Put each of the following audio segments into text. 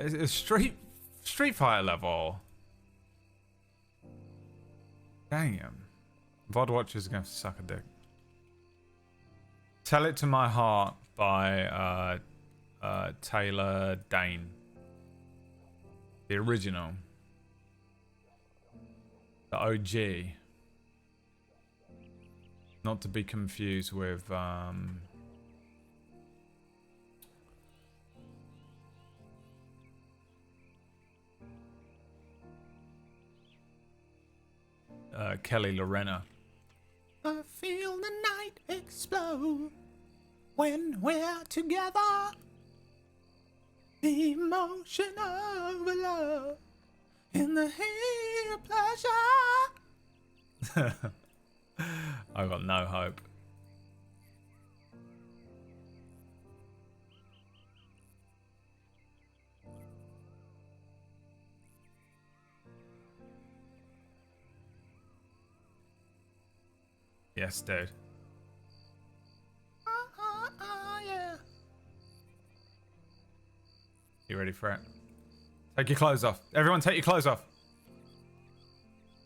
It's Street Fighter level. Dang him. VOD Watchers are going to have to suck a dick. Tell It to My Heart by Taylor Dane. The original. The OG. Not to be confused with Kelly Lorena. I feel the night explode when we're together. Emotion overload in the heat of pleasure. I got no hope. Yes, dude. Yeah. You ready for it? Take your clothes off. Everyone take your clothes off.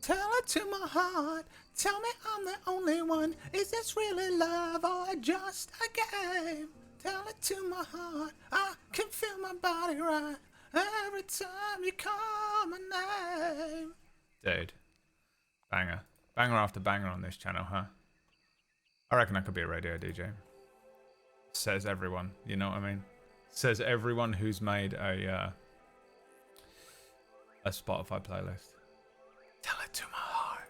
Tell it to my heart. Tell me I'm the only one. Is this really love or just a game? Tell it to my heart. I can feel my body right every time you call my name. Dude. Banger. Banger after banger on this channel, huh? I reckon I could be a radio DJ. Says everyone. You know what I mean? Says everyone who's made a Spotify playlist. Tell it to my heart.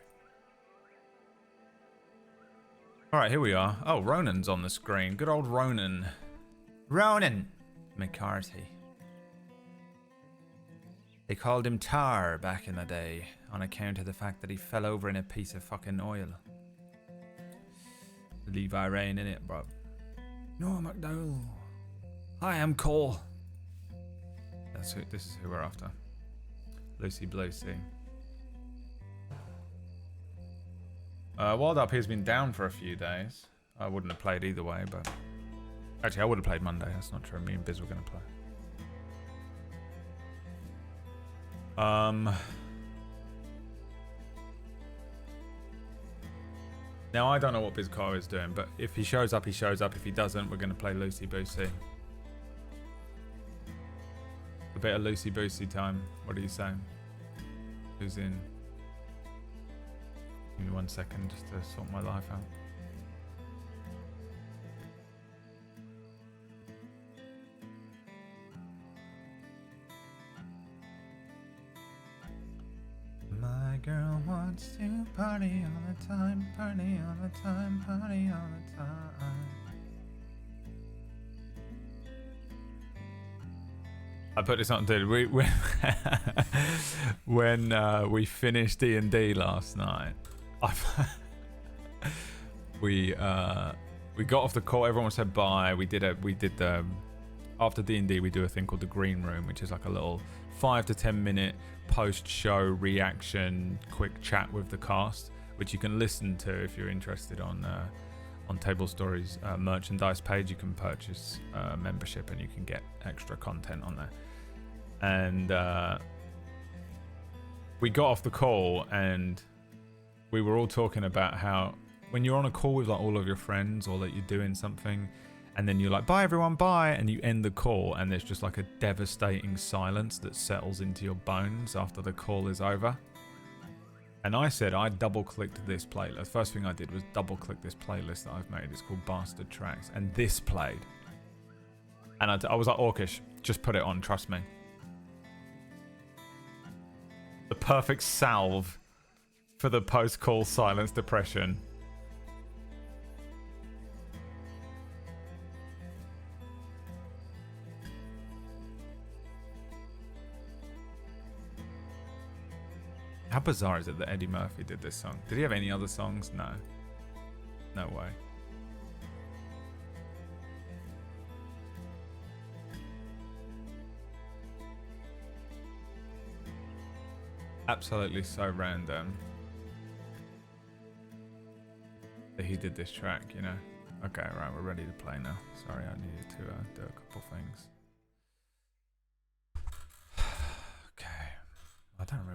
Alright, here we are. Oh, Ronan's on the screen. Good old Ronan. Ronan McCarthy. They called him Tar back in the day on account of the fact that he fell over in a piece of fucking oil. Levi Rain in it, bro. No, McDowell. Hi, I'm Cole. This is who we're after. Lucy Bluesy. Wild Up here's been down for a few days. I wouldn't have played either way, but actually I would have played Monday. That's not true. Me and Biz were going to play. Now I don't know what Bizcar is doing, but if he shows up, he shows up. If he doesn't, we're going to play Lucy Boosie. A bit of Lucy Boosie time. What are you saying? Who's in? Give me 1 second just to sort my life out. My girl wants to party all the time, party all the time, party all the time. I put this on, dude. When we finished D&D last night, we got off the call. Everyone said bye. We did the after D&D we do a thing called the Green Room, which is like a little 5 to 10 minute post-show reaction, quick chat with the cast, which you can listen to if you're interested on Table Stories merchandise page. You can purchase membership and you can get extra content on there. And we got off the call and we were all talking about how when you're on a call with like all of your friends or that you're doing something and then you're like, bye everyone, bye, and you end the call and there's just like a devastating silence that settles into your bones after the call is over. And I said I double-clicked this playlist. First thing I did was double-click this playlist that I've made. It's called Bastard Tracks. And this played. And I was like, Orkish, just put it on, trust me. The perfect salve for the post-call silence depression. How bizarre is it that Eddie Murphy did this song? Did he have any other songs? No. No way. Absolutely so random that he did this track, you know? Okay, right, we're ready to play now. Sorry, I needed to do a couple things.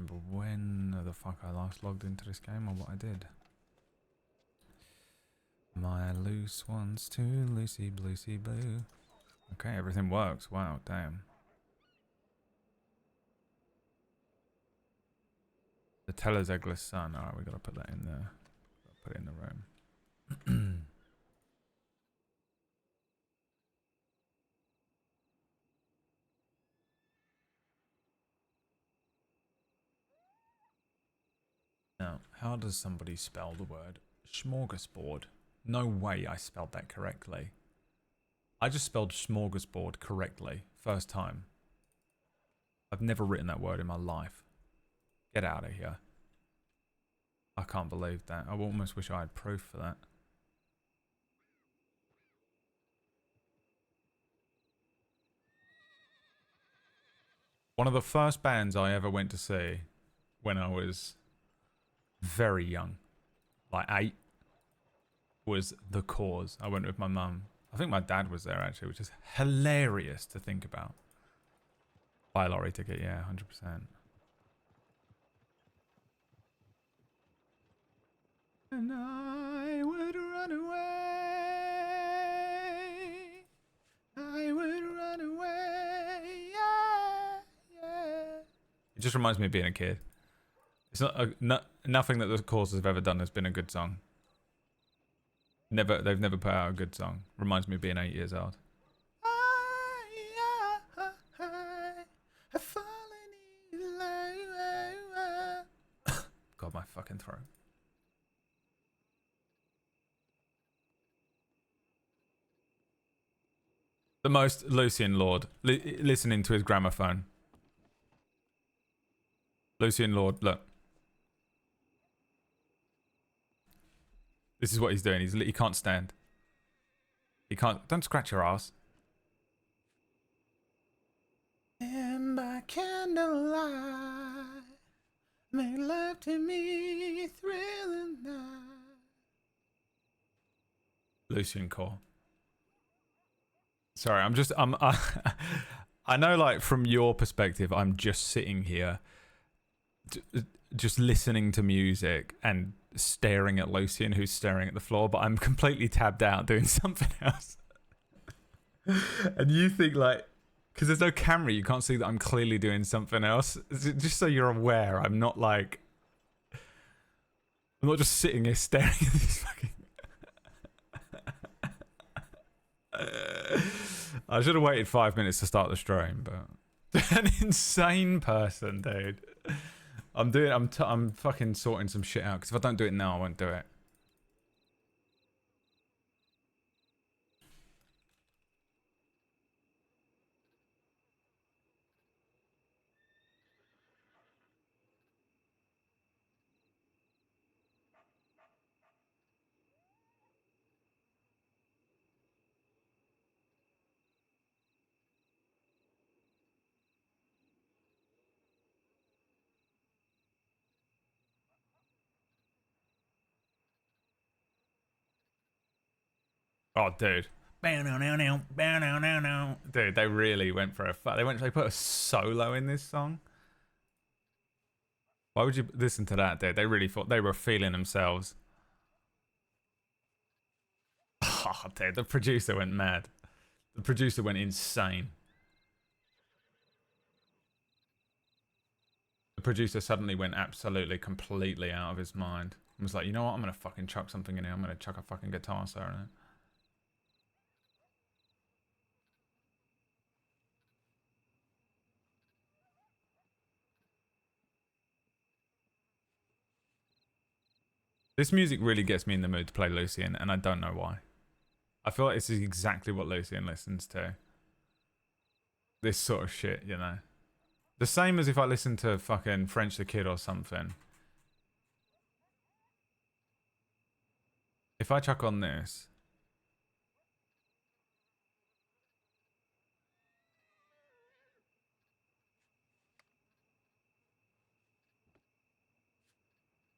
remember when the fuck I last logged into this game or what I did. My loose ones too loosey bluesy blue. Okay, everything works. Wow, damn. The teller's eggless son. Alright, we gotta put that in there. Put it in the room. Now, how does somebody spell the word smorgasbord? No way I spelled that correctly. I just spelled smorgasbord correctly. First time. I've never written that word in my life. Get out of here. I can't believe that. I almost wish I had proof for that. One of the first bands I ever went to see when I was very young, like 8, was The Cause. I went with my mum. I think my dad was there actually, which is hilarious to think about. Buy a lottery ticket, yeah, 100%. And I would run away. I would run away. Yeah, yeah. It just reminds me of being a kid. It's not nothing that The Cause have ever done has been a good song. They've never put out a good song. Reminds me of being 8 years old. God, my fucking throat. The most Lucien Lorde listening to his gramophone. Lucien Lorde, look. This is what he's doing. He can't stand. He can't. Don't scratch your ass. And by candlelight, make love to me thrilling night. Lucien Core. Sorry, I know, like, from your perspective, I'm just sitting here, just listening to music and staring at Lucien, who's staring at the floor, but I'm completely tabbed out doing something else. And you think, like, because there's no camera, you can't see that I'm clearly doing something else. Just so you're aware, I'm not just sitting here staring at this fucking... I should have waited 5 minutes to start the stream, but an insane person, dude. I'm fucking sorting some shit out, because if I don't do it now, I won't do it. Oh, dude. Dude, they really went for they put a solo in this song. Why would you listen to that, dude? They really thought they were feeling themselves. Oh, dude, the producer went mad. The producer went insane. The producer suddenly went absolutely, completely out of his mind. And was like, you know what? I'm going to fucking chuck something in here. I'm going to chuck a fucking guitar solo in it. This music really gets me in the mood to play Lucien, and I don't know why. I feel like this is exactly what Lucien listens to. This sort of shit, you know. The same as if I listen to fucking French the Kid or something. If I chuck on this...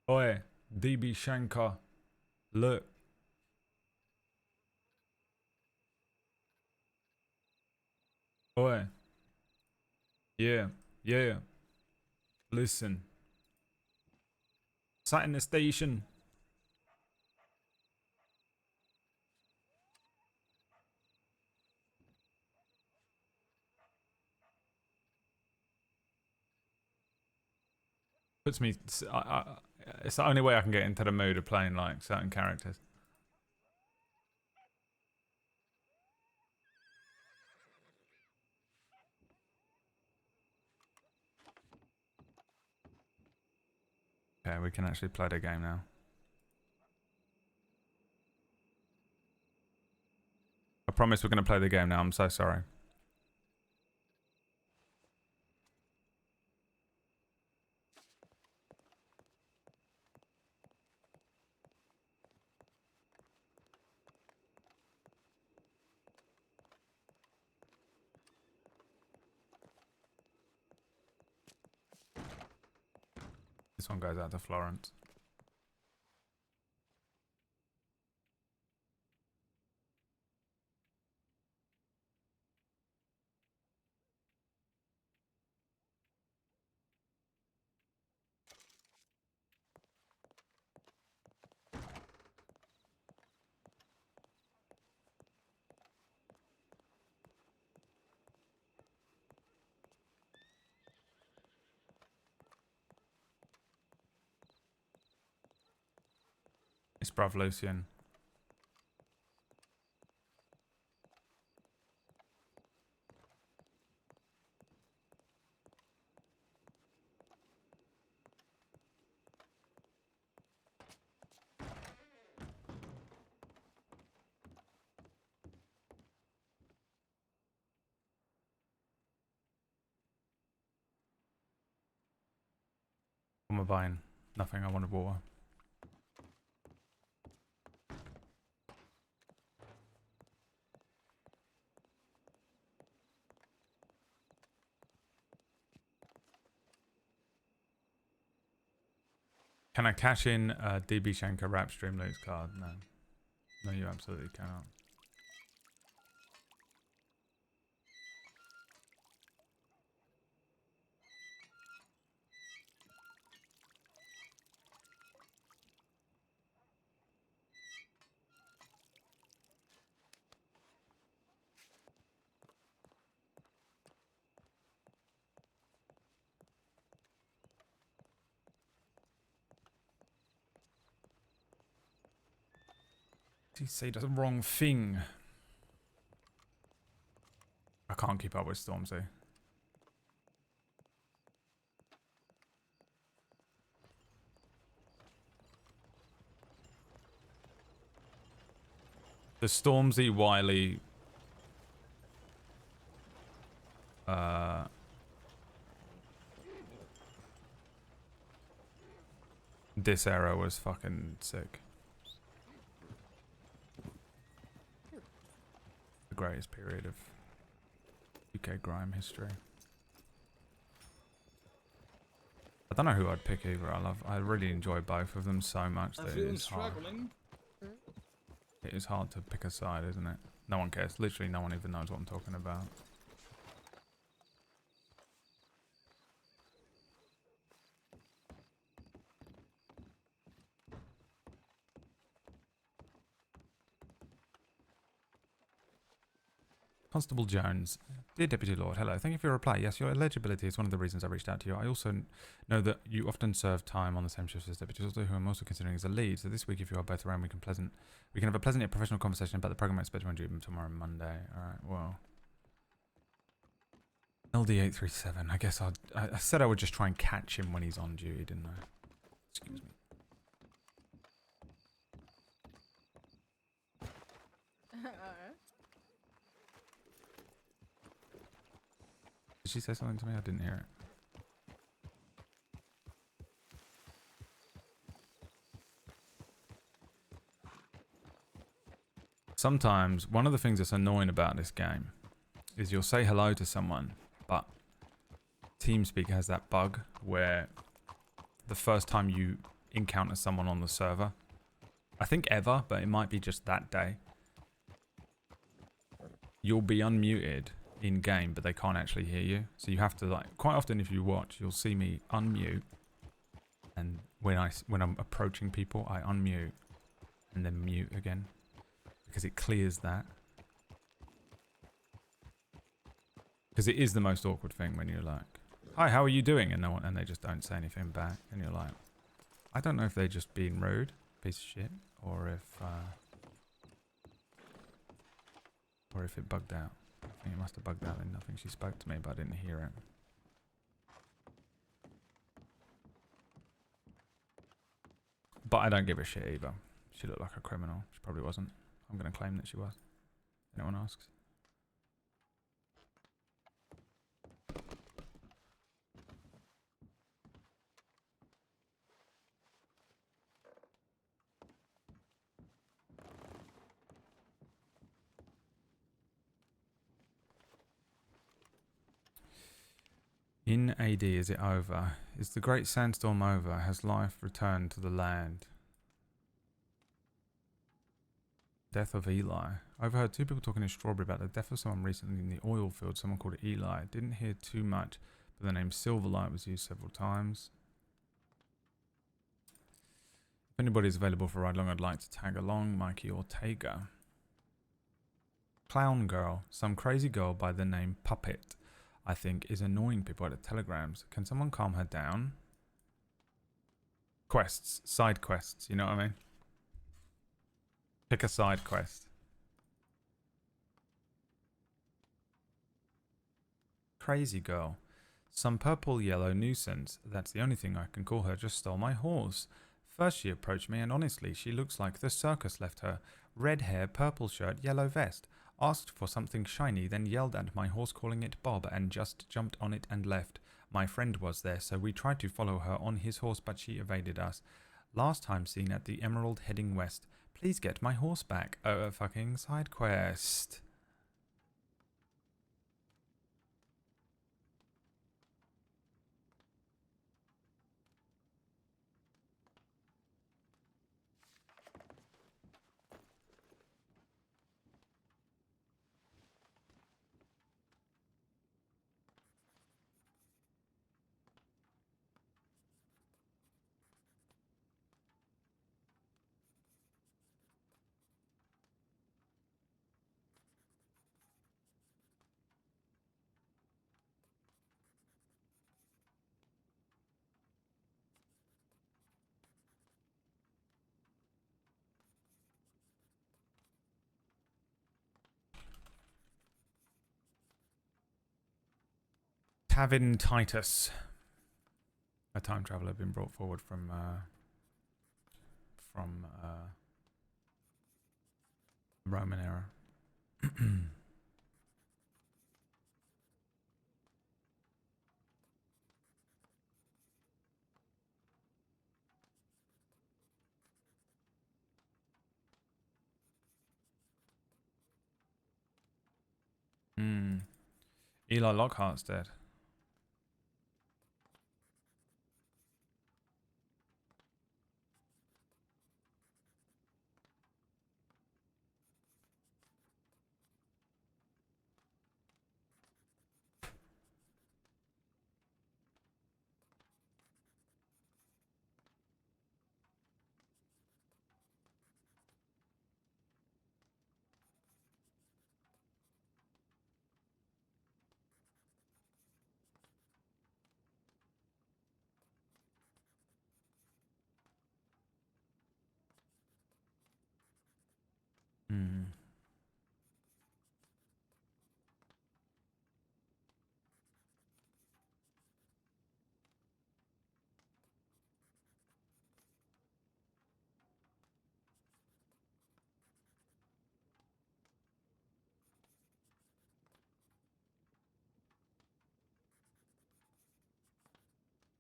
Oi, DB Shankar, look. Oi. Yeah, yeah. Listen, Sat in the station. Puts me... it's the only way I can get into the mood of playing like certain characters. Okay, we can actually play the game now. I promise we're going to play the game now. I'm so sorry. This one goes out to Florence. It's bruv Lucien. What am I buying? Nothing, I wanted water. Can I cash in a DB Shanker rap stream loot card? No. No, you absolutely cannot. You say the wrong thing. I can't keep up with Stormzy. The Stormzy Wiley this era was fucking sick. The greatest period of UK grime history. I don't know who I'd pick either. I really enjoy both of them so much that it is hard. It is hard to pick a side, isn't it? No one cares. Literally no one even knows what I'm talking about. Constable Jones. Dear Deputy Lord, hello. Thank you for your reply. Yes, your eligibility is one of the reasons I reached out to you. I also know that you often serve time on the same shifts as deputies, who I'm also considering as a lead. So this week, if you are both around, we can have a pleasant yet professional conversation about the program I expect to run you tomorrow, Monday. All right, well. LD837. I guess I said I would just try and catch him when he's on duty, didn't I? Excuse me. Did she say something to me? I didn't hear it. Sometimes, one of the things that's annoying about this game is you'll say hello to someone, but TeamSpeak has that bug where the first time you encounter someone on the server, I think ever, but it might be just that day, you'll be unmuted in game, but they can't actually hear you. So you have to, like, quite often if you watch, you'll see me unmute, And when I'm approaching people, I unmute and then mute again because it clears that. Because it is the most awkward thing when you're like, "Hi, how are you doing?" and no one, and they just don't say anything back, and you're like, I don't know if they're just being rude, piece of shit, or if it bugged out. I think it must have bugged out, and I think she spoke to me, but I didn't hear it. But I don't give a shit either. She looked like a criminal. She probably wasn't. I'm going to claim that she was. Anyone asks? In AD, is it over? Is the great sandstorm over? Has life returned to the land? Death of Eli. I overheard two people talking in Strawberry about the death of someone recently in the oil field. Someone called Eli. Didn't hear too much, but the name Silverlight was used several times. If anybody's available for a ride along, I'd like to tag along. Mikey Ortega. Clown Girl. Some crazy girl by the name Puppet, I think, is annoying people at the telegrams. Can someone calm her down? Quests. Side quests. You know what I mean? Pick a side quest. Crazy girl. Some purple yellow nuisance. That's the only thing I can call her. Just stole my horse. First she approached me and honestly she looks like the circus left her. Red hair, purple shirt, yellow vest. Asked for something shiny, then yelled at my horse calling it Bob and just jumped on it and left. My friend was there, so we tried to follow her on his horse, but she evaded us. Last time seen at the Emerald heading west. Please get my horse back. A fucking side quest. Tavin Titus. A time traveler been brought forward from Roman era. Eli Lockhart's dead.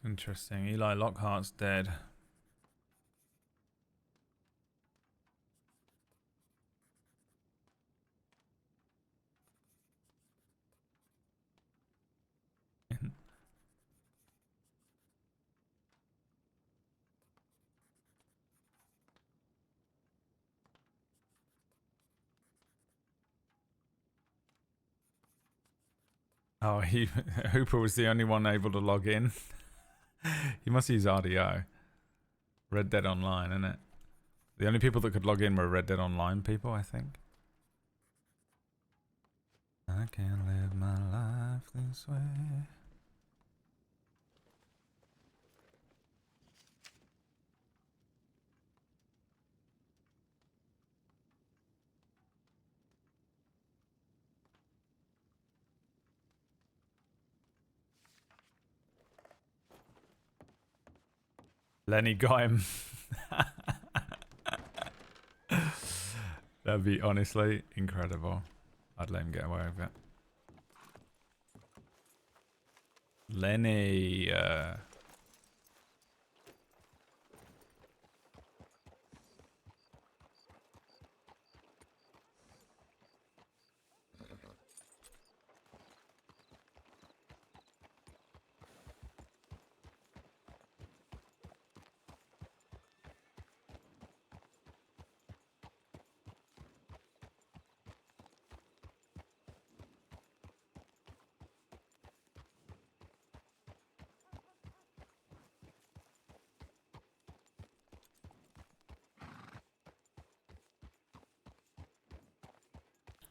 Interesting. Eli Lockhart's dead. Oh, Hooper was the only one able to log in. He must use RDO. Red Dead Online, isn't it? The only people that could log in were Red Dead Online people, I think. I can't live my life this way. Lenny got him. That'd be honestly incredible. I'd let him get away with it. Lenny,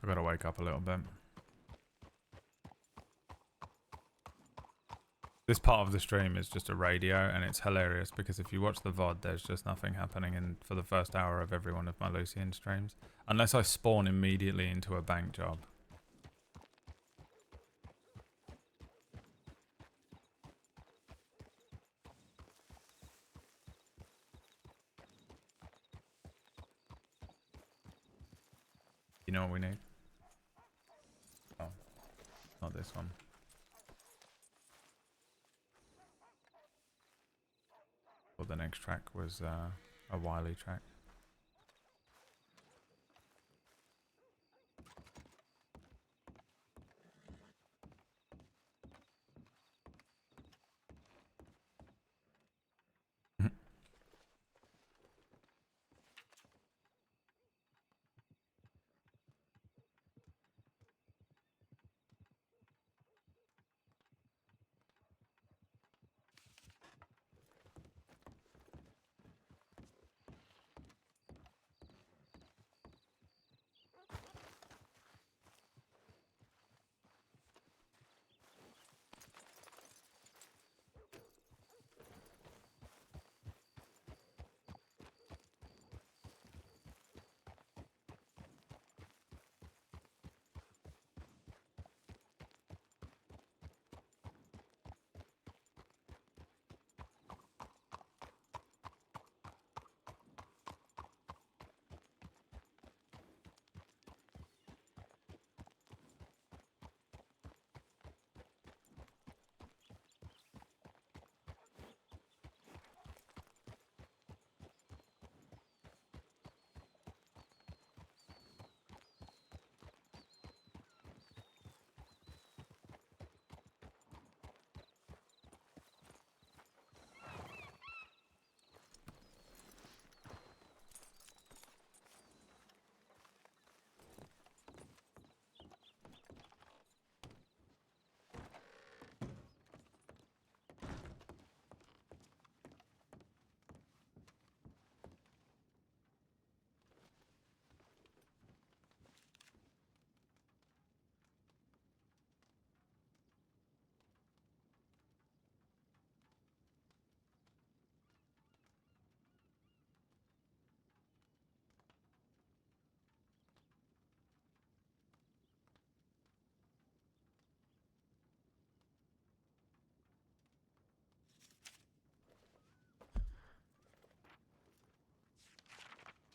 I've got to wake up a little bit. This part of the stream is just a radio, and it's hilarious because if you watch the VOD, there's just nothing happening for the first hour of every one of my Lucien streams. Unless I spawn immediately into a bank job. You know what we need? Oh, not this one. Well, the next track was a Wiley track.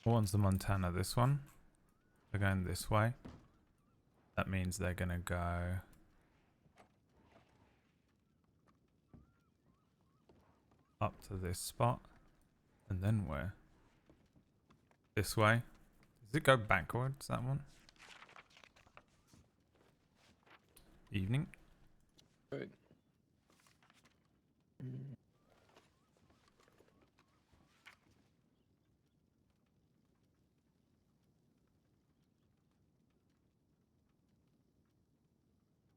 What one's the Montana? This one? They're going this way. That means they're gonna go up to this spot. And then where? This way. Does it go backwards, that one? Evening? Good.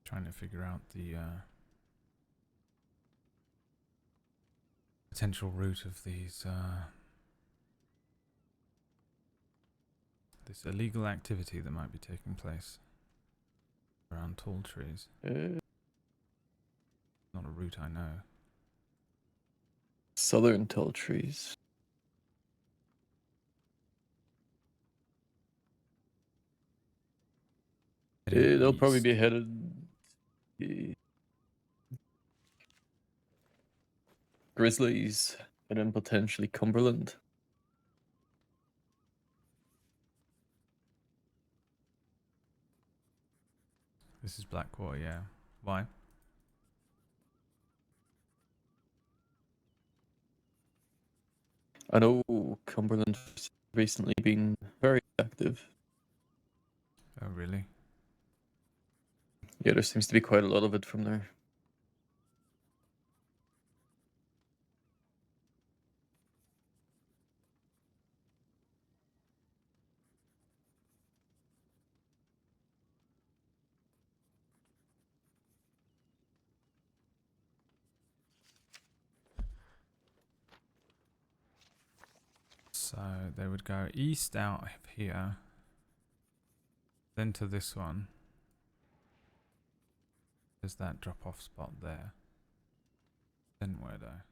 Trying to figure out the potential route of these this illegal activity that might be taking place around tall trees. Not a route I know. Southern tall trees. They'll probably be headed Grizzlies and then potentially Cumberland. This is Blackwater, yeah. Why? I know Cumberland has recently been very active. Oh, really? Yeah, there seems to be quite a lot of it from there. So they would go east out of here, then to this one. There's that drop-off spot there. Then where though?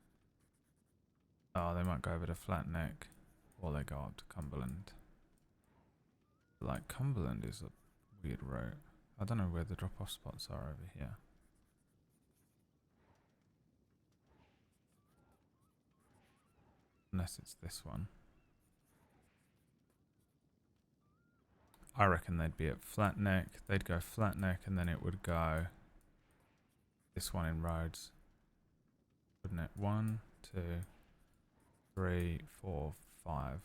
Oh, they might go over to Flat Neck, or they go up to Cumberland. Like, Cumberland is a weird route. I don't know where the drop-off spots are over here. Unless it's this one. I reckon they'd be at Flat Neck. They'd go Flat Neck and then it would go this one in Rhodes. Wouldn't it? 1, 2, 3, 4, 5.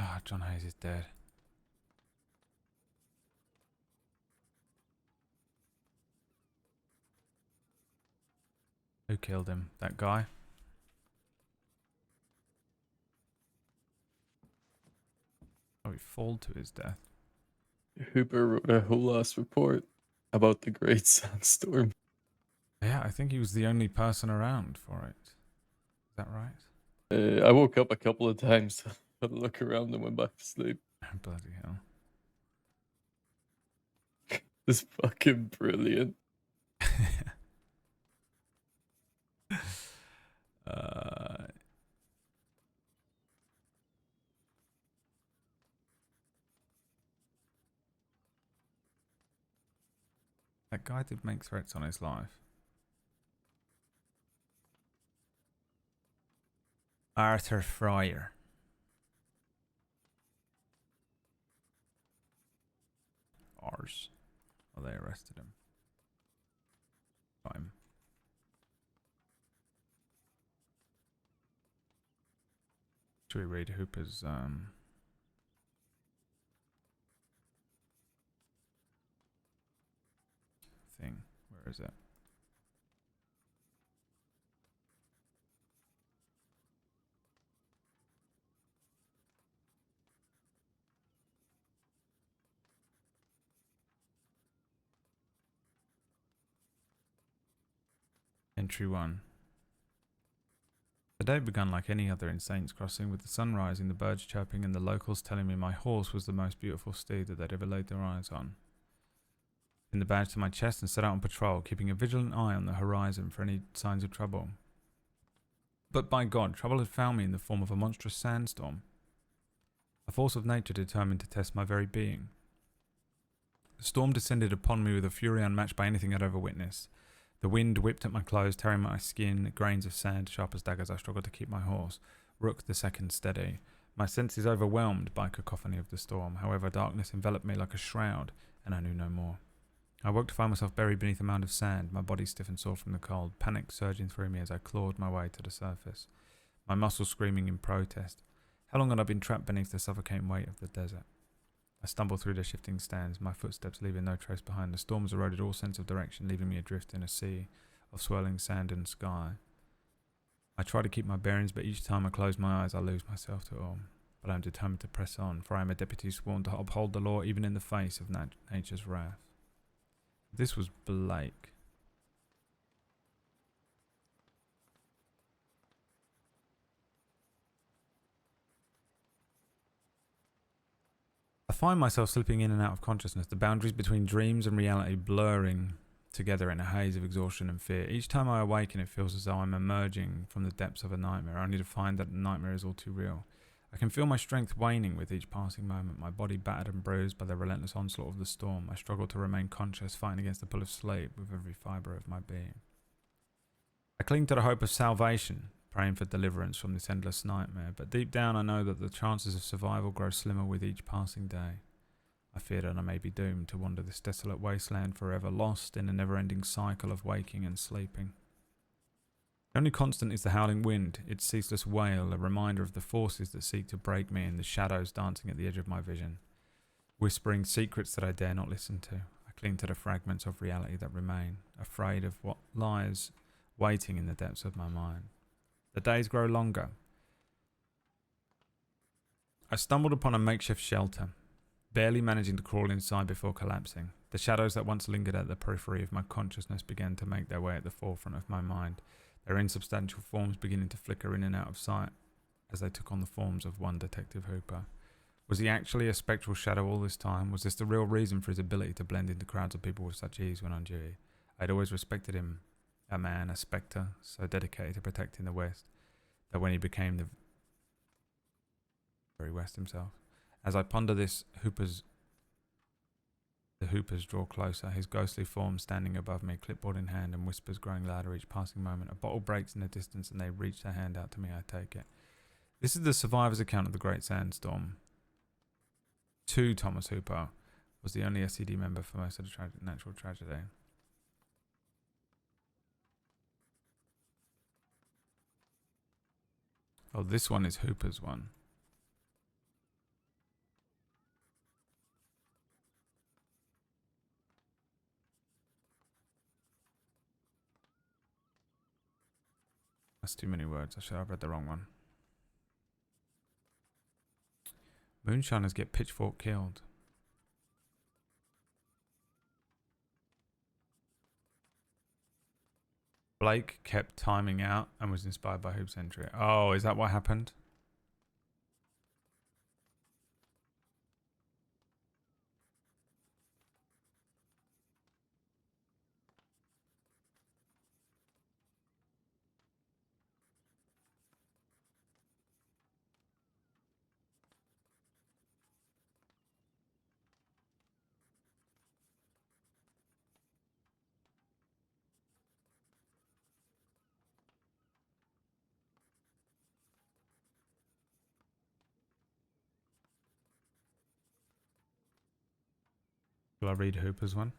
Ah, John Hayes is dead. Who killed him? That guy? Oh, he fall to his death. Hooper wrote a whole ass report about the Great Sandstorm. Yeah, I think he was the only person around for it. Is that right? I woke up a couple of times, had a look around and went back to sleep. Bloody hell. It's fucking brilliant. That guy did make threats on his life. Arthur Fryer. Ours. Oh, they arrested him. Time. Should we read Hooper's thing? Where is it? Entry 1. The day began like any other in Saints Crossing, with the sun rising, the birds chirping, and the locals telling me my horse was the most beautiful steed that they'd ever laid their eyes on. Pinned the badge to my chest and set out on patrol, keeping a vigilant eye on the horizon for any signs of trouble. But by God, trouble had found me in the form of a monstrous sandstorm. A force of nature determined to test my very being. The storm descended upon me with a fury unmatched by anything I'd ever witnessed. The wind whipped at my clothes, tearing my skin, grains of sand sharp as daggers. I struggled to keep my horse, Rook the second, steady. My senses overwhelmed by cacophony of the storm. However, darkness enveloped me like a shroud, and I knew no more. I woke to find myself buried beneath a mound of sand, my body stiff and sore from the cold, panic surging through me as I clawed my way to the surface, my muscles screaming in protest. How long had I been trapped beneath the suffocating weight of the desert? I stumbled through the shifting stands, my footsteps leaving no trace behind. The storms eroded all sense of direction, leaving me adrift in a sea of swirling sand and sky. I try to keep my bearings, but each time I close my eyes, I lose myself to it all. But I'm determined to press on, for I am a deputy sworn to uphold the law even in the face of nature's wrath. This was Blake. I find myself slipping in and out of consciousness, the boundaries between dreams and reality blurring together in a haze of exhaustion and fear. Each time I awaken, it feels as though I'm emerging from the depths of a nightmare, only to find that the nightmare is all too real. I can feel my strength waning with each passing moment, my body battered and bruised by the relentless onslaught of the storm. I struggle to remain conscious, fighting against the pull of sleep with every fibre of my being. I cling to the hope of salvation, praying for deliverance from this endless nightmare, but deep down I know that the chances of survival grow slimmer with each passing day. I fear that I may be doomed to wander this desolate wasteland forever, lost in a never-ending cycle of waking and sleeping. The only constant is the howling wind, its ceaseless wail, a reminder of the forces that seek to break me and the shadows dancing at the edge of my vision, whispering secrets that I dare not listen to. I cling to the fragments of reality that remain, afraid of what lies waiting in the depths of my mind. The days grow longer. I stumbled upon a makeshift shelter, barely managing to crawl inside before collapsing. The shadows that once lingered at the periphery of my consciousness began to make their way at the forefront of my mind, their insubstantial forms beginning to flicker in and out of sight as they took on the forms of one Detective Hooper. Was he actually a spectral shadow all this time? Was this the real reason for his ability to blend into crowds of people with such ease when on duty? I'd always respected him, a man, a spectre, so dedicated to protecting the West, that when he became the very West himself. As I ponder this, the Hoopers draw closer, his ghostly form standing above me, clipboard in hand, and whispers growing louder each passing moment. A bottle breaks in the distance and they reach their hand out to me. I take it. This is the survivor's account of the Great Sandstorm. 2. Thomas Hooper was the only SCD member for most of the natural tragedy. Oh, this one is Hooper's one. That's too many words. I should have read the wrong one. Moonshiners get pitchfork killed. Blake kept timing out and was inspired by Hoop's entry. Oh, is that what happened? Will I read Hooper's one?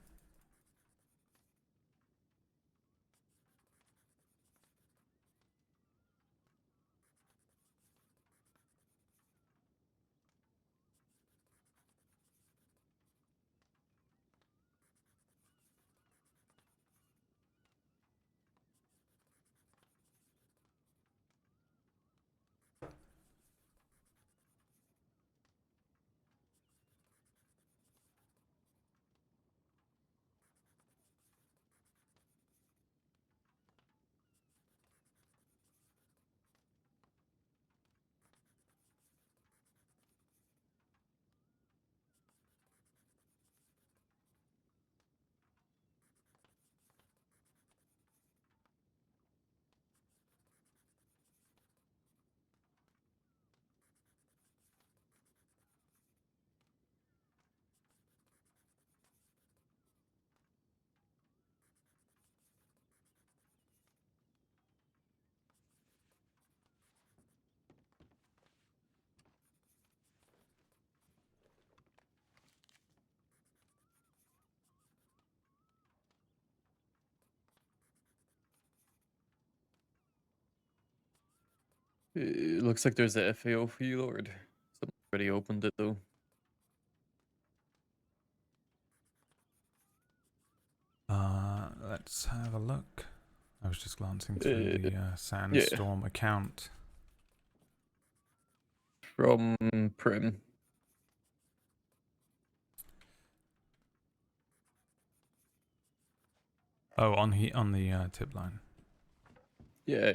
It looks like there's a FAO for you, Lord. Someone already opened it though. Let's have a look. I was just glancing through the Sandstorm account. From Prim. Oh, on the tip line. Yeah.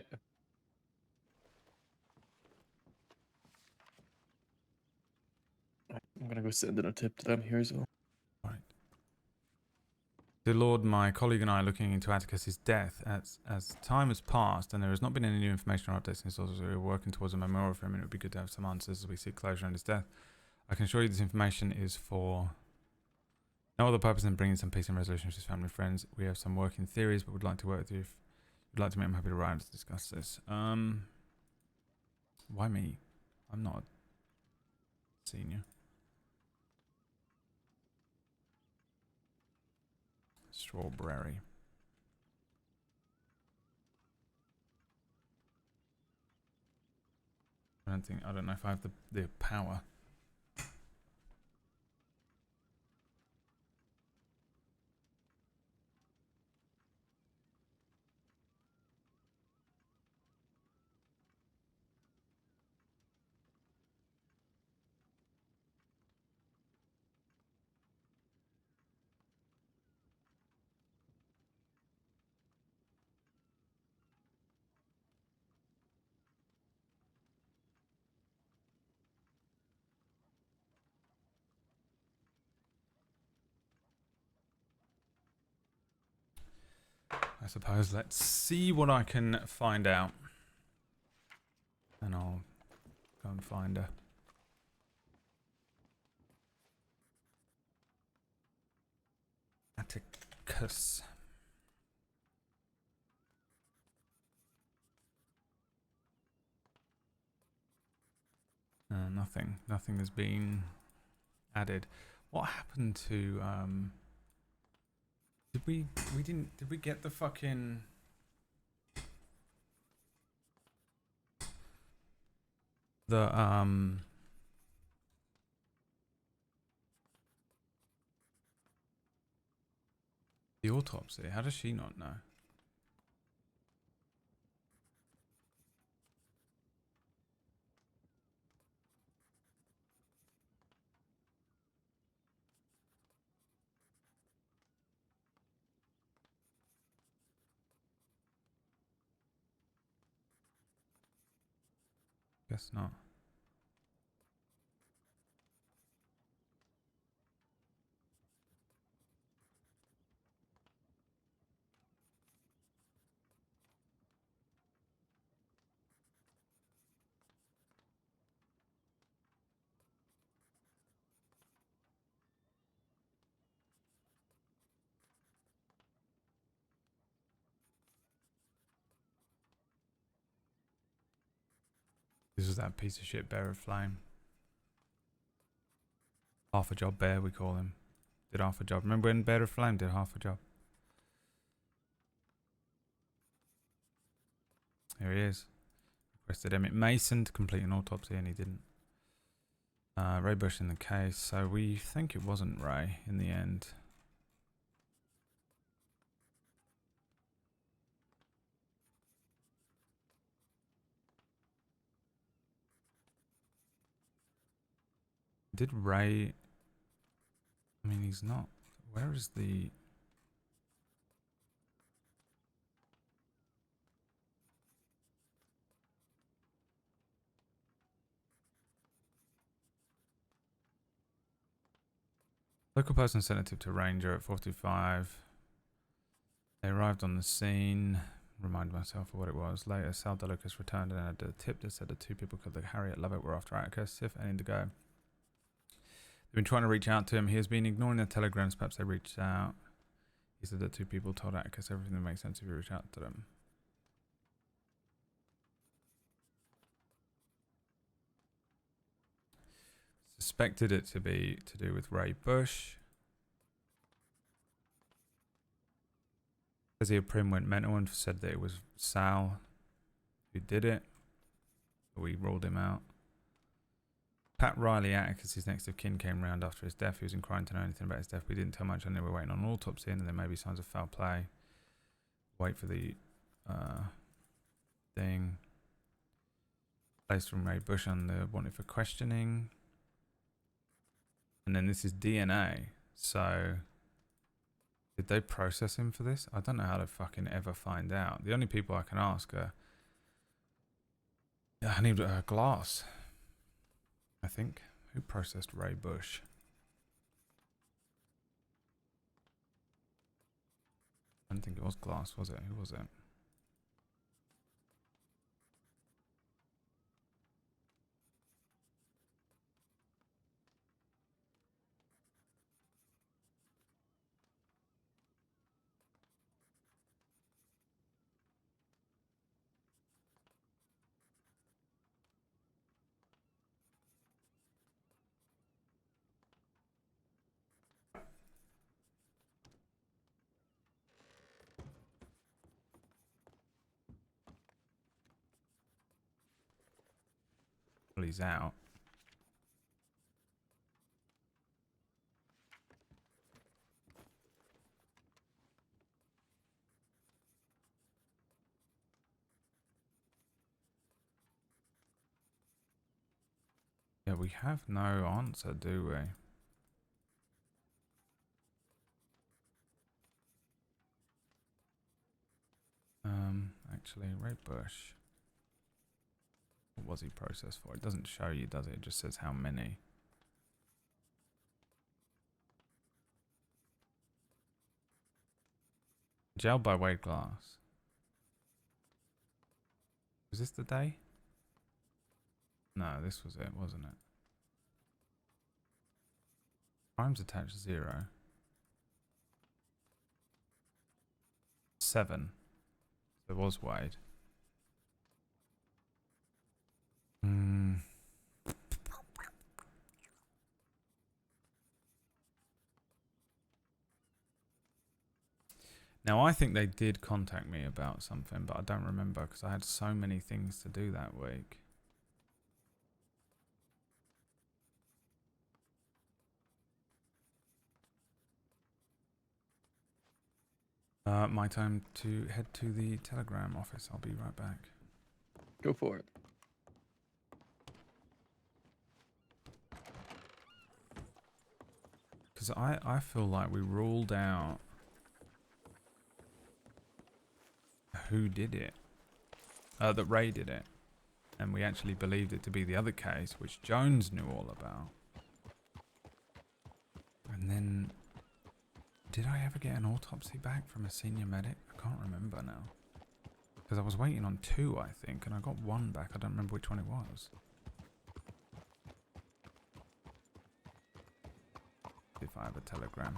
I'm gonna go send in a tip to them here as well. Right. Dear Lord, my colleague and I are looking into Atticus's death. As time has passed and there has not been any new information or updates since we are working towards a memorial for him, and it would be good to have some answers as we seek closure on his death. I can assure you this information is for no other purpose than bringing some peace and resolution to his family and friends. We have some working theories, but would like to work with you. If you'd like to meet, I'm happy to write to discuss this. Why me? I'm not a senior. Strawberry. I don't know if I have the power. I suppose. Let's see what I can find out. And I'll go and find her. Atticus. Nothing. Nothing has been added. What happened to did we get the fucking the autopsy? How does she not know? Guess not. This is that piece of shit bear of flame. Half a job bear, we call him. Did half a job. Remember when Bear of Flame did half a job? Here he is. Requested Emmett Mason to complete an autopsy and he didn't. Ray Bush in the case, so we think it wasn't Ray in the end. Did Ray... I mean, he's not... Where is the... Local person sent a tip to Ranger at 425. They arrived on the scene. Remind myself of what it was. Later, Sal DeLucas returned and had a tip that said the two people called the Harriet Lovett were after Atticus, Sif and Indigo. They've been trying to reach out to him. He has been ignoring their telegrams. Perhaps they reached out. He said that two people told Atticus everything that makes sense if you reach out to them. Suspected it to be to do with Ray Bush. Says he Prim went mental and said that it was Sal who did it. We ruled him out. Pat Riley, Atticus' next of kin, came round after his death. He was inquiring to know anything about his death. We didn't tell much and they were waiting on an autopsy and there may be signs of foul play. Wait for the thing. Placed from Ray Bush on the wanted for questioning. And then this is DNA. So did they process him for this? I don't know how to fucking ever find out. The only people I can ask are... Yeah, I need Glass. I think. Who processed Ray Bush? I don't think it was Glass, was it? Who was it? Well, he's out. Yeah, we have no answer, do we? Actually, Ray Bush. What was he processed for? It doesn't show you, does it? It just says how many. Jailed by Wade Glass. Was this the day? No, this was it, wasn't it? Crimes attached 0. 7. There was Wade. Now, I think they did contact me about something, but I don't remember because I had so many things to do that week. My time to head to the Telegram office. I'll be right back. Go for it. Because I feel like we ruled out who did it. That Ray did it. And we actually believed it to be the other case, which Jones knew all about. And then... Did I ever get an autopsy back from a senior medic? I can't remember now. Because I was waiting on 2, I think, and I got 1 back. I don't remember which one it was. If I have a telegram.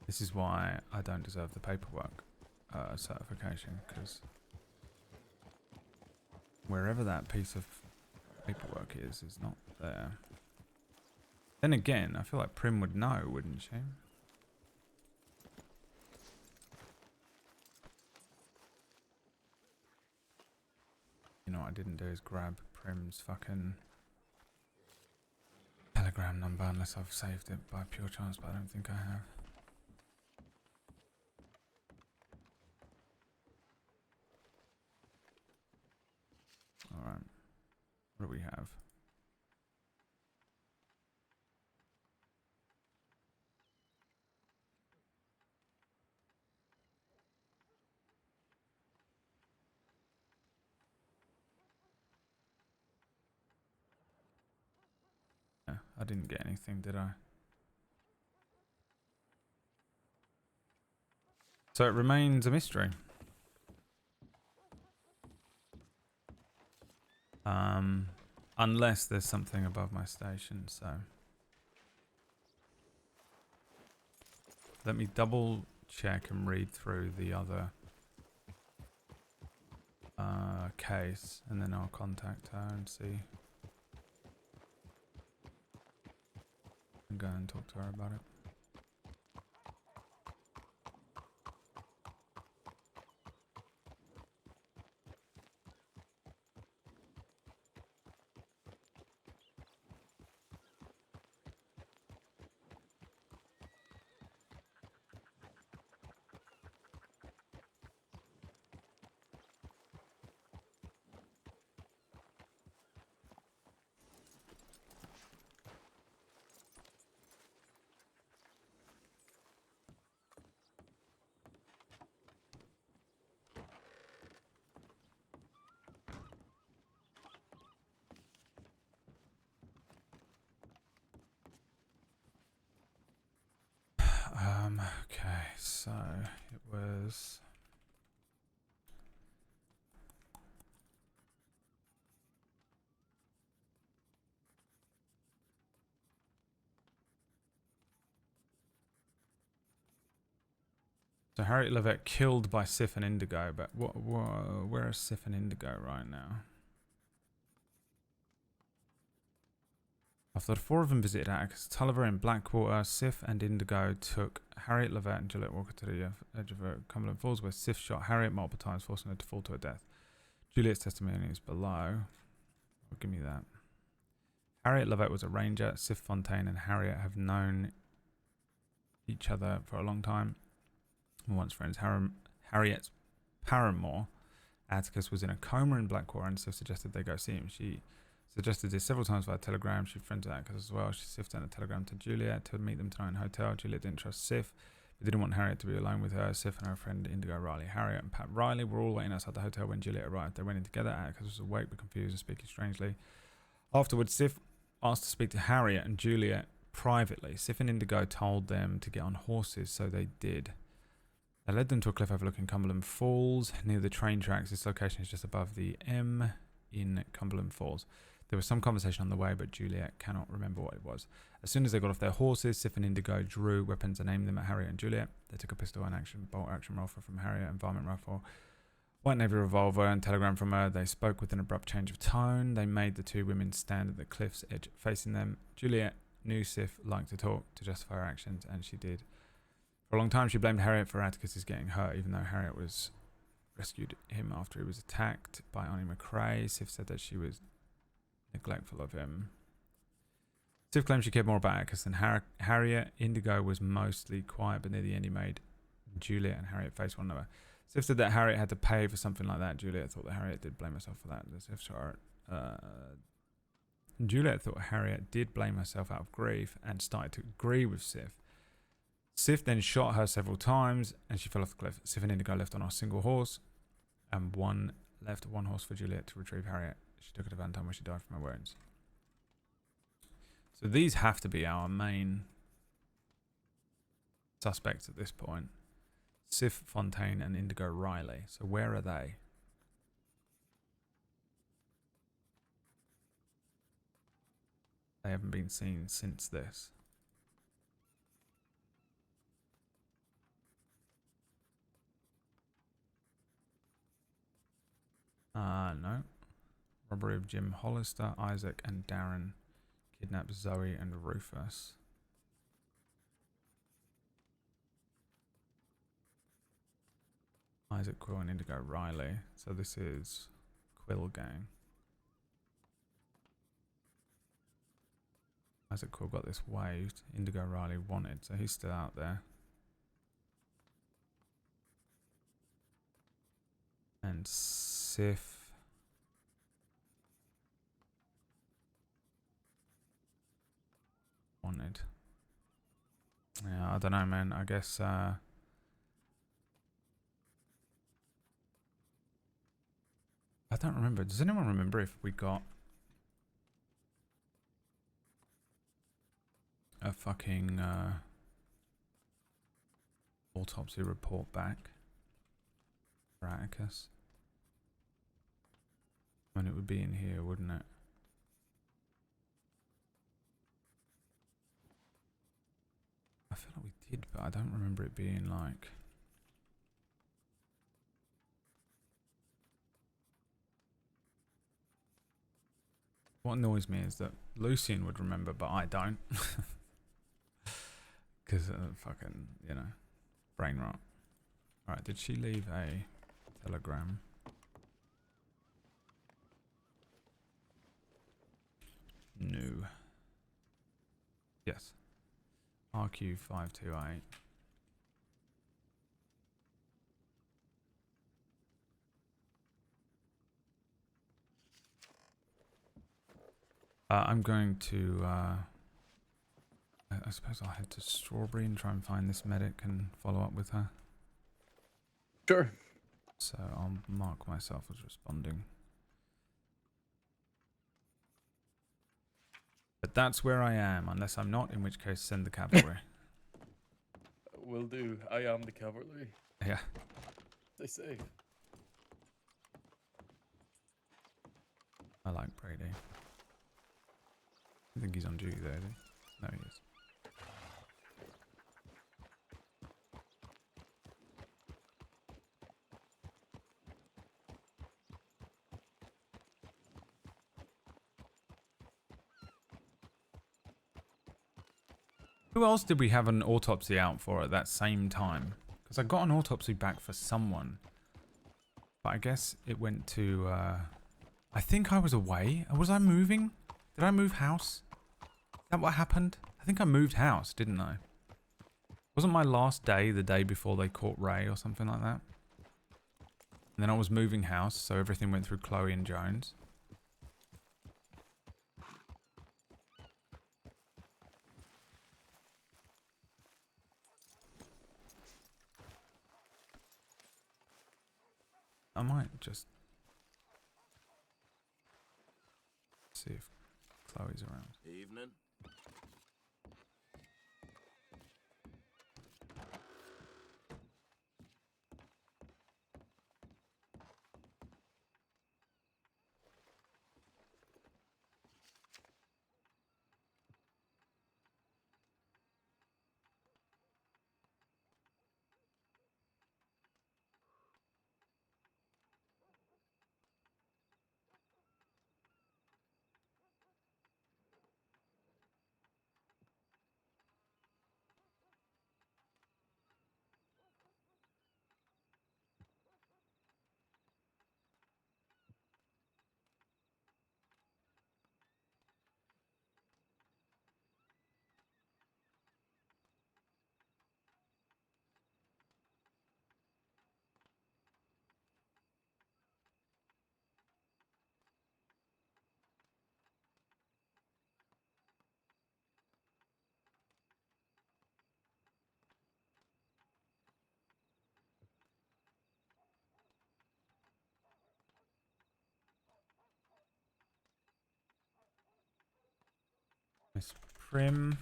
This is why I don't deserve the paperwork certification, because wherever that piece of paperwork is not there. Then again, I feel like Prim would know, wouldn't she? You know what I didn't do is grab Prim's fucking Telegram number unless I've saved it by pure chance, but I don't think I have. Alright. What do we have? Yeah, I didn't get anything, did I? So it remains a mystery. Unless there's something above my station, so... Let me double check and read through the other case, and then I'll contact her and see. And go and talk to her about it. Okay, so it was. So Harriet Levette killed by Sif and Indigo, but where is Sif and Indigo right now? After the four of them visited Atticus Tulliver in Blackwater, Sif and Indigo took Harriet Levette and Juliet Walker to the edge of Cumberland Falls, where Sif shot Harriet multiple times, forcing her to fall to her death. Juliet's testimony is below. Oh, give me that. Harriet Levette was a ranger. Sif Fontaine and Harriet have known each other for a long time. Once friends. Harriet's paramour, Atticus, was in a coma in Blackwater, and Sif suggested they go see him. She suggested this several times via telegram. She friended Atticus as well. Sif sent a telegram to Juliet to meet them tonight in a hotel. Juliet didn't trust Sif, but didn't want Harriet to be alone with her. Sif and her friend Indigo Riley. Harriet and Pat Riley were all waiting outside the hotel when Juliet arrived. They went in together. Atticus was awake but confused and speaking strangely. Afterwards, Sif asked to speak to Harriet and Juliet privately. Sif and Indigo told them to get on horses, so they did. They led them to a cliff overlooking Cumberland Falls near the train tracks. This location is just above the M in Cumberland Falls. There was some conversation on the way, but Juliet cannot remember what it was. As soon as they got off their horses, Sif and Indigo drew weapons and aimed them at Harriet and Juliet. They took a pistol and bolt action rifle from Harriet and varmint rifle, white navy revolver and telegram from her. They spoke with an abrupt change of tone. They made the two women stand at the cliff's edge facing them. Juliet knew Sif liked to talk to justify her actions, and she did. For a long time, she blamed Harriet for Atticus getting hurt, even though Harriet rescued him after he was attacked by Annie McRae. Sif said that she was neglectful of him. Sif claimed she cared more about Atticus than Harriet. Indigo was mostly quiet, but near the end he made Juliet and Harriet face one another. Sif said that Harriet had to pay for something like that. Juliet thought that Harriet did blame herself for that. Juliet thought Harriet did blame herself out of grief and started to agree with Sif. Sif then shot her several times and she fell off the cliff. Sif and Indigo left on a single horse and left one horse for Juliet to retrieve Harriet. She took her to Van Tom where she died from her wounds. So these have to be our main suspects at this point. Sif Fontaine and Indigo Riley. So where are they? They haven't been seen since this. No. Robbery of Jim Hollister, Isaac and Darren. Kidnap Zoe and Rufus. Isaac Quill and Indigo Riley. So this is Quill Gang. Isaac Quill got this waived. Indigo Riley wanted, so he's still out there. And Sif. Wanted. Yeah, I don't know, man. I guess I don't remember. Does anyone remember if we got a fucking autopsy report back for Atticus? I mean, it would be in here, wouldn't it? I feel like we did, but I don't remember it being like... What annoys me is that Lucien would remember, but I don't. Because fucking, you know, brain rot. Alright, did she leave a telegram? No. Yes. RQ528. I'm going to, I suppose I'll head to Strawberry and try and find this medic and follow up with her. Sure. So I'll mark myself as responding. But that's where I am, unless I'm not, in which case send the cavalry. will do. I am the cavalry. Yeah. They say. I like Brady. I think he's on duty there, is he? No, he is. Who else did we have an autopsy out for at that same time? Because I got an autopsy back for someone. But I guess it went to... I think I was away. Was I moving? Did I move house? Is that what happened? I think I moved house, didn't I? Wasn't my last day the day before they caught Ray or something like that? And then I was moving house, so everything went through Chloe and Jones. I might just see if Chloe's around. Evening. Miss Prim.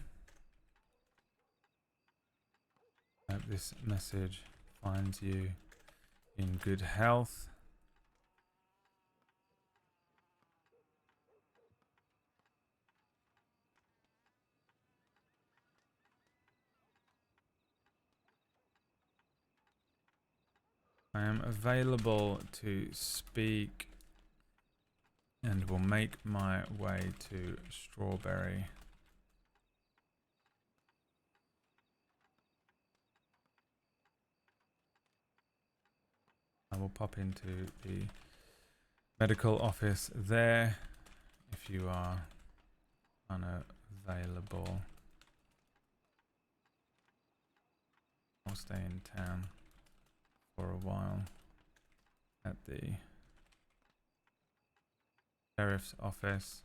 Hope this message finds you in good health. I am available to speak and will make my way to Strawberry. I will pop into the medical office there if you are unavailable. I'll stay in town for a while at the sheriff's office.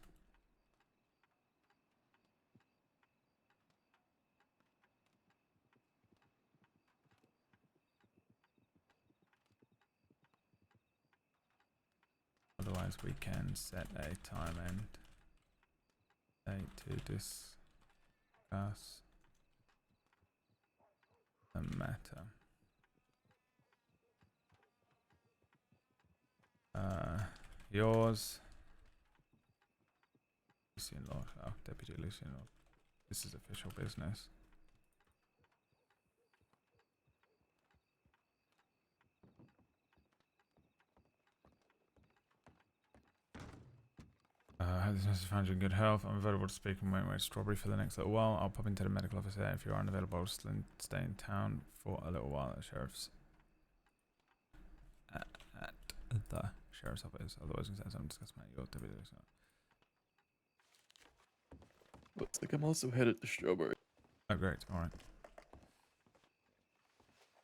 Otherwise we can set a time and date to discuss the matter. Yours, Lucien Lorde. Oh, Deputy Lucien Lorde. This is official business. This message finds you in good health. I'm available to speak and wait Strawberry for the next little while. I'll pop into the medical office there. If you are unavailable, I'll stay in town for a little while at the sheriff's office. Otherwise, we can send discuss your deputy. Looks like I'm also headed to Strawberry. Oh, great. All right.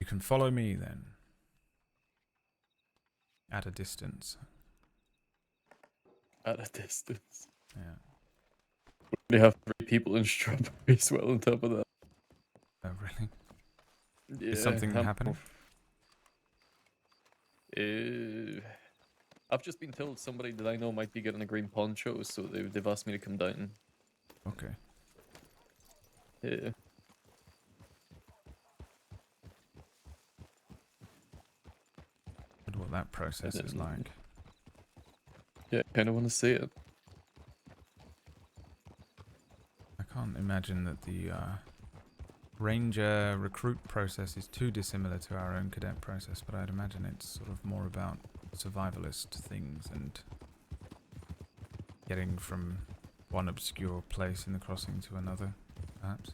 You can follow me then. At a distance. At a distance. Yeah. We have 3 people in Strawberry as well on top of that. Oh, really? Yeah, Is something happening? I've just been told somebody that I know might be getting a green poncho, so they've asked me to come down. Okay. Yeah. what that process is like. Yeah, I kind of want to see it. I can't imagine that the Ranger recruit process is too dissimilar to our own cadet process, but I'd imagine it's sort of more about survivalist things and getting from one obscure place in the crossing to another, perhaps.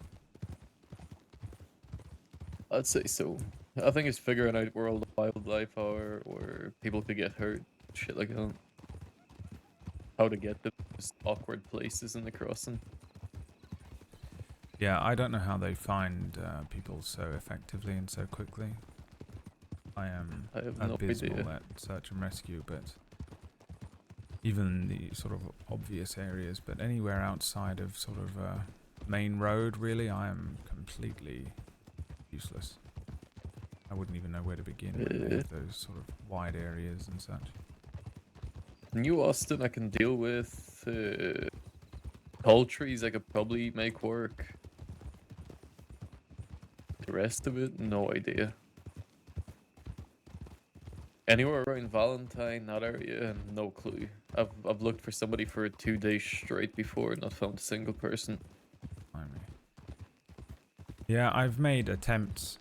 I'd say so. I think it's figuring out where all the wildlife are, or people could get hurt, shit like that. How to get to those awkward places in the crossing. Yeah, I don't know how they find people so effectively and so quickly. I am I have no abysmal idea. at search and rescue, but even the sort of obvious areas, but anywhere outside of sort of main road, really, I am completely useless. I wouldn't even know where to begin with any of those sort of wide areas and such. New Austin, I can deal with. Tall trees, I could probably make work. The rest of it, no idea. Anywhere around Valentine, that area, no clue. I've looked for somebody for 2 days straight before and not found a single person. Yeah, I've made attempts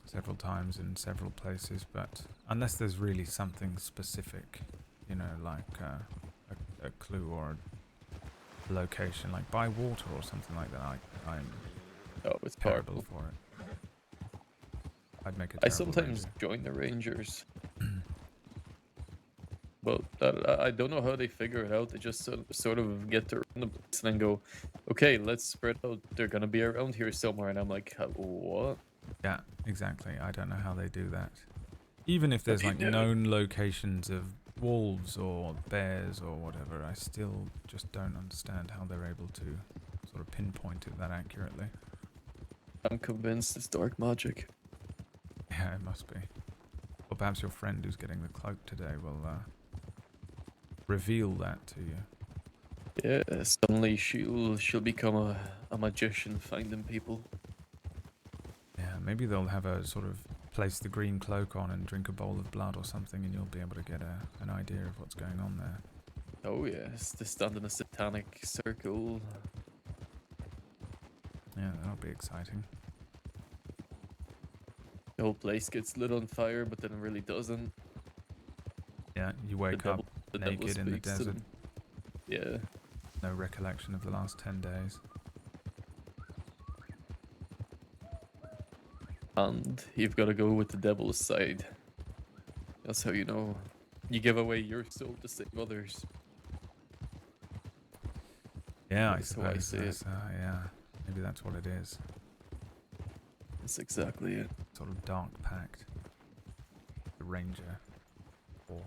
several times in several places, but unless there's really something specific, you know, like a clue or a location, like by water or something like that, I'm It's terrible horrible. for it. I'd make a I terrible sometimes ranger. join the Rangers. But I don't know how they figure it out. They just sort of get to run the place and then go, okay, let's spread out. They're going to be around here somewhere. And I'm like, what? Yeah, exactly. I don't know how they do that. Even if there's like Okay, known locations of wolves or bears or whatever, I still just don't understand how they're able to sort of pinpoint it that accurately. I'm convinced it's dark magic. Yeah, it must be. Or perhaps your friend who's getting the cloak today will reveal that to you. Yeah, suddenly she'll become a magician finding people. Yeah, maybe they'll have a sort of place the green cloak on and drink a bowl of blood or something, and you'll be able to get an idea of what's going on there. Oh yes, they stand in a satanic circle. Yeah, that'll be exciting. The whole place gets lit on fire, but then it really doesn't. Yeah, you wake up naked in the desert. Yeah. No recollection of the last 10 days. And you've got to go with the devil's side. That's how you know. You give away your soul to save others. Yeah, That's how I see it. yeah, maybe that's what it is. That's exactly it. Sort of dark pact. The ranger. Or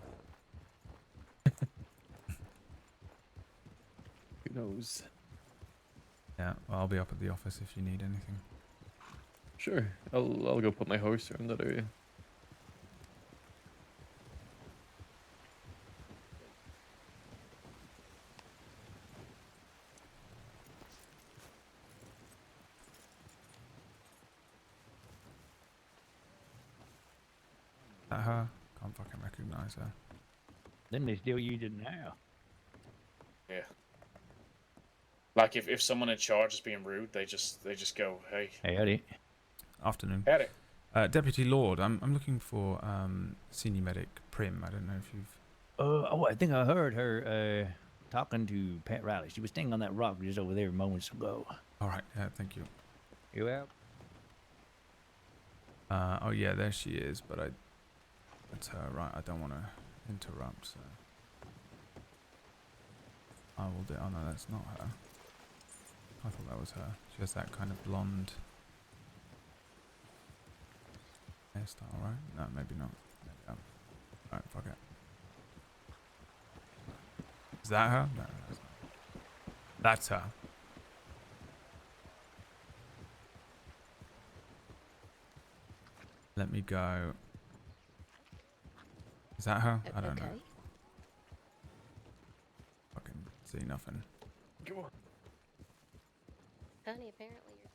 Who knows? yeah, well, I'll be up at the office if you need anything. Sure, I'll go put my horse around that area. Is that her? Can't fucking recognize her. Then they still use it now. Yeah. Like if someone in charge is being rude, they just go, hey. Howdy. Afternoon. Howdy. Deputy Lorde, I'm looking for senior medic Prim. I don't know if you've. I think I heard her talking to Pat Riley. She was standing on that rock just over there moments ago. All right. Yeah, thank you. You out? Oh yeah, there she is. But that's her, right? I don't want to interrupt. So I will do. Oh no, that's not her. I thought that was her. She has that kind of blonde hairstyle, right? No, maybe not. Maybe not. Alright, fuck it. Is that her? No, that's not. That's her. Let me go. Is that her? I don't know. Fucking see nothing. Come on. Honey, apparently you're...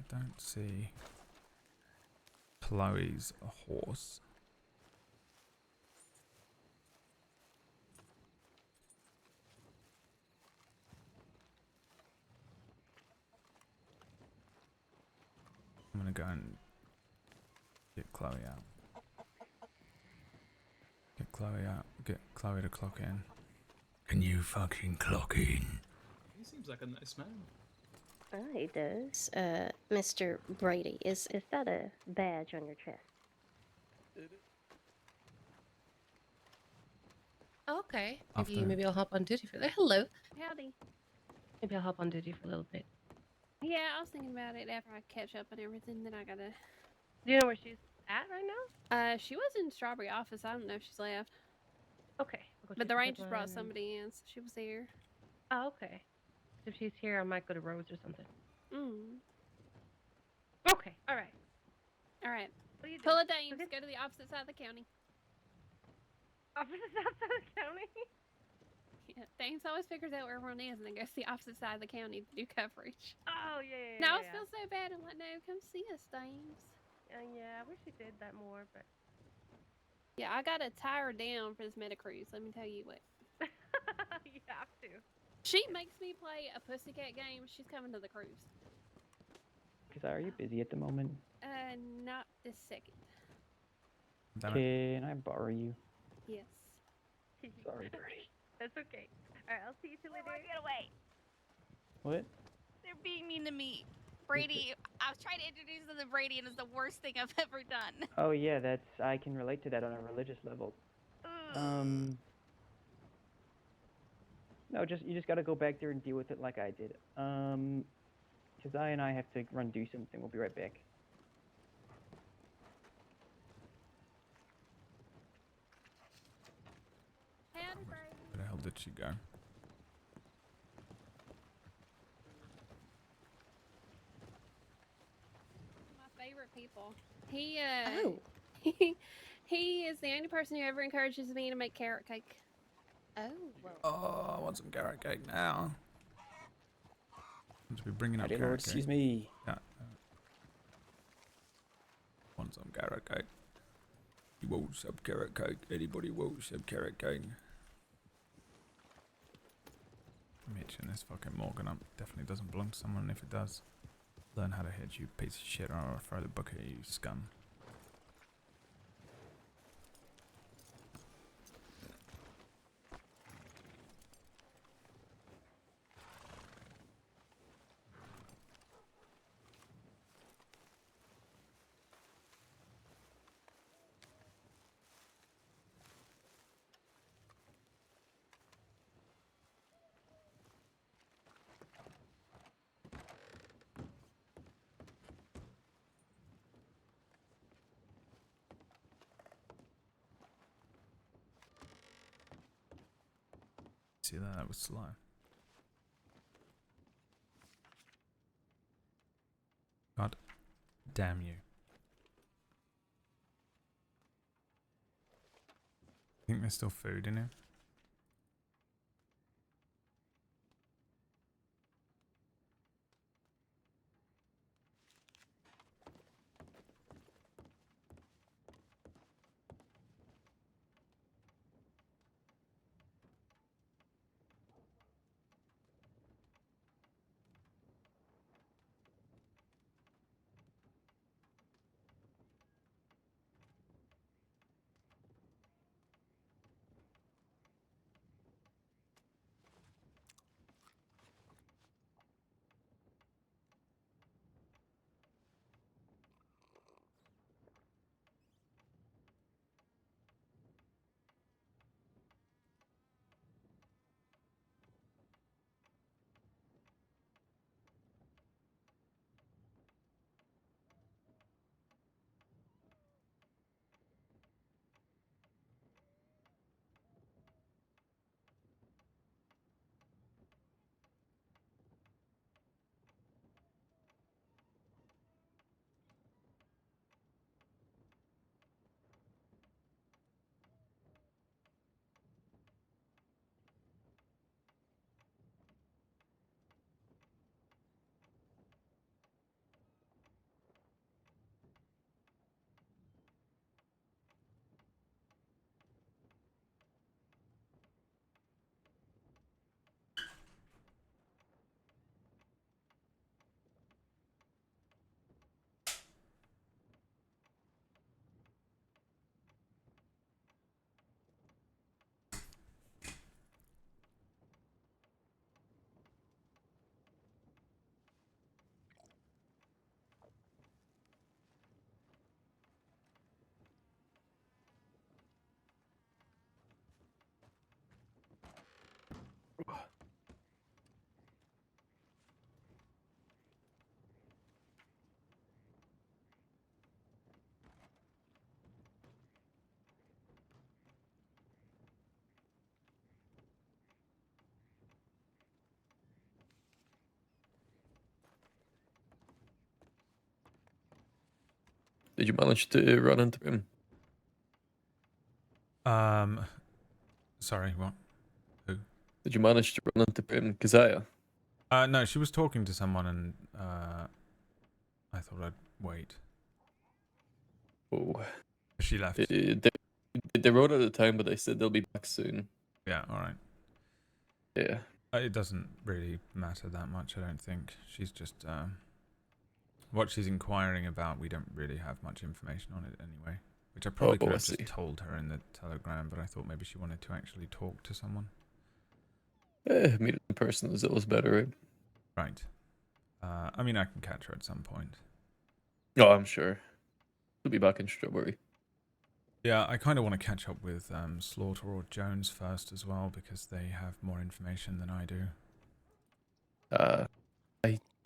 don't see Chloe's horse. I'm gonna go and get Chloe out. Get Chloe out. Get Chloe to clock in. Can you fucking clock in? He seems like a nice man. Oh, he does. Mr. Brady, is that a badge on your chest? Okay. After- Maybe I'll hop on duty for that. Hello. Howdy. Maybe I'll hop on duty for a little bit. Yeah, I was thinking about it after I catch up and everything. Then I gotta. Do you know where she's at right now? She was in Strawberry office. I don't know if she's left. Okay. I'll go But check the the Rangers brought pipeline and- somebody in, so she was there. Oh, okay. If she's here, I might go to Rose or something. Mm. Okay. All right. All right. What do you do? Pull a Dames. Okay. Go to the opposite side of the county. Office is outside the county. Yeah, Dames always figures out where everyone is and then goes to the opposite side of the county to do coverage. Oh yeah. Now I feel so bad. I'm like, no, come see us, Dames. Yeah, I wish she did that more, but Yeah, I gotta tie her down for this meta cruise. Let me tell you what. you have to. She makes me play a pussycat game. She's coming to the cruise. Because are you busy at the moment? Not this second. Damn it. Can I borrow you? Yes. Sorry, Birdie. That's okay. All right, I'll see you two later. Get away. What? They're being mean to me. Brady, I was trying to introduce them to Brady, and it's the worst thing I've ever done. Oh yeah, I can relate to that on a religious level. Ugh. No, you just gotta go back there and deal with it like I did. Kazai and I have to run do something. We'll be right back. Howdy, Brady. Where the hell did she go? My favorite people. He Oh. he is the only person who ever encourages me to make carrot cake. Oh, well. Oh, I want some carrot cake now. Seems to be bringing up Howdy, carrot Lord. cake. Excuse me. Yeah. Want some carrot cake? You want some carrot cake? Anybody want some carrot cake? I'm hitching this fucking Morgan up. Definitely doesn't belong to someone. If it does, learn how to hitch, you piece of shit, or I'll throw the book at you, scum. See that? That was slow. God damn you. Think there's still food in here? Did you manage to run into him? Sorry, what? Who? Did you manage to run into him, Keziah? No, she was talking to someone, and I thought I'd wait. Oh, She left. they wrote out of time, but they said they'll be back soon. Yeah, all right. Yeah. It doesn't really matter that much, I don't think. She's just what she's inquiring about. We don't really have much information on it anyway, which I probably could have just told her in the telegram, but I thought maybe she wanted to actually talk to someone. Meet in person is always better, right? Right. I mean, I can catch her at some point. Oh, I'm sure. She'll be back in Strawberry. Yeah, I kind of want to catch up with Slaughter or Jones first as well, because they have more information than I do.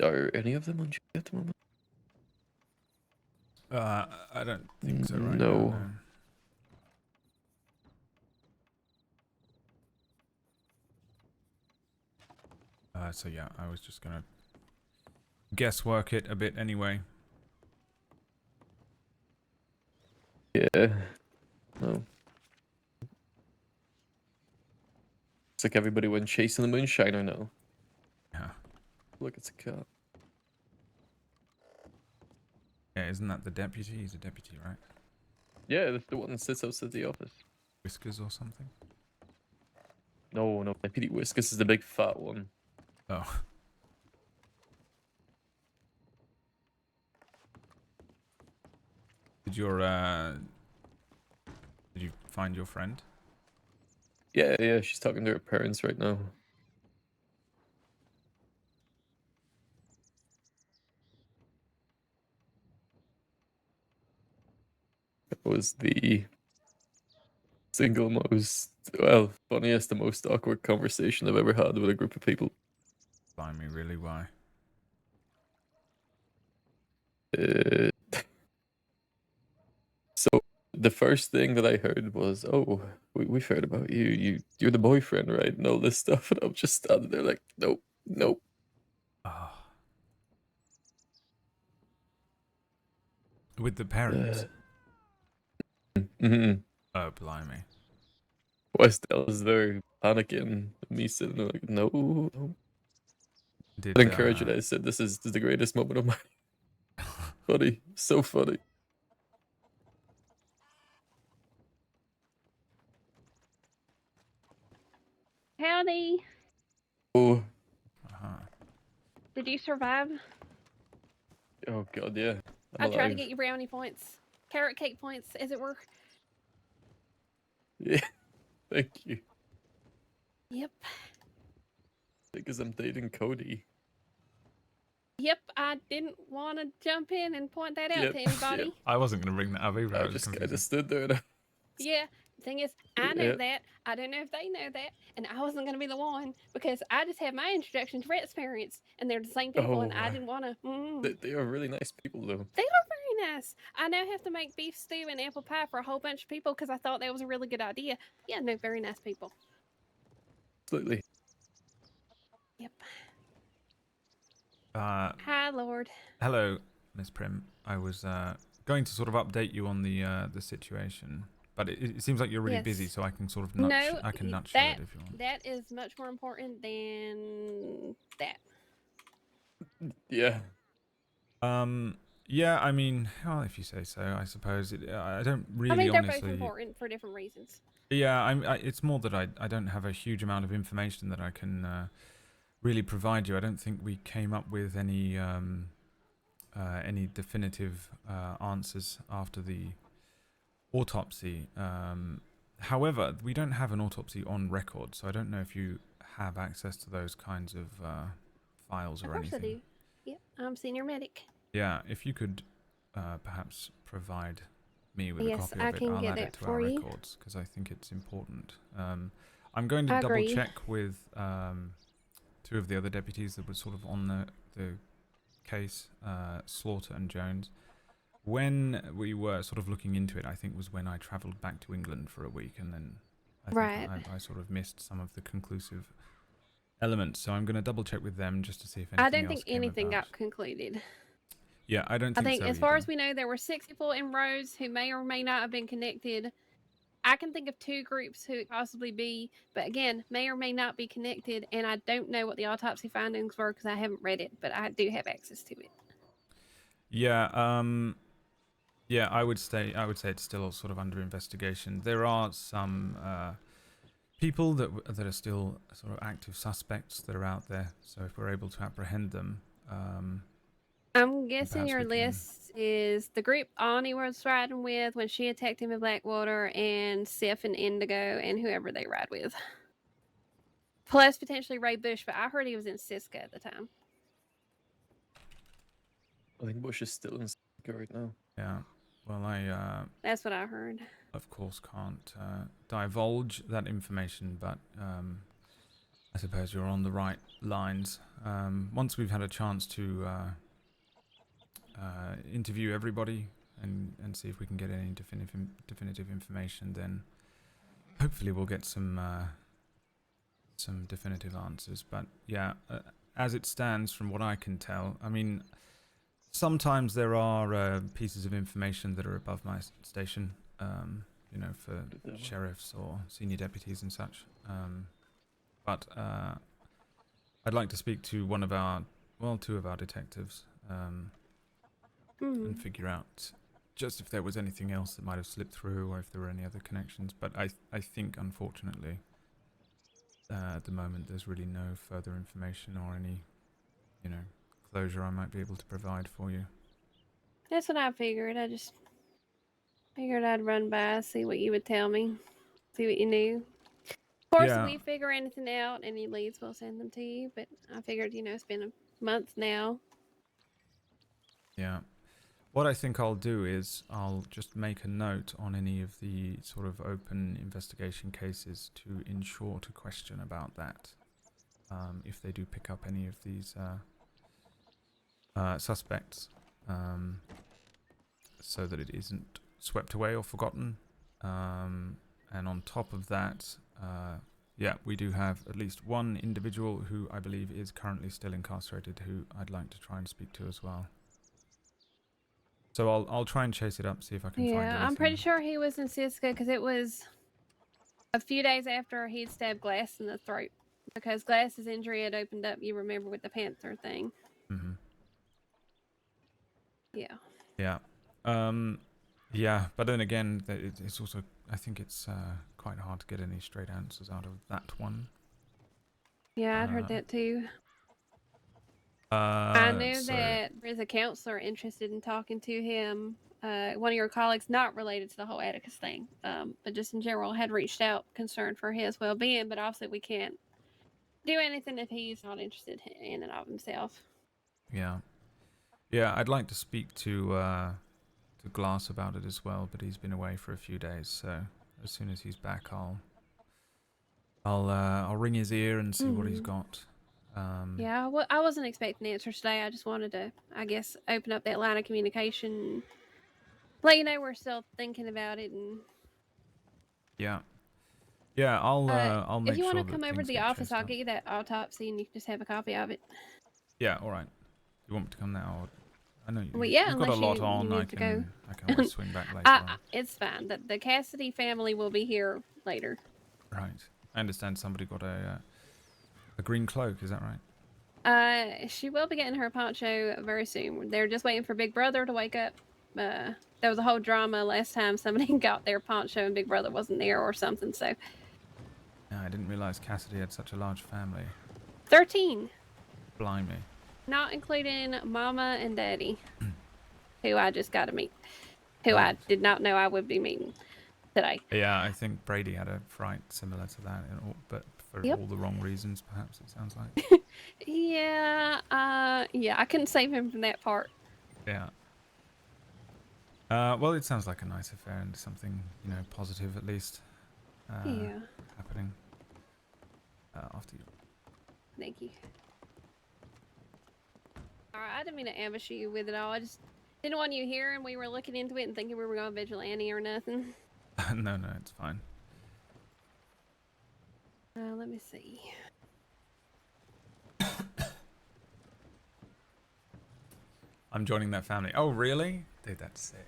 Are any of them on duty at the moment? I don't think so right No. now. No. So yeah, I was just gonna guesswork it a bit anyway. Yeah. No. It's like everybody went chasing the moonshiner now. Yeah. Look, it's a cat. Yeah, isn't that the deputy? He's a deputy, right? Yeah, that's the one that sits outside the office. Whiskers or something? No, Deputy Whiskas is the big fat one. Oh. Did you find your friend? Yeah, she's talking to her parents right now. It was the single most, well, funniest and most awkward conversation I've ever had with a group of people. Blimey, really? Why? So the first thing that I heard was, "Oh, we've heard about you. You're the boyfriend, right?" And all this stuff, and I'm just standing there like, "Nope, nope." Oh. With the parents? Mm-hmm. Oh, blimey. West was there panicking. Me sitting there like, no. Did I encourage it. I said, this is the greatest moment of my funny. So funny. Howdy. Oh. Did you survive? Oh god, yeah. I tried to get you brownie points. Carrot cake points, as it were. Yeah. Thank you. Yep. Because I'm dating Cody. Yep, I didn't want to jump in and point that out to anybody. Yep. I wasn't going to bring that up either. I just kind of stood there and Yeah, the thing is, I know that. I don't know if they know that. And I wasn't going to be the one because I just had my introduction to Rhett's parents. And they're the same people. And I didn't want to. They are really nice people, though. They are very nice. I now have to make beef stew and apple pie for a whole bunch of people because I thought that was a really good idea. Yeah, no, very nice people. Absolutely. Yep. Hi, Lorde. Hello, Miss Prim. I was going to sort of update you on the situation, but it seems like you're really busy, so I can sort of nutshell it if you want. That is much more important than that. Yeah. Yeah, I mean, well, if you say so, I suppose. I don't really. I mean, they're honestly... both important for different reasons. Yeah, it's more that I don't have a huge amount of information that I can really provide you. I don't think we came up with any definitive answers after the autopsy. However, we don't have an autopsy on record, so I don't know if you have access to those kinds of files or anything. Of course I do. Yep, I'm senior medic. Yeah, if you could perhaps provide me with a copy of it, I'll add it to our records because I think it's important. I'm going to double check with two of the other deputies that were sort of on the case, Slaughter and Jones. When we were sort of looking into it, I think was when I travelled back to England for a week, and then I think I sort of missed some of the conclusive elements. So I'm going to double check with them just to see if anything I don't else think came anything about. got concluded. Yeah, I don't I think think, so as far either. as we know, there were 6 people in Rose who may or may not have been connected. I can think of 2 groups who it possibly be, but again, may or may not be connected. And I don't know what the autopsy findings were because I haven't read it, but I do have access to it. Yeah, yeah, I would say it's still sort of under investigation. There are some people that are still sort of active suspects that are out there. So if we're able to apprehend them, I'm guessing perhaps your we can- list is the group Ani was riding with when she attacked him in Blackwater, and Seth and Indigo, and whoever they ride with. Plus potentially Ray Bush, but I heard he was in Siska at the time. I think Bush is still in Sitka right now. yeah. Well, I That's what I heard. of course can't divulge that information, but I suppose you're on the right lines. Once we've had a chance to interview everybody and see if we can get any definitive information, then hopefully we'll get some definitive answers. But yeah, as it stands, from what I can tell, I mean, sometimes there are pieces of information that are above my station, you know, for sheriffs or senior deputies and such. But I'd like to speak to two of our detectives, and figure out just if there was anything else that might have slipped through or if there were any other connections. But I think, unfortunately, at the moment, there's really no further information or any, you know, closure I might be able to provide for you. That's what I figured. I just figured I'd run by, see what you would tell me, see what you knew. Of course, Yeah. if we figure anything out, any leads, we'll send them to you. But I figured, you know, it's been a month now. Yeah. What I think I'll do is I'll just make a note on any of the sort of open investigation cases to ensure to question about that. If they do pick up any of these suspects, so that it isn't swept away or forgotten. And on top of that, yeah, we do have at least one individual who I believe is currently still incarcerated, who I'd like to try and speak to as well. So I'll try and chase it up, see if I can find anything. Yeah, I'm pretty sure he was in Siska because it was a few days after he'd stabbed Glass in the throat. Because Glass's injury had opened up, you remember, with the Panther thing. Mm-hmm. Yeah. Yeah. Yeah, but then again, it's also, I think it's quite hard to get any straight answers out of that one. Yeah, I'd heard that too. I knew so, that there's a counselor interested in talking to him. One of your colleagues, not related to the whole Atticus thing, but just in general, had reached out concerned for his well-being. But obviously, we can't do anything if he's not interested in and of himself. Yeah. Yeah, I'd like to speak to Glass about it as well, but he's been away for a few days, so as soon as he's back, I'll ring his ear and see what he's got. Yeah, I wasn't expecting answers today. I just wanted to, I guess, open up that line of communication and let you know we're still thinking about it. And Yeah. Yeah, I'll make sure. if you want to that come over to things the get office, chased I'll up. get you that autopsy and you can just have a copy of it. Yeah, all right. You want me to come now? Or I know Well, yeah, you've got a unless lot you on. need I to can go. always swing back later on. It's fine. The Cassidy family will be here later. Right. I understand somebody got a green cloak. Is that right? She will be getting her poncho very soon. They're just waiting for Big Brother to wake up. There was a whole drama last time somebody got their poncho and Big Brother wasn't there or something. So Yeah, I didn't realize Cassidy had such a large family. 13, Blimey. not including Mama and Daddy, who I just got to meet, who I did not know I would be meeting today. Yeah, I think Brady had a fright similar to that, but for all the wrong reasons, perhaps it sounds like. Yeah, I couldn't save him from that part. Yeah. Well, it sounds like a nice affair and something, you know, positive at least. Happening. After you. Thank you. Alright, I didn't mean to ambush you with it all. I just didn't want you hearing we were looking into it and thinking we were going vigilante or nothing. No, it's fine. Let me see. I'm joining that family. Oh, really? Dude, that's sick.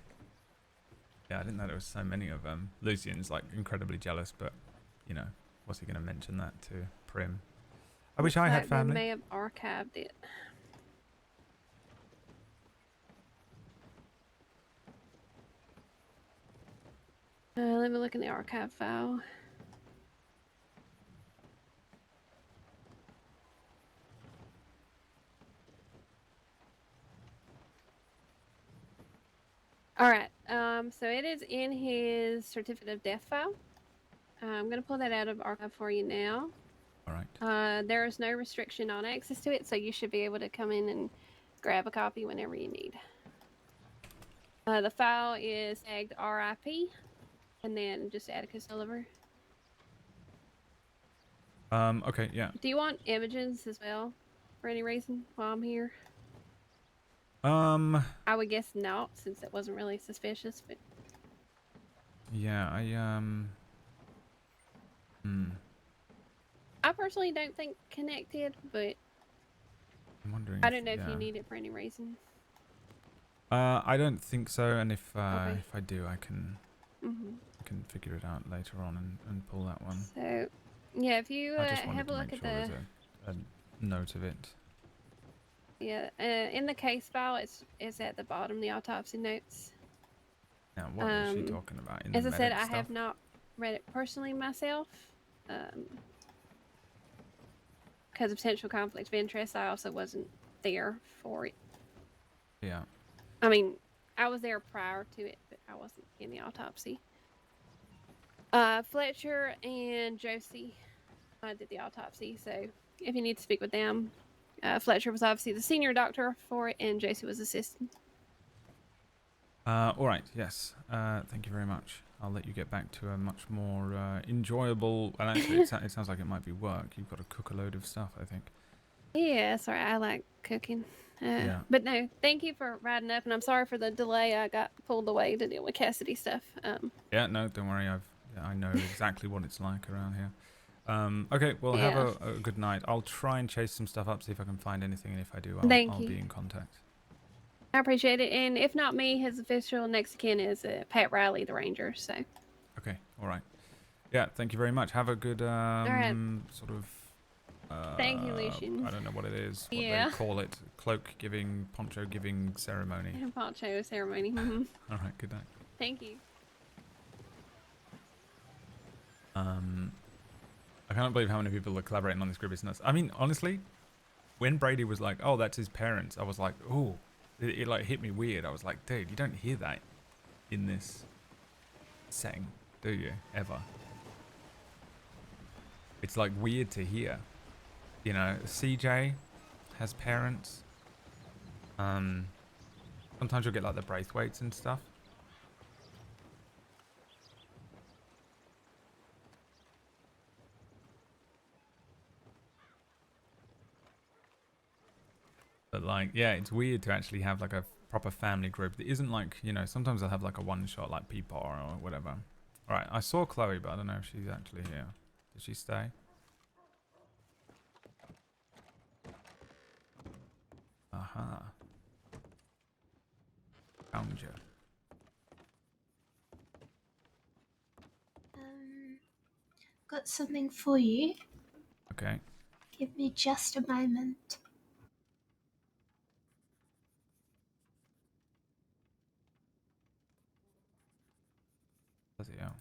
Yeah, I didn't know there was so many of them. Lucian's like incredibly jealous, but you know, what's he going to mention that to Prim? I wish I had They family. may have archived it. Let me look in the archive file. All right. So it is in his certificate of death file. I'm gonna pull that out of archive for you now. All right. There is no restriction on access to it, so you should be able to come in and grab a copy whenever you need. The file is tagged RIP, and then just Atticus Oliver. Okay, yeah. Do you want images as well, for any reason, while I'm here? I would guess not, since it wasn't really suspicious, but... Yeah, I personally don't think connected, but I'm wondering. I don't know if you need it for any reason. I don't think so, and if Okay. if I do, I can figure it out later on and pull that one. So, yeah, if you I just wanted have a to look make at sure the... there's a note of it. Yeah, in the case file, it's at the bottom, the autopsy notes. Now, what is she talking about? In As the I said, medic I stuff? have not read it personally myself. Because of potential conflict of interest, I also wasn't there for it. Yeah. I mean, I was there prior to it, but I wasn't in the autopsy. Fletcher and Josie did the autopsy, so if you need to speak with them, Fletcher was obviously the senior doctor for it, and Josie was assistant. All right. Yes. Thank you very much. I'll let you get back to a much more enjoyable. And actually, it sounds like it might be work. You've got to cook a load of stuff, I think. Yeah, sorry, I like cooking. Yeah. But no, thank you for riding up, and I'm sorry for the delay. I got pulled away to deal with Cassidy stuff. Yeah. No, don't worry. I know exactly what it's like around here. Okay. Well, Yeah. have a good night. I'll try and chase some stuff up, see if I can find anything, and if I do, Thank I'll you. be in contact. I appreciate it, and if not me, his official next of kin is Pat Riley, the ranger. So. Okay. All right. Yeah. Thank you very much. Have a good right. sort of. Thank you, Lucien. I don't know what it is. What Yeah. they call it. Cloak giving, poncho giving ceremony. Poncho ceremony. All right. Good night. Thank you. I can't believe how many people are collaborating on this group. It's nuts. I mean, honestly, when Brady was like, "Oh, that's his parents," I was like, "Oh," it like hit me weird. I was like, "Dude, you don't hear that in this setting, do you? Ever?" It's like weird to hear. You know, CJ has parents. Sometimes you'll get like the Braithwaites and stuff. But like, yeah, it's weird to actually have like a proper family group that isn't like, you know, sometimes they'll have like a one shot like Peepaw or whatever. All right, I saw Chloe, but I don't know if she's actually here. Did she stay? Aha. Found you. Got something for you. Okay. Give me just a moment. Bloody hell.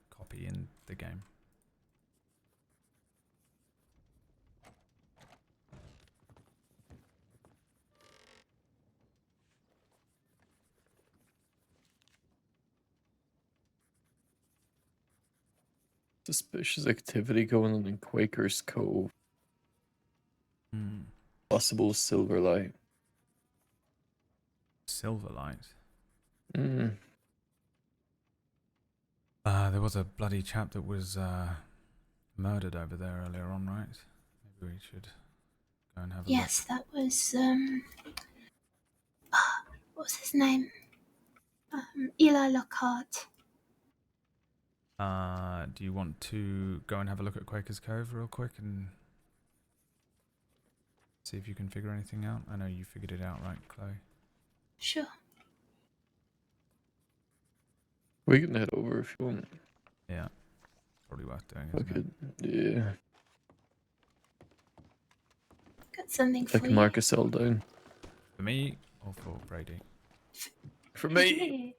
Copy in the game. Suspicious activity going on in Quaker's Cove. Hmm. Possible Silverlight. Silverlight. Hmm. There was a bloody chap that was murdered over there earlier on, right? Maybe we should go and have a Yes, look. that was what's his name? Eli Lockhart. Do you want to go and have a look at Quaker's Cove real quick and see if you can figure anything out? I know you figured it out, right, Chloe? Sure. We can head over if you want. Yeah. Probably worth doing, isn't Okay. it? Yeah. Got something I for can you. mark a cell down. For me or for Brady? For me.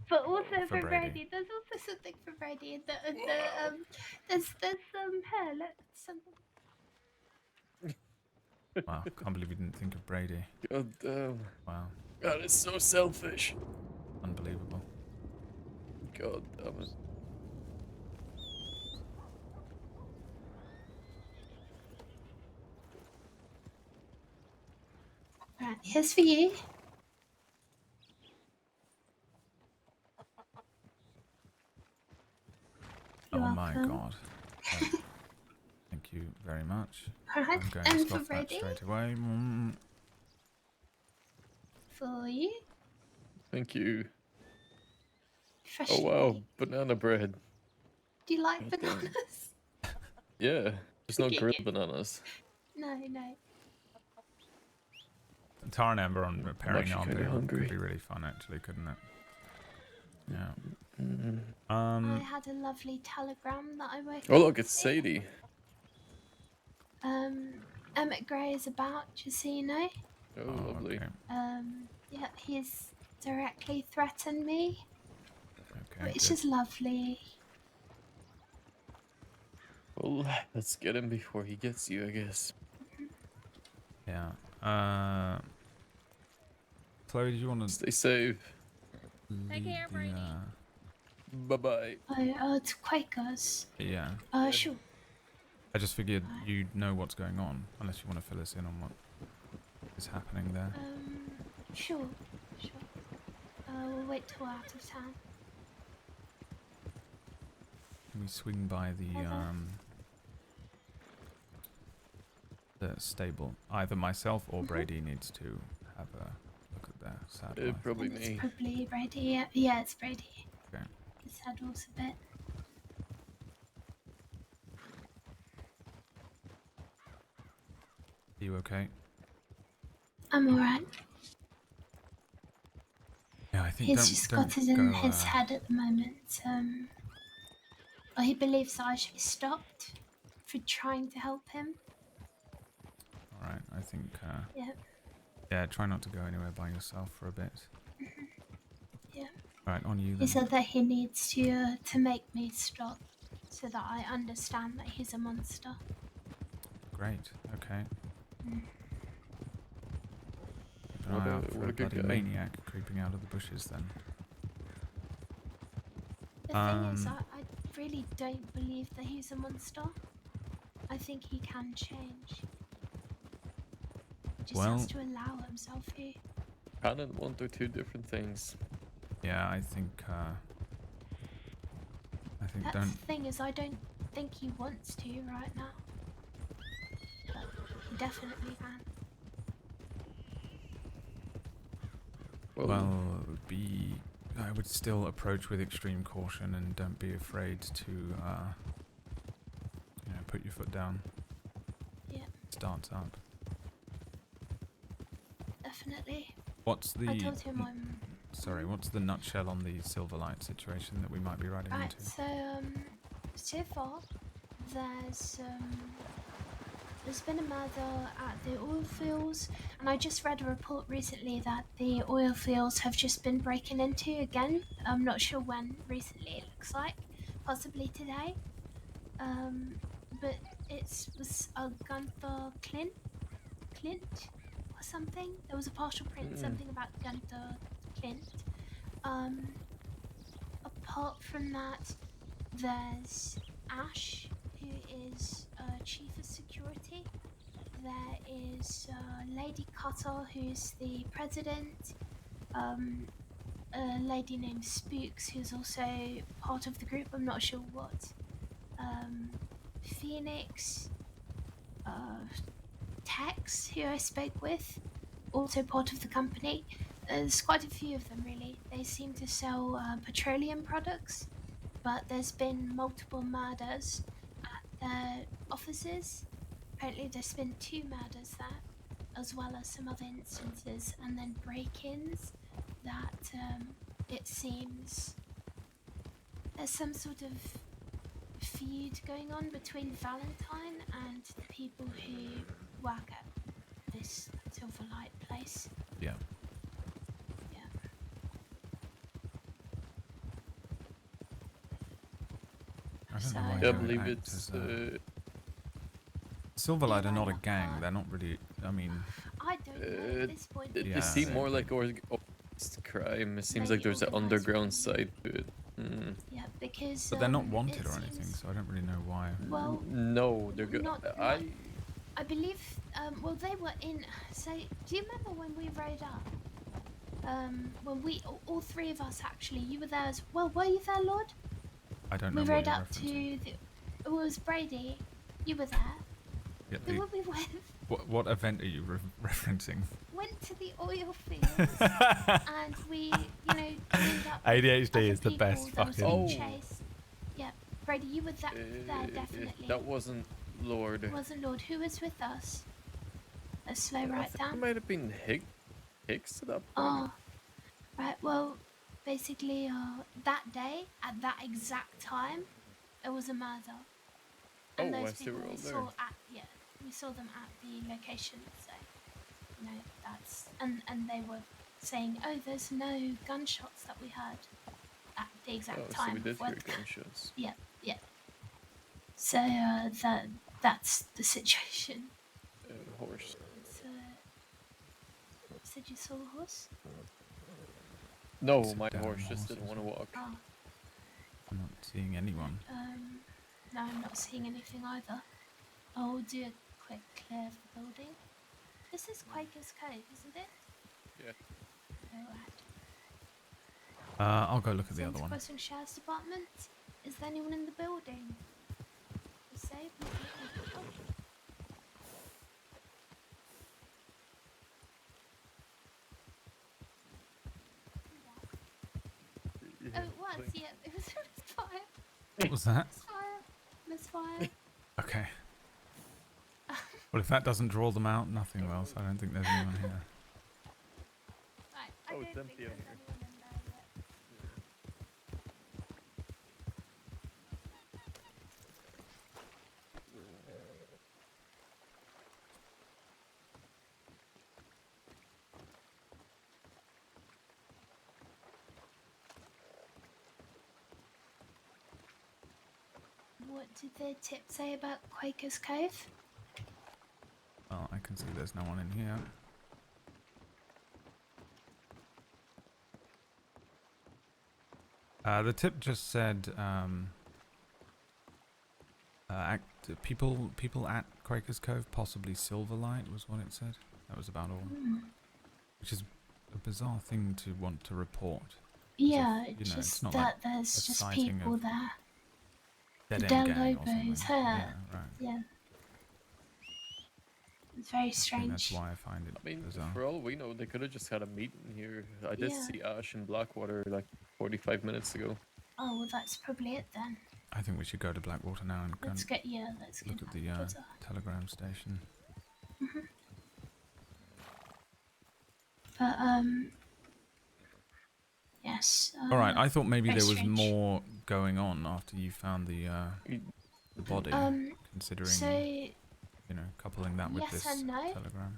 But also For for Brady. Brady. There's also something for Brady. There's her. Look, something. Wow, can't believe we didn't think of Brady. God damn. Wow, God, it's so selfish. unbelievable. God damn it. Right, here's for you. Oh You're my welcome. god. Thank you very much. Alright, I'm going to and for scoff that Brady, straight away. for you, Thank you. freshly Oh wow, baked. banana bread. Do you like God damn. bananas? Yeah, just not Okay, grilled good. bananas. No, no. Tar and Ember on I'm repairing actually kinda armor could hungry. be really fun, actually, couldn't it? Yeah. I had a lovely telegram that I woke Oh up look, it's to. Sadie. Emmett Gray is about, just so you know. Oh, lovely. Okay. Yeah, he's directly threatened me, Okay, which good. is lovely. Well, let's get him before he gets you, I guess. Yeah. Chloe, do you want to Stay safe. Take care, Brady. Bye-bye. Oh, it's Quakers. Yeah. Sure. I just figured you'd know what's going on, unless you want to fill us in on what is happening there. Sure. We'll wait till we're out of town. Can we swing by the stable? Either myself or Brady needs to have a look at their sad life. Probably And me. it's probably Brady. Yeah, it's Brady. Okay. His head was a bit. Are you okay? I'm alright. Yeah, I think He's just got it in his head at the moment. Well, he believes that I should be stopped for trying to help him. Alright, I think, Yeah. yeah, try not to go anywhere by yourself for a bit. Yeah. Alright, on you He then. said that he needs to make me stop so that I understand that he's a monster. Great, okay. Keep an What eye a- out for what a a good bloody guy. maniac creeping out of the bushes then. The thing is, I really don't believe that he's a monster. I think he can change. He just has to allow himself to. Can and want are two different things. Yeah, I think That's don't... the thing is, I don't think he wants to right now. But he definitely can. Well, I would still approach with extreme caution and don't be afraid to, put your foot down. Yeah. Starts up. Definitely. What's the... I told him I'm... Sorry, what's the nutshell on the Silverlight situation that we might be riding Right, into? so far, there's been a murder at the oil fields, and I just read a report recently that the oil fields have just been breaking into again. I'm not sure when recently it looks like, possibly today. But it was a Gunther Clint or something. There was a partial print, something about Gunther Clint. Apart from that, there's Ash, who is chief of security. There is Lady Cutter, who's the president. A lady named Spooks, who's also part of the group. I'm not sure what. Phoenix. Tex, who I spoke with, also part of the company. There's quite a few of them, really. They seem to sell petroleum products, but there's been multiple murders at their offices. Apparently, there's been 2 murders there, as well as some other instances, and then break-ins that it seems there's some sort of feud going on between Valentine and the people who work at this Silverlight place. Yeah. Yeah. I don't know So- why Yeah, I they would believe act it's. as, Silverlight are not a Yeah. gang. They're not really. I mean, I don't know at this point. They Yeah, seem they- more like organized crime. It seems Maybe like there's an organised underground crime. side to it. Mm. Yeah, because. but they're not it wanted or anything, seems- so I don't really know why. Well, No, they're good. not- I believe. Well, they were in. So, do you remember when we rode up? When we all 3 of us actually. You were there as well. Were you there, Lord? I don't know We what rode you're up referencing. to. It was Brady. You were there. Yeah, Who were we with? what event are you referencing? Went to the oil fields and we, joined up. with ADHD other is the people. best There was a fucking- chase. Yeah, Brady, you were there definitely. That wasn't Lord. It wasn't Lord. Who was with us? Let's slow I right think down. it might have been Hicks at that point. Oh, right. Well, basically, that day at that exact time, it was a murder. And Oh, those I see, people we're all we there. saw we saw them at the location. So, that's and they were saying, oh, there's no gunshots that we heard at the exact Oh, so time. we did of when- hear gunshots. Yeah. So that's the situation. Horse. So, you said you saw a horse? No, Sit my down, horse just didn't horses. want to walk. Oh, I'm not seeing anyone. no, I'm not seeing anything either. I'll do a quick clear of the building. This is Quaker's Cove, isn't it? Yeah. Alright. I'll go look at the other Centre one. Crossing Sheriff's Department. Is there anyone in the building? You say? Oh, it was, yeah. It was fire. What was that? Fire. Misfire. Okay. Well, if that doesn't draw them out, nothing will. So I don't think there's anyone here. Right, I Oh, don't it's think empty there's in here. anyone in there yet. What did the tip say about Quaker's Cove? Well, I can see there's no one in here. The tip just said people at Quaker's Cove, possibly Silverlight was what it said. That was about all. Which is a bizarre thing to want to report. Yeah, you know, just it's not that like there's a just sighting people of there. Dead Del End Gang or Lobos, something. huh? Yeah, right. Yeah. It's very I think strange. that's why I find it I mean, bizarre. for all we know, they could have just had a meeting here. I did Yeah. see Ash in Blackwater like 45 minutes ago. Oh, well, that's probably it then. I think we should go to Blackwater now and go Let's and get, let's look get at the Blackwater. telegram station. But, yes. All right, I thought maybe very there was strange. more going on after you found the body, considering So, you know, coupling that with yes this and no. telegram.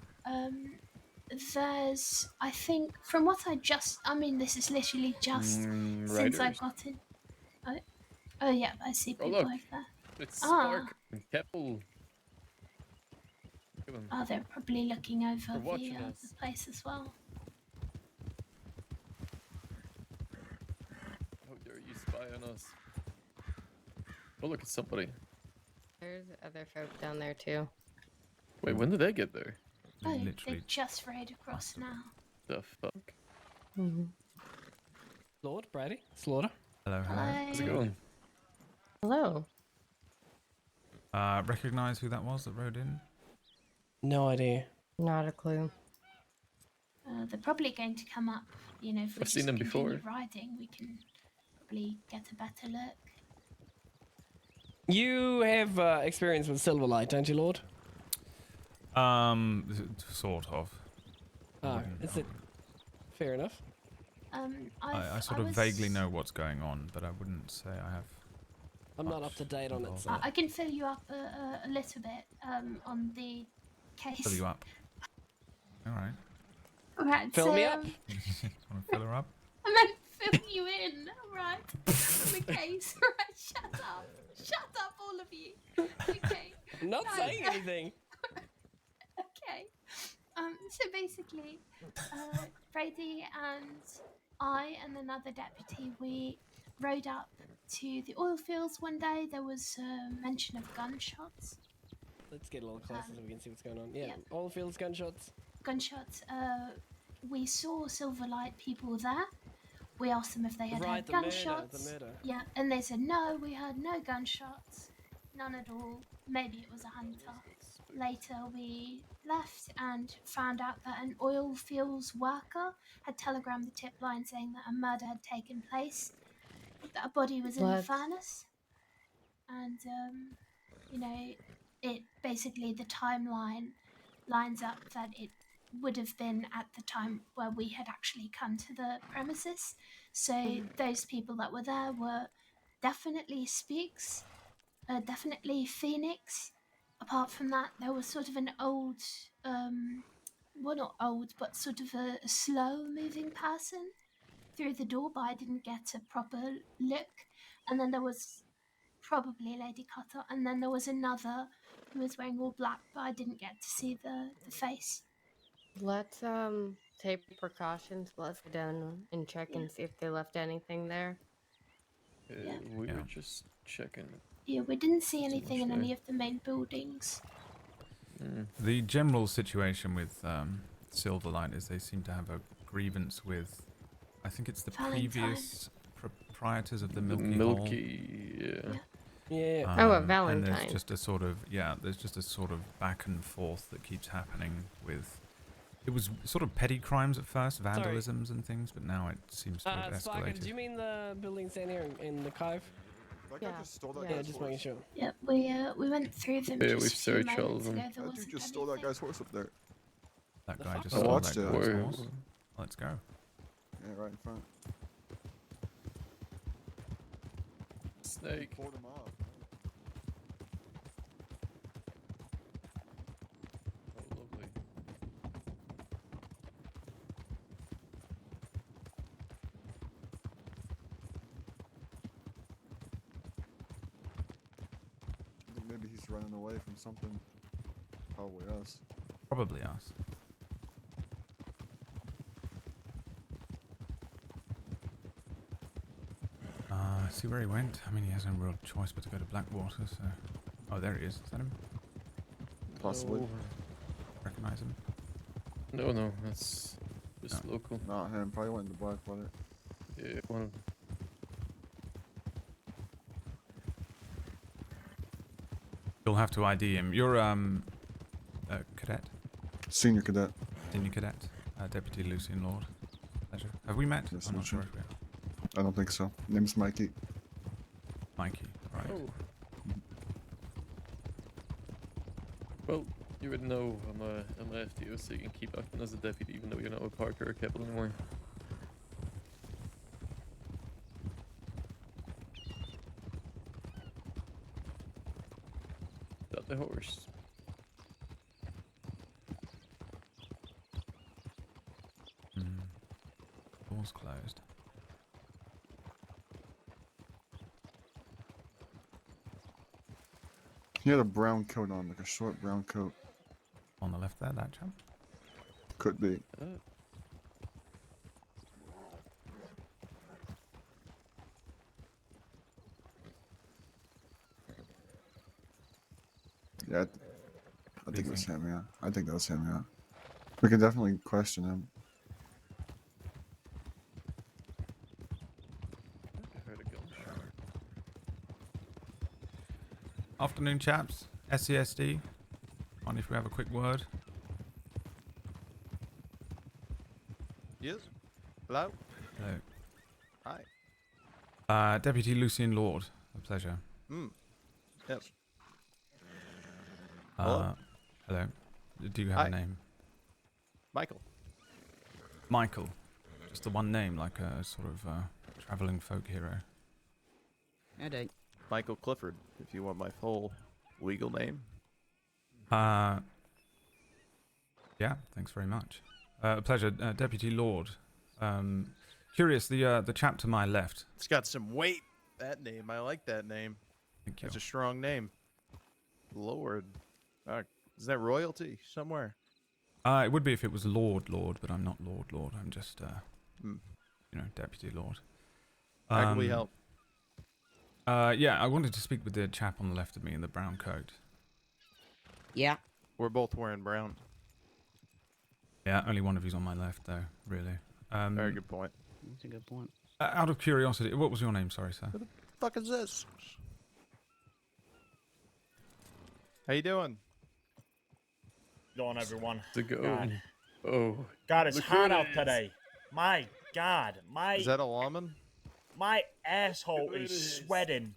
There's, I think, from what this is literally just since I've Riders. gotten. Oh yeah, I see Oh, people look. over there. It's Ah. Spark and Keppel. Look at them. Oh, they're probably looking over They're watching the us. place as well. How dare you spy on us? Oh, look at somebody. There's other folk down there too. Wait, when did they get there? Oh, Literally. they just rode across now. The fuck? Lord, Brady, it's Lorde. Hello, hello. How's it going? Hello. Recognize who that was that rode in? No idea. Not a clue. they're probably going to come up. You know, if we I've seen just them continue before. riding, we can probably get a better look. You have experience with Silverlight, don't you, Lord? Sort of. Oh, is it fair enough? I sort of vaguely know what's going on, but I wouldn't say I have. I'm not up to date on it, so. I can fill you up a little bit on the case. Fill you up. All right. Alright, Fill me up. Want to fill her up? I meant fill you in, alright? On the case. Right, shut up. Shut up, all of you. Okay. I'm not saying anything. Okay. So basically, Brady and I and another deputy, we rode up to the oil fields one day. There was mention of gunshots. Let's get a little closer so we can see what's going on. Yeah, yeah. Oil fields, gunshots. Gunshots. We saw Silverlight people there. We asked them if they had heard The gunshots. murder. Yeah, and they said no, we heard no gunshots. None at all. Maybe it was a hunter. Later we left and found out that an oil fields worker had telegrammed the tip line saying that a murder had taken place, that a body was in the furnace. And, you know, it basically, the timeline lines up that it would have been at the time where we had actually come to the premises. So those people that were there were definitely Speaks, definitely Phoenix. Apart from that, there was sort of an old, well, not old, but sort of a slow moving person through the door, but I didn't get a proper look. And then there was probably Lady Cutter, and then there was another who was wearing all black, but I didn't get to see the face. Let's take precautions. Let's go down and check and see if they left anything there. We were just checking. Yeah, we didn't see anything in any of the main buildings. The general situation with Silverlight is they seem to have a grievance with, I think it's the previous proprietors of the Milky Hall. Yeah. Oh, a Valentine. And there's just a sort of back and forth that keeps happening with. It was sort of petty crimes at first, vandalisms and things, but now it seems to have Spiker, escalated. do you mean the buildings down here in the cove? Yeah, Yeah, just making sure. Yeah, we went through them Yeah, just we've a few searched all moments of ago. them. There That wasn't dude just stole that anything. guy's horse up there. That guy just I stole watched that it. guy's Where? horse. Let's go. Yeah, right in front. Snake. Pulled him off. Oh, lovely. I think maybe he's running away from something. Probably us. Probably us. See where he went? I mean, he has no real choice but to go to Blackwater, so... Oh, there he is. Is that him? Possibly. No. Recognize him? No, that's just local. Not him. Probably went to Blackwater. Yeah, one of them. You'll have to ID him. You're, a cadet? Senior cadet. Senior cadet? Deputy Lucien Lorde. Pleasure. Have we met? Yes, I'm not Lucien. sure if we have. I don't think so. Name's Mikey. Mikey, right. Oh. Well, you would know I'm a FTO, so you can keep acting as a deputy even though you're not a Parker or Keppel anymore. Is that the horse? Door's closed. He had a brown coat on, like a short brown coat. On the left there, that chap? Could be. Yeah, I think it was him, yeah. I think that was him, yeah. We could definitely question him. I heard a gunshot. Afternoon, chaps. SESD. Mind if we have a quick word? Yes. Hello. Hello. Hi. Deputy Lucien Lorde. A pleasure. Yes. Hello. Do you have Hi. a name? Michael. Michael. Just the one name, like a sort of traveling folk hero. I do. Michael Clifford, if you want my full legal name. Yeah, thanks very much. A pleasure, Deputy Lorde. Curious, the chap to my left. It's got some weight. That name, I like that name. Thank you. That's a strong name. Lord. Is that royalty somewhere? It would be if it was Lord, but I'm not Lord. I'm just, Deputy Lord. How can we help? Yeah, I wanted to speak with the chap on the left of me in the brown coat. Yeah. We're both wearing brown. Yeah, only one of you's on my left, though, really. Very good point. That's a good point. Out of curiosity, what was your name, sorry, sir? Who the fuck is this? How you doing? Going, everyone. To go. God. Oh. God, it's Look hot who it out is. today. My God, Is that a lawman? my asshole Look who it is is. sweating.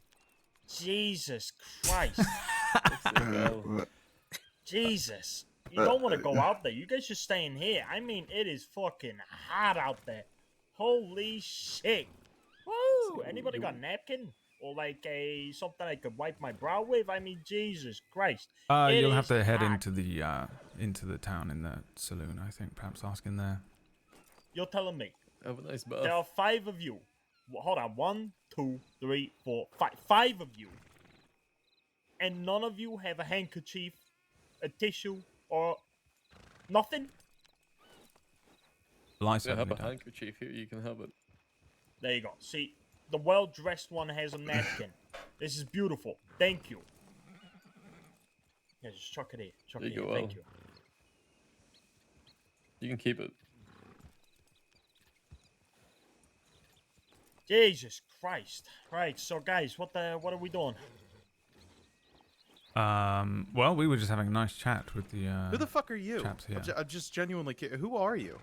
Jesus Christ. Jesus. You don't want to go out there. You guys should stay in here. I mean, it is fucking hot out there. Holy shit. Woo! Anybody got a napkin? Or like something I could wipe my brow with? I mean, Jesus Christ. You'll have is to head hot. into the town in the saloon, I think. Perhaps ask in there. You're telling me. Have a nice There bath. are 5 of you. Well, hold on. 1, 2, 3, 4, 5. 5 of you. And none of you have a handkerchief, a tissue, or nothing? Well, I Yeah, certainly have a don't. handkerchief here. You can have it. There you go. See, the well-dressed one has a napkin. This is beautiful. Thank you. Yeah, just chuck it in. Chuck There it you in. go, Thank Al. you. You can keep it. Jesus Christ. Right, so guys, what are we doing? Well, we were just having a nice chat with the. Who the fuck are you? Chaps here. I'm just genuinely curious. Who are you?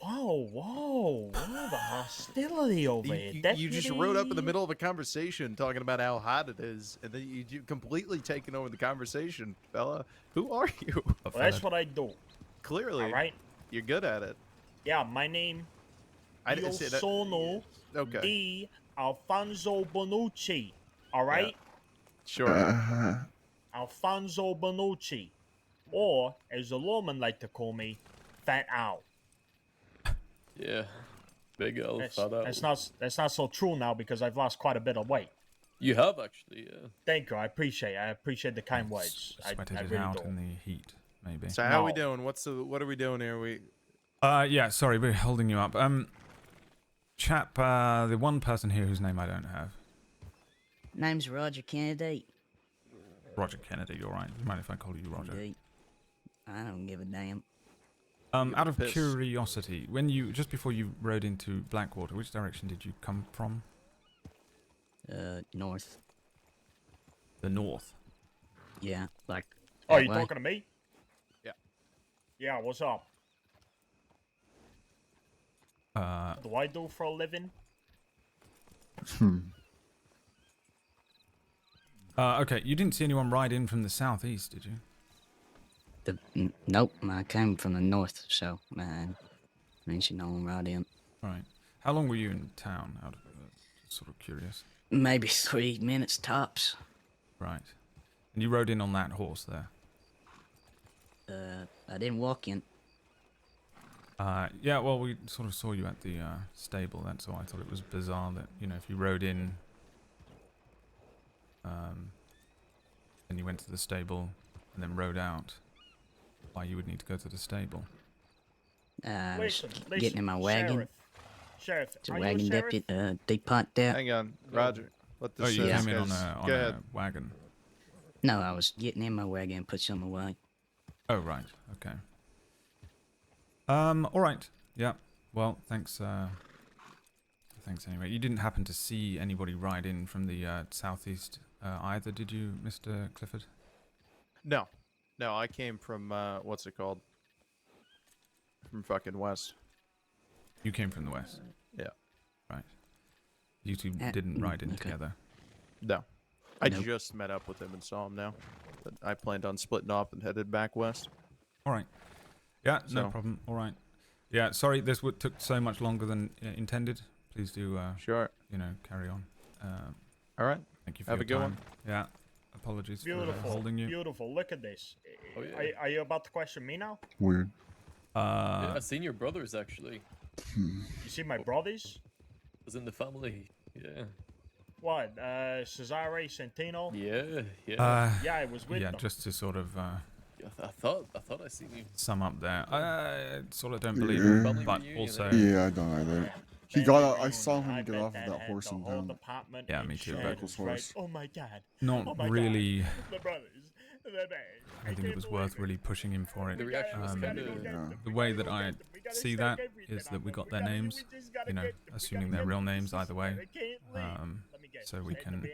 Whoa, the hostility over here. You just rode up in the middle of a conversation talking about how hot it is, and then you completely taken over the conversation, fella. Who are you? Well, that's what I do. Clearly, All right. you're good at it. Yeah, my name I didn't say that. Sono Okay. di Alfonso Bonucci. All right? Sure. Alfonso Bonucci. Or, as the lawmen like to call me, Fat Al. Yeah. Big L. That's, Fat Al. that's not so true now because I've lost quite a bit of weight. You have actually, yeah. Thank you. I appreciate the kind words. Sweated I it really out do. in the heat, maybe. So how are we doing? What are we doing here? Yeah, sorry, we're holding you up. Chap, the one person here whose name I don't have. Name's Roger Kennedy. Roger Kennedy, you're right. You mind if I call you Roger? Indeed. I don't give a damn. Out of Piss. curiosity, just before you rode into Blackwater, which direction did you come from? North. The north. Yeah, like. Oh, that you way. talking to me? Yeah. Yeah, what's up? What do I do for a living? Okay, you didn't see anyone ride in from the southeast, did you? Nope, I came from the north, so means you know I'm right in. Right. How long were you in town? Out of sort of curious. Maybe 3 minutes tops. Right. And you rode in on that horse there. I didn't walk in. Yeah. Well, we sort of saw you at the stable. That's all. I thought it was bizarre that if you rode in, then you went to the stable and then rode out. Why you would need to go to the stable? I was Listen, getting in my wagon. Sheriff, It's a are you wagon sheriff? deputy, DuPont there. Hang on, Roger. Let this. Oh, you this came in on guy's- a Go ahead. wagon. No, I was getting in my wagon and put some away. Oh, right. Okay. All right. Yeah. Well, thanks. Thanks anyway. You didn't happen to see anybody ride in from the southeast either, did you, Mr. Clifford? No, I came from what's it called? From fucking west. You came from the west. Yeah. Right. You two didn't ride in together. No. I Nope. just met up with him and saw him now. But I planned on splitting off and headed back west. All right. Yeah, no So- problem. All right. Yeah, sorry this took so much longer than intended. Please do, Sure. carry on. All right. Thank you for Have your a good time. one. Yeah. Apologies Beautiful. for holding you. Beautiful. Look at this. Oh, yeah. Are you about to question me now? Weird. Yeah, I've seen your brothers actually. You see my brothers? Was in the family. Yeah. What? Cesare, Santino? Yeah. Yeah, I was with yeah, them. just to sort of Yeah, I thought I seen you. sum up there. I sort of don't believe Yeah. it, Family but reunion, also... Yeah, I don't either. He Family got out. I reunion, saw I him get bet off of that that had horse the in whole town. department Yeah, in me too, but- shambles, right? horse. Oh my god. Not Oh my really... God. The brothers. The band. I don't think it was worth really pushing him for it. The reaction was kind of. The way that I see that is that we got their names, assuming they're real names either way, so we can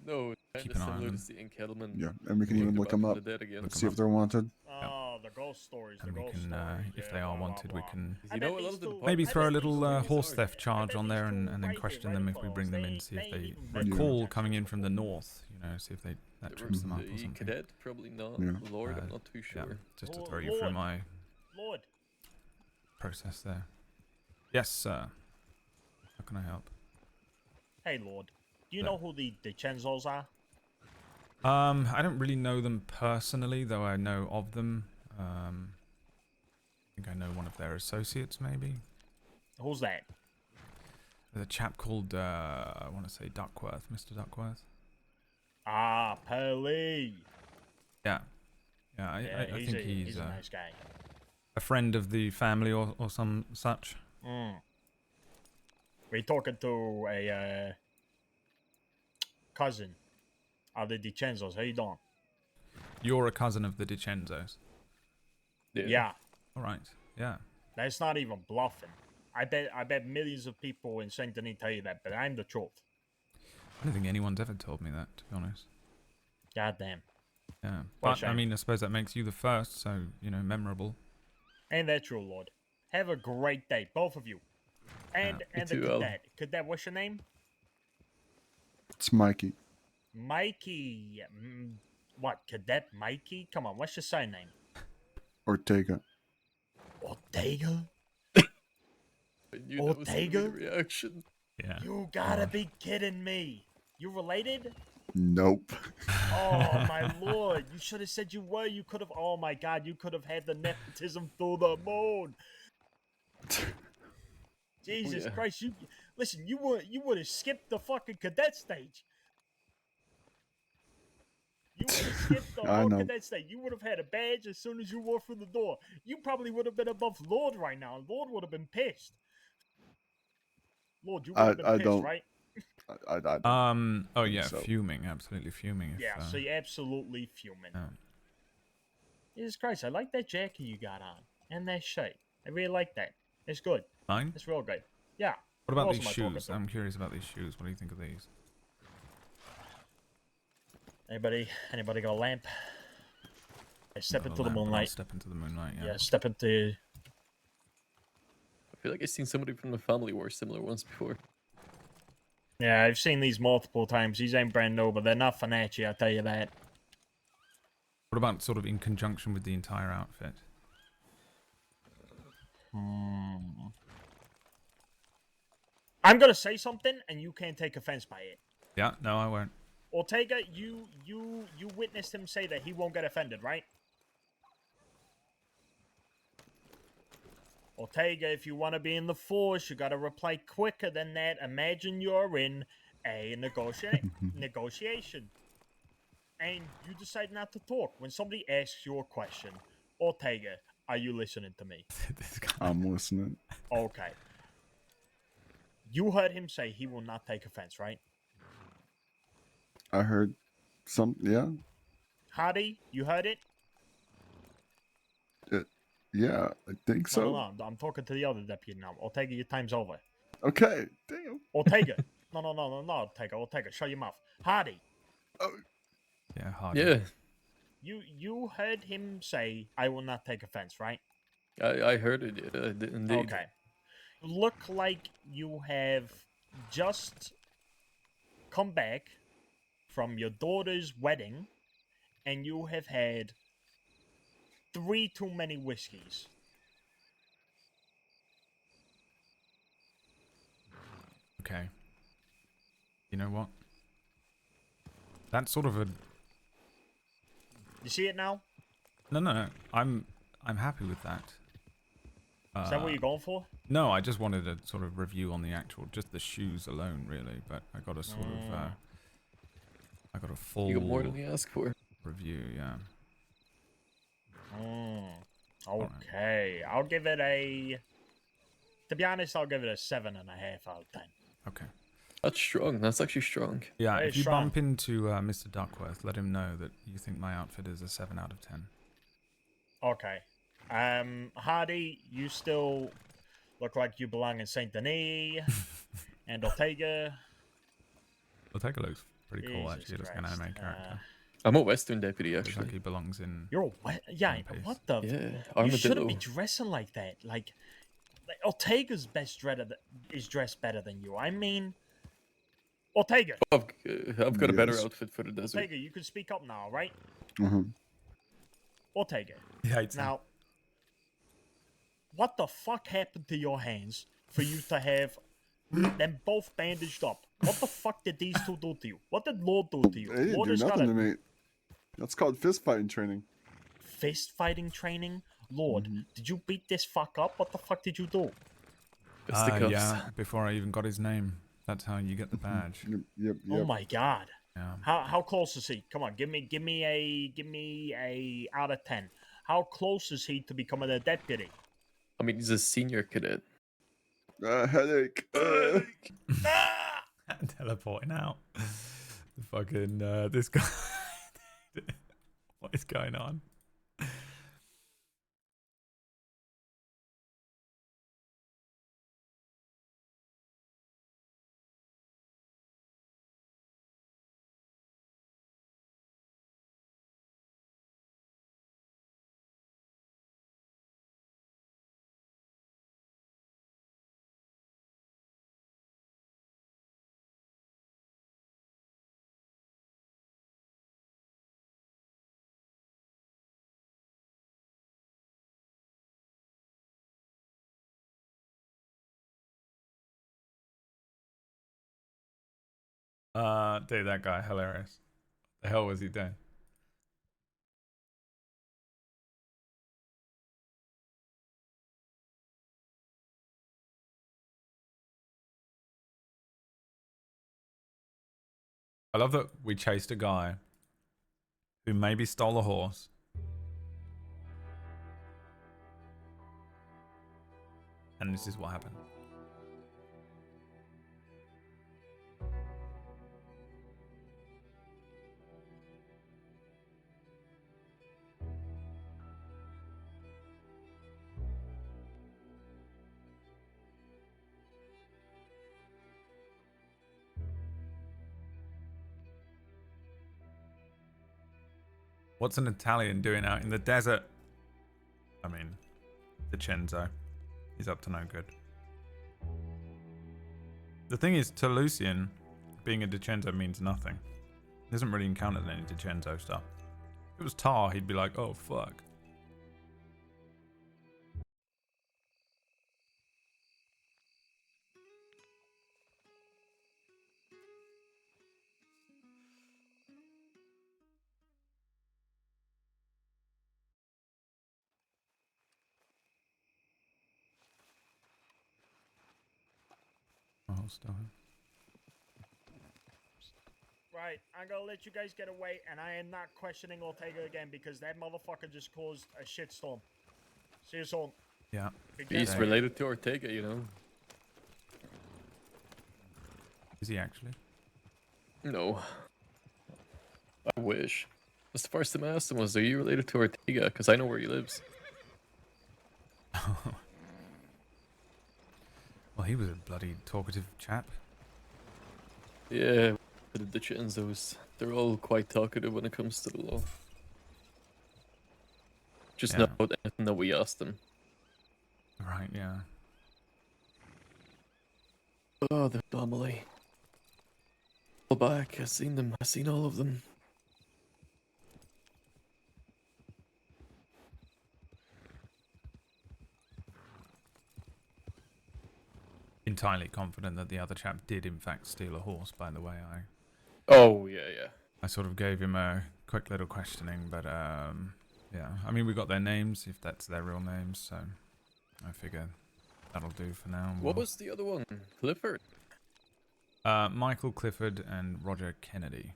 No, it's keep kind an of eye on similar them. to seeing Kettleman. Yeah, and we can even look them up, see if they're wanted. Oh, the ghost stories. And the we ghost can, stories. if yeah, they are blah, wanted, blah, we can You know, a lot of the maybe throw a departments little are horse bizarre. theft charge on there and then question them if we bring them in, see if they recall coming in from the north, see if that trips them up or The something. cadet, probably not. Yeah. Lord, I'm not too Yeah, sure. just to Lord- throw you through my Lord, process there. Yes, sir. How can I help? hey Lord, do you Yeah. know who the DiCenzos are? I don't really know them personally, though I know of them. I think I know one of their associates, maybe. Who's that? There's a chap called, I want to say Duckworth, Mr. Duckworth. Ah, Pearly. Yeah. Yeah, I He's think a, he's a nice guy. a friend of the family or some such. We're talking to a cousin of the DiCenzos. How you doing? You're a cousin of the DiCenzos. Yeah. All right. Yeah. That's not even bluffing. I bet millions of people in Saint Denis tell you that, but I'm the truth. I don't think anyone's ever told me that, to be honest. God damn. Yeah. What a But, I shame. mean, I suppose that makes you the first, so, memorable. Ain't that true, Lord? Have a great day, both of you. And You and the too, Al. cadet. Cadet, what's your name? It's Mikey. Mikey. What, Cadet Mikey? Come on, what's your surname? Ortega. Ortega? I knew that was gonna be the Ortega? reaction. Yeah. You gotta be kidding me. You related? Nope. Oh my lord! You should have said you were. You could have. Oh my god! You could have had the nepotism through the moon. Jesus yeah. Christ! You listen. You would have skipped the fucking cadet stage. You would have skipped the I whole know. cadet stage. You would have had a badge as soon as you walked through the door. You probably would have been above Lord right now. And Lord would have been pissed. Lord, you would have been I pissed, don't- right? Oh yeah, so. fuming, absolutely fuming. If, Yeah, so you're absolutely fuming. yeah. Jesus Christ, I like that jacket you got on. And that shirt. I really like that. It's good. Mine? It's real good. Yeah. What about Who these else am I talking shoes? to? I'm curious about these shoes. What do you think of these? Anybody got a lamp? I step Got a into the lamp, but I'll moonlight. Step into the moonlight, yeah. Yeah, step into... I feel like I've seen somebody from the family wear similar ones before. Yeah, I've seen these multiple times. These ain't brand new, but they're not Fanachi, I'll tell you that. What about sort of in conjunction with the entire outfit? I'm gonna say something, and you can't take offense by it. Yeah, no, I won't. Ortega, you witnessed him say that he won't get offended, right? Ortega, if you want to be in the force, you gotta reply quicker than that. Imagine you're in a negotiation. And you decide not to talk. When somebody asks you a question, Ortega, are you listening to me? I'm listening. Okay. You heard him say he will not take offense, right? I heard some. Yeah. Hardy, you heard it? Yeah, I think so. No, I'm talking to the other deputy now. Ortega, your time's over. Okay. Damn. Ortega. No, Ortega, shut your mouth. Hardy, Yeah, hard. Yeah, you heard him say, I will not take offense, right? I heard it. Yeah, indeed. Okay. look like you have just come back from your daughter's wedding, and you have had 3 too many whiskeys. Okay. You know what? That's sort of a... You see it now? No. I'm happy with that. Is that what you're going for? No, I just wanted a sort of review on the actual, just the shoes alone, really. But I got a sort of, I got a full. You got more than you ask for. Review, yeah. Okay, I'll give it a. To be honest, I'll give it a 7.5 out of 10. Okay. That's strong. That's actually strong. Yeah, Very if you strong. bump into Mr. Duckworth, let him know that you think my outfit is a 7 out of 10. Okay. Hardy, you still look like you belong in Saint Denis. And Ortega. Ortega looks pretty cool, Jesus actually. He looks like an Christ, anime character. I'm a Western deputy, Looks actually. like he belongs in. You're a yeah. One Piece. What the? Yeah, You shouldn't be armadillo. dressing like that. Like Ortega's is dressed better than you. I mean, Ortega. I've got a better Yes. outfit for the desert. Ortega, you can speak up now, right? Uh-huh. Ortega. He hates him. Now, what the fuck happened to your hands for you to have them both bandaged up? What the fuck did these two do to you? What did Lorde do to you? They didn't Lorde do has got nothing a to me. That's called fist fighting training. fist fighting training. Lord, Mm-hmm. did you beat this fuck up? What the fuck did you do? Yeah, before I even got his name. That's how you get the badge. Yep. Oh my god. Yeah. How close is he? Come on, give me a out of 10. How close is he to becoming a deputy? I mean, he's a senior cadet. Headache. Teleporting out. Fucking this guy. What is going on? Dude, that guy, hilarious. The hell was he doing? I love that we chased a guy who maybe stole a horse. And this is what happened. What's an Italian doing out in the desert? I mean, DiCenzo. He's up to no good. The thing is, to Lucien, being a DiCenzo means nothing. He hasn't really encountered any DiCenzo stuff. If it was Tar, he'd be like, oh fuck. Oh, stop. Right, I'm gonna let you guys get away, and I am not questioning Ortega again because that motherfucker just caused a shitstorm. See you soon. Yeah. He's related to Ortega, you know. Is he actually? No. I wish. That's the first time I asked him was, are you related to Ortega? Because I know where he lives. Well, he was a bloody talkative chap. Yeah, the DiCenzos, they're all quite talkative when it comes to the law. Just Yeah. not about anything that we asked them. Right, yeah. Oh, the anomaly. All back. I've seen them. I've seen all of them. Entirely confident that the other chap did in fact steal a horse, by the way. Oh, yeah. I sort of gave him a quick little questioning, but yeah. I mean, we got their names, if that's their real names, so I figure that'll do for now. What was the other one? Clifford? Michael Clifford and Roger Kennedy.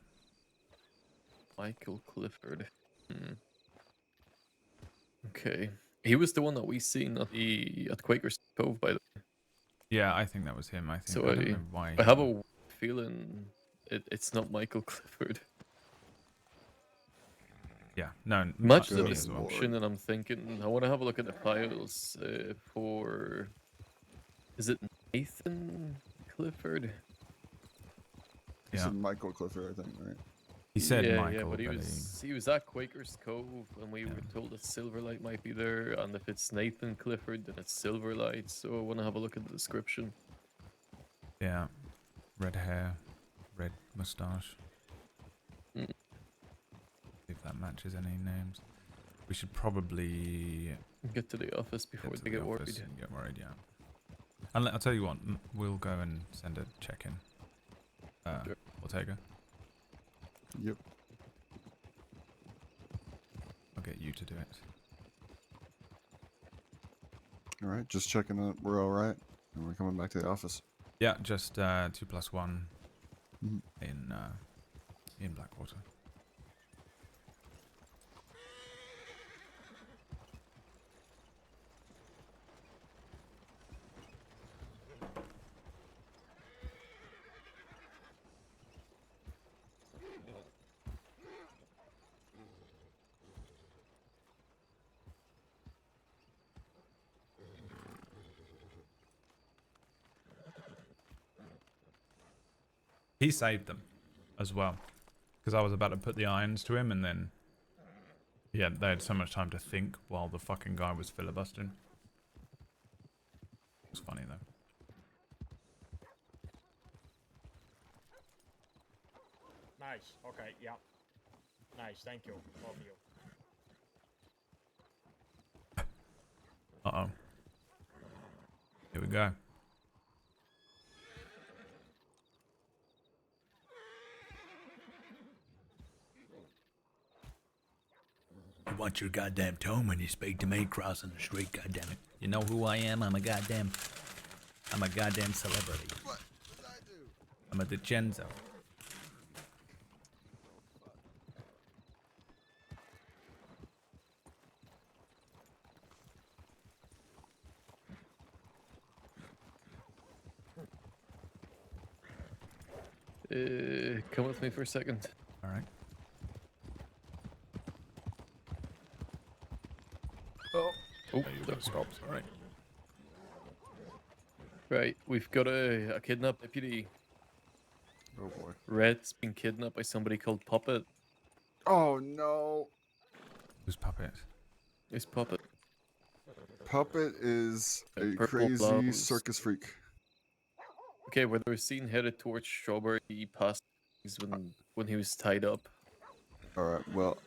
Michael Clifford. Okay. He was the one that we seen at Quaker's Cove, by the way. Yeah, I think that was him. I think. So I don't know why. I have a feeling it's not Michael Clifford. Yeah, no. Much me of as well. assumption, and I'm thinking I want to have a look at the files for. Is it Nathan Clifford? He Yeah. said Michael Clifford, I think, right? He said yeah, Michael, yeah, but he... he was at Quaker's Cove, and we were told that Silverlight might be there, and if it's Nathan Clifford, then it's Silverlight. So I want to have a look at the description. Yeah, red hair, red moustache. See if that matches any names. We should probably get to the office before they get worried. Get worried, yeah. And I'll tell you what, we'll go and send a check-in. Sure. Ortega. Yep. I'll get you to do it. All right, just checking that we're all right, and we're coming back to the office. Yeah, just 2+1 Mhm. in Blackwater. He saved them as well, because I was about to put the irons to him, and then yeah, they had so much time to think while the fucking guy was filibustering. It was funny though. Nice. Okay. Yeah. Nice. Thank you. Love you. Uh-oh. Here we go. You want your goddamn tone when you speak to me crossing the street, goddammit. You know who I am? I'm a goddamn celebrity. What did I do? I'm a DiCenzo. Come with me for a second. All right. Oh, there stops. All right. Right, we've got a kidnapped deputy. Oh boy. Red's been kidnapped by somebody called Puppet. Oh no. Who's Puppet? It's Puppet. Puppet is a Purple crazy blouse. circus freak. Okay, where they were seen headed towards Strawberry past when he was tied up. All right. Well,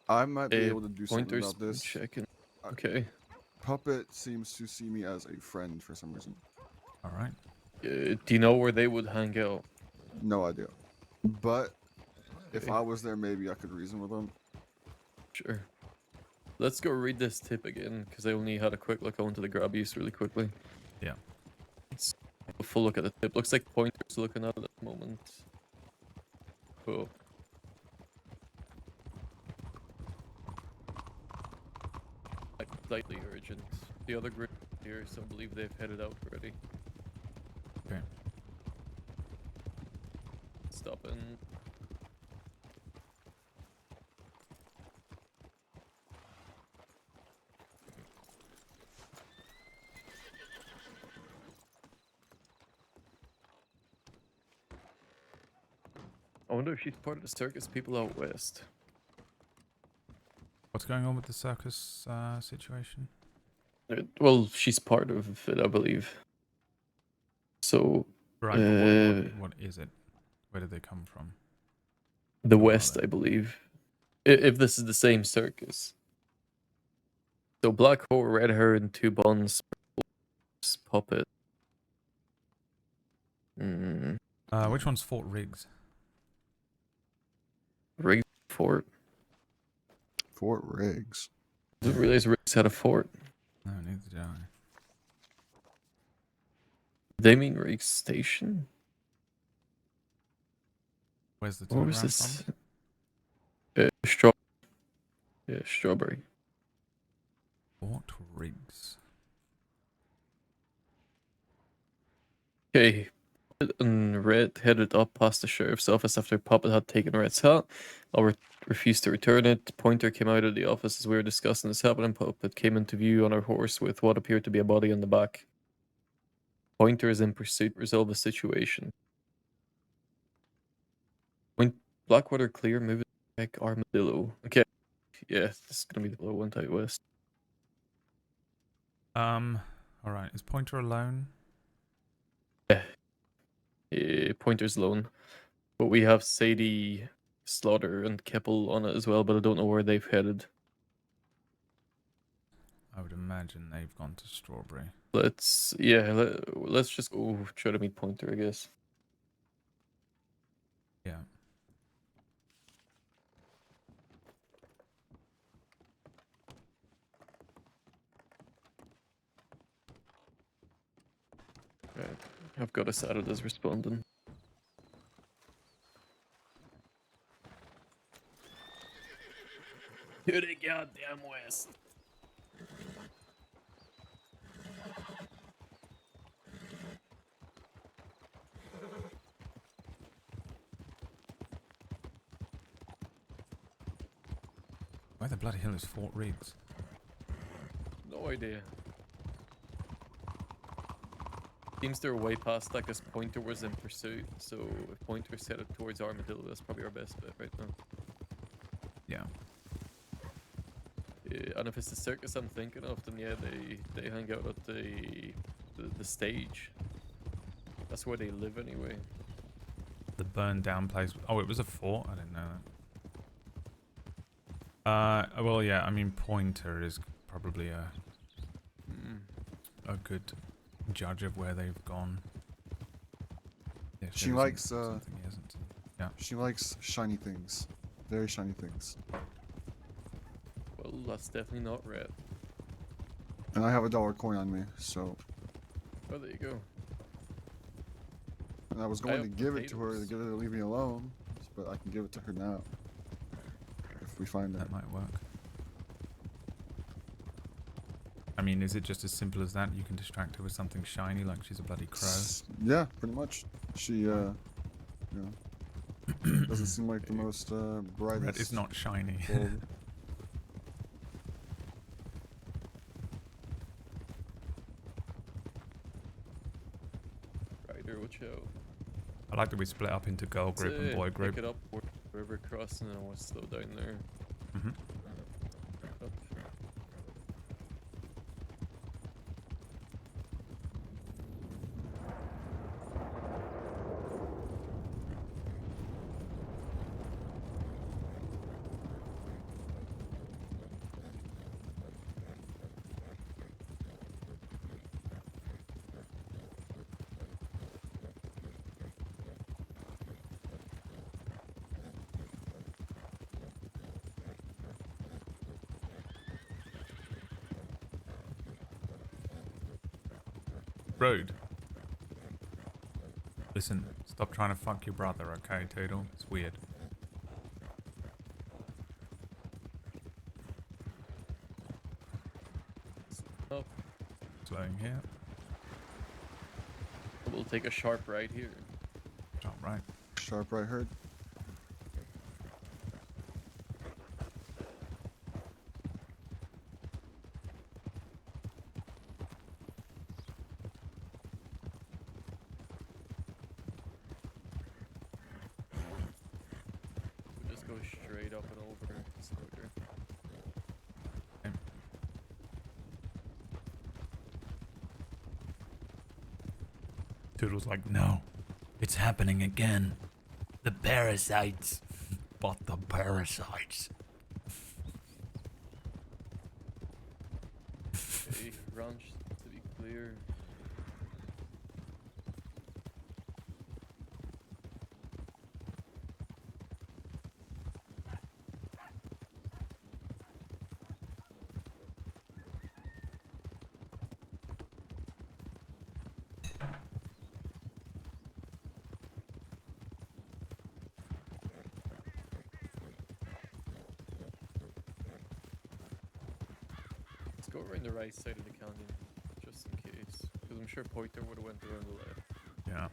I might be able to do something Pointer's about this. checking. Okay. Puppet seems to see me as a friend for some reason. All right. Do you know where they would hang out? No idea. But if I was there, maybe I could reason with them. Sure. Let's go read this tip again, because I only had a quick look onto the grab use really quickly. Yeah. Let's have a full look at the tip. Looks like Pointer's looking at it at the moment. Cool. Like, slightly urgent. The other group here, so I believe they've headed out already. Okay. Stopping. I wonder if she's part of the circus people out west. What's going on with the circus situation? Well, she's part of it, I believe. So, Right, but what is it? Where did they come from? the west, I believe. If this is the same circus. So Black Hole, Red Heron, Two Bonds, Puppet. Which one's Fort Riggs? Riggs Fort. Fort Riggs. Didn't realize Riggs had a fort. No, neither did I. They mean Riggs Station? Where's the What telegram was this? from? Strawberry. Fort Riggs. Okay. And Red headed up past the sheriff's office after Puppet had taken Red's hat. I refused to return it. Pointer came out of the office as we were discussing this happening. Puppet came into view on her horse with what appeared to be a body on the back. Pointer is in pursuit. Resolve the situation. Blackwater clear. Moving back. Armadillo. Okay. Yeah, this is gonna be the low one type west. Alright, is Pointer alone? Yeah. Pointer's lone. But we have Sadie, Slaughter, and Keppel on it as well, but I don't know where they've headed. I would imagine they've gone to Strawberry. Let's just go try to meet Pointer, I guess. Yeah. Right. I've got us added as responding. To the goddamn west. Where the bloody hell is Fort Riggs? No idea. Seems they're way past that because Pointer was in pursuit, so if Pointer's headed towards Armadillo, that's probably our best bet right now. Yeah. Yeah, and if it's the circus I'm thinking of, then yeah, they hang out at the stage. That's where they live anyway. The burned down place. Oh, it was a fort? I didn't know that. Well, yeah, I mean, Pointer is probably a good judge of where they've gone. Yeah, She likes yeah. She likes shiny things. Very shiny things. Well, that's definitely not red. And I have a $1 coin on me, so. Oh, there you go. And I was going to give it to her to get her to leave me alone, but I can give it to her now. If we find that. That might work. I mean, is it just as simple as that? You can distract her with something shiny, like she's a bloody crow? Yeah, pretty much. She, you know, doesn't seem like the most brightest. Red is not shiny. Rider, watch out. I like that we split up into girl group and boy group. Pick it up, river crossing, and I want to slow down there. Mm-hmm. Rude. Listen, stop trying to fuck your brother, okay, Toodle? It's weird. Oh. Slowing here. We'll take a sharp right here. Sharp right. Sharp right, heard. We'll just go straight up and over. Slower. Okay. Toodle's like, no, it's happening again. The parasites. But the parasites. Okay, ranch to be clear. Let's go around the right side of the canyon, just in case. Because I'm sure Pointer would have went around the left. Yeah.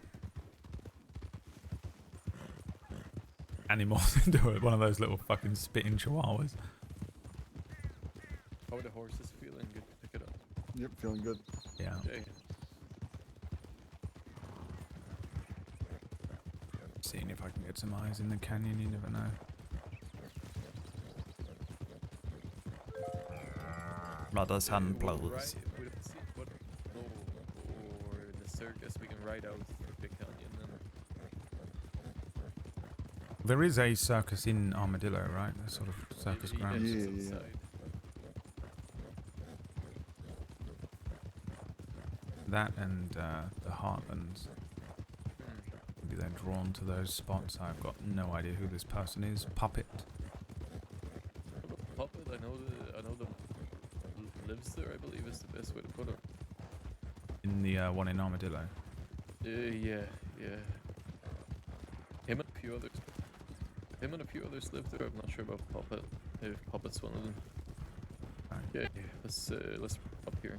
Animals into one of those little fucking spitting chihuahuas. How are the horses feeling? Good to pick it up. Yep, feeling good. Yeah. Okay. Seeing if I can get some eyes in the canyon, you never know. Mother's hand blows. Or the circus, we can ride out the canyon then. There is a circus in Armadillo, right? A sort of circus grounds. Yeah. That and the Heartlands. Maybe they're drawn to those spots. I've got no idea who this person is. Puppet. Puppet, I know the lives there, I believe is the best way to put it. In the one in Armadillo. Yeah. Him and a few others. Him and a few others live there. I'm not sure about Puppet. If Puppet's one of them. Okay, let's up here.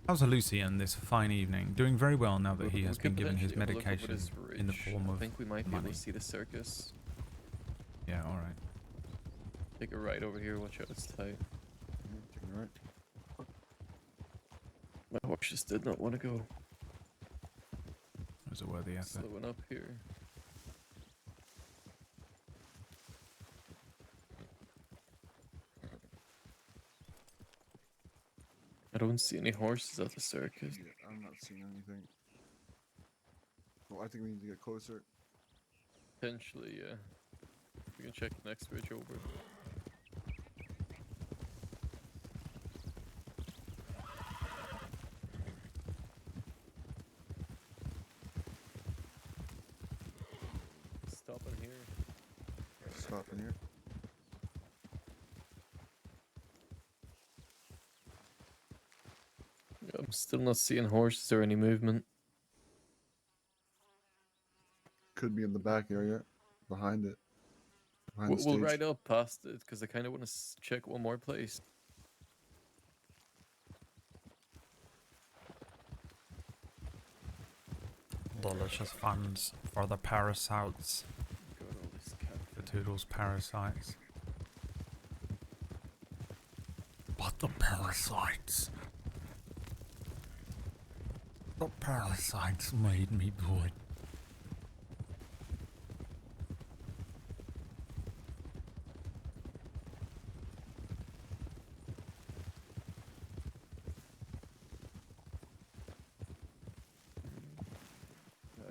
How's Lucien this fine evening? Doing very well now that he has been given his potentially have a look medication over this in the ridge. form of I think we might be money. able to see the circus. Yeah, alright. Take a right over here, watch out, it's tight. Taking a right. My horse just did not want to go. It was a worthy effort. Slowing up here. I don't see any horses at the circus. Yeah, I'm not seeing anything. Well, I think we need to get closer. Potentially, yeah. We can check the next bridge over. Stop in here. Stop in here. I'm still not seeing horses or any movement. Could be in the back area, behind it. Behind the We'll stage. ride up past it because I kind of want to check one more place. Delicious funds for the parasites. Got all this cat. The Toodles parasites. But the parasites. The parasites made me do it.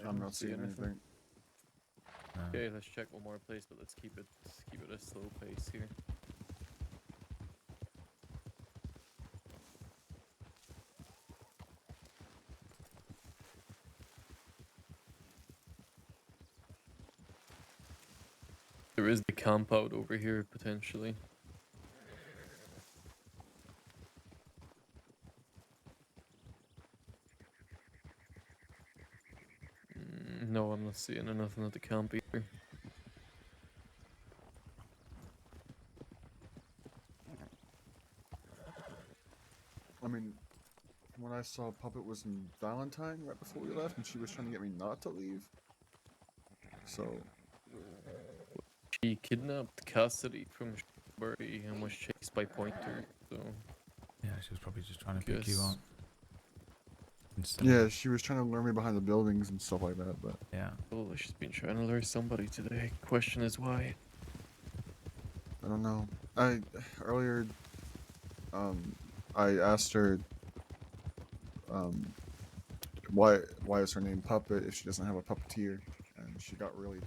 I'm not seeing anything. Okay, let's check one more place, but let's keep it a slow pace here. There is the camp out over here potentially. No, I'm not seeing nothing at the camp either. I mean, when I saw Puppet was in Valentine right before we left, and she was trying to get me not to leave. So, She kidnapped Cassidy from Shrewsbury and was chased by Pointer, so... Yeah, she was probably just trying to pick you Guess- up. Yeah, she was trying to lure me behind the buildings and stuff like that, but Yeah. Oh, she's been trying to lure somebody today. Question is why. I don't know. Earlier, I asked her, why is her name Puppet if she doesn't have a puppeteer, and she got really.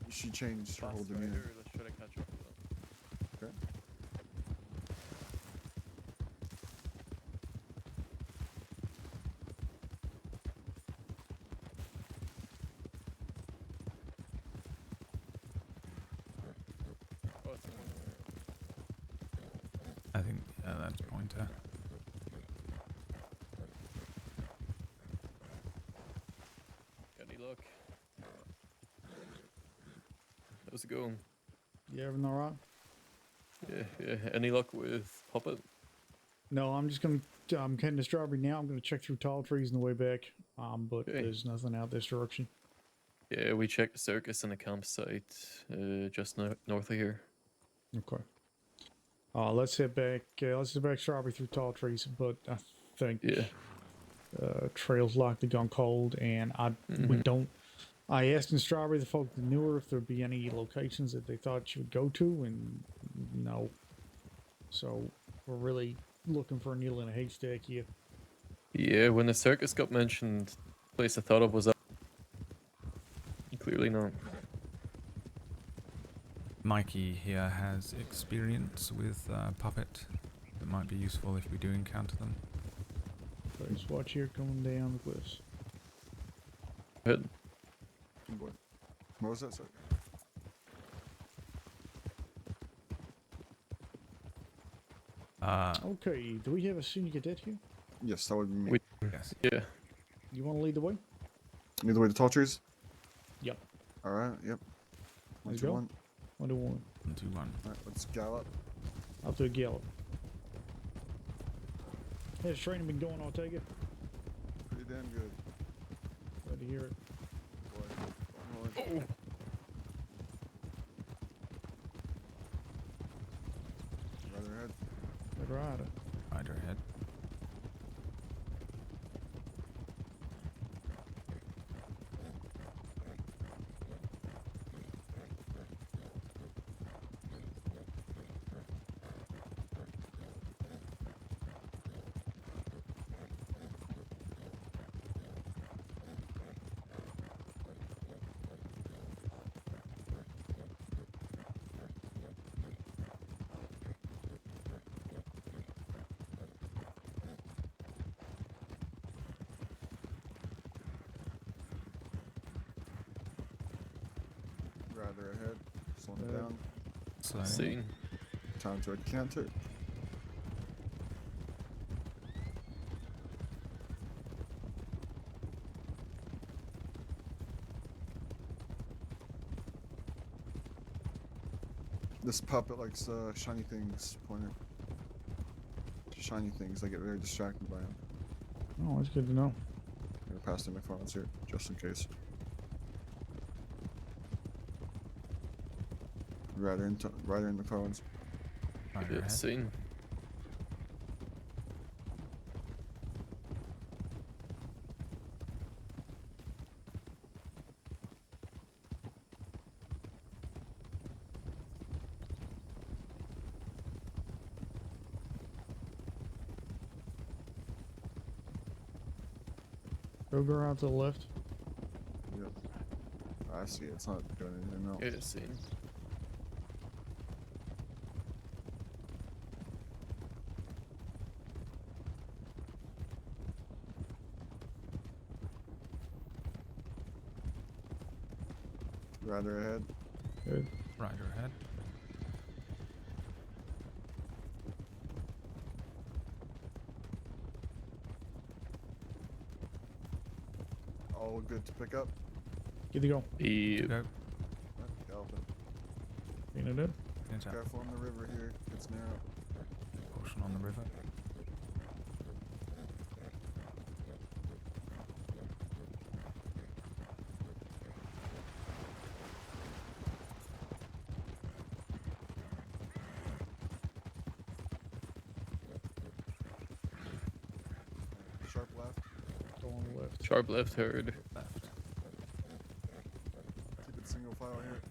She changed her whole demeanor. Let's try to catch up with them. Okay. I think that's Pointer. Any luck? How's it going? You everything all right? Yeah. Any luck with Puppet? No, I'm just I'm heading to Strawberry now. I'm gonna check through tall trees on the way back. But Okay. there's nothing out this direction. Yeah, we checked the circus and the campsite just north of here. Okay. Let's head back. Let's head back Strawberry through tall trees. But I think trails likely gone cold, and we don't. I asked in Strawberry the folk that knew her if there'd be any locations that they thought she would go to, and no. So we're really looking for a needle in a haystack here. Yeah, when the circus got mentioned, the place I thought of was up. Clearly not. Mikey here has experience with Puppet that might be useful if we do encounter them. Let's watch here coming down the cliffs. Go ahead. What was that, sir? Okay, do we have a senior cadet here? Yes, that would be me. Yes. Yeah. You want to lead the way? Lead the way to tall trees? Yep. Alright, yep. One, Let's two, go. one. 1, 2, 1. 1, 2, 1. Alright, let's gallop. Up to a gallop. Has training been going on, take it? Pretty damn good. Glad to hear it. Boy. Rider ahead. Red Rider. Rider ahead. Rider ahead. Slow it down. Slow. Scene. Time to canter. This puppet likes shiny things, Pointer. Shiny things, I get very distracted by them. Oh, that's good to know. I'm gonna pass the McFarlane's here, just in case. Rider in McFarlane's. Rider Yeah, ahead. scene. Roger out to the left. Yep. I see it. It's not doing anything else. Yeah, scene. Rider ahead. Good. Rider ahead. All good to pick up. Good to go. Yeah. Go. Galloping. Ain't it in? Hands up. Careful on the river here. It's narrow. Caution on the river. Sharp left. Go on the left. Sharp left, heard. Left. Keep it single file here.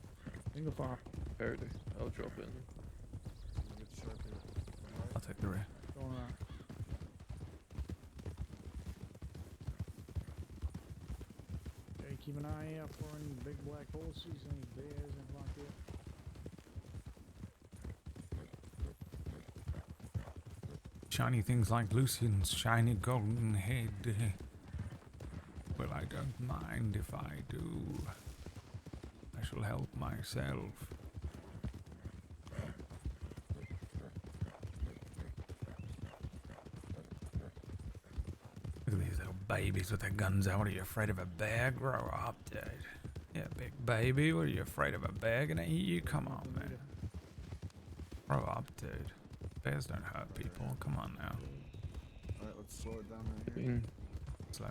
Single file. Heard. I'll drop in. We'll get Sharp here. Right. I'll take the rear. Going right. Okay, keep an eye out for any big black horses, any bears, anything like that. Shiny things like Lucien's shiny golden head. Well, I don't mind if I do. I shall help myself. Look at these little babies with their guns out. What are you afraid of a bear? Grow up, dude. Yeah, big baby. What are you afraid of a bear gonna eat you? Come on, man. Grow up, dude. Bears don't hurt people. Come on now. Alright, let's slow it down right here. Slow.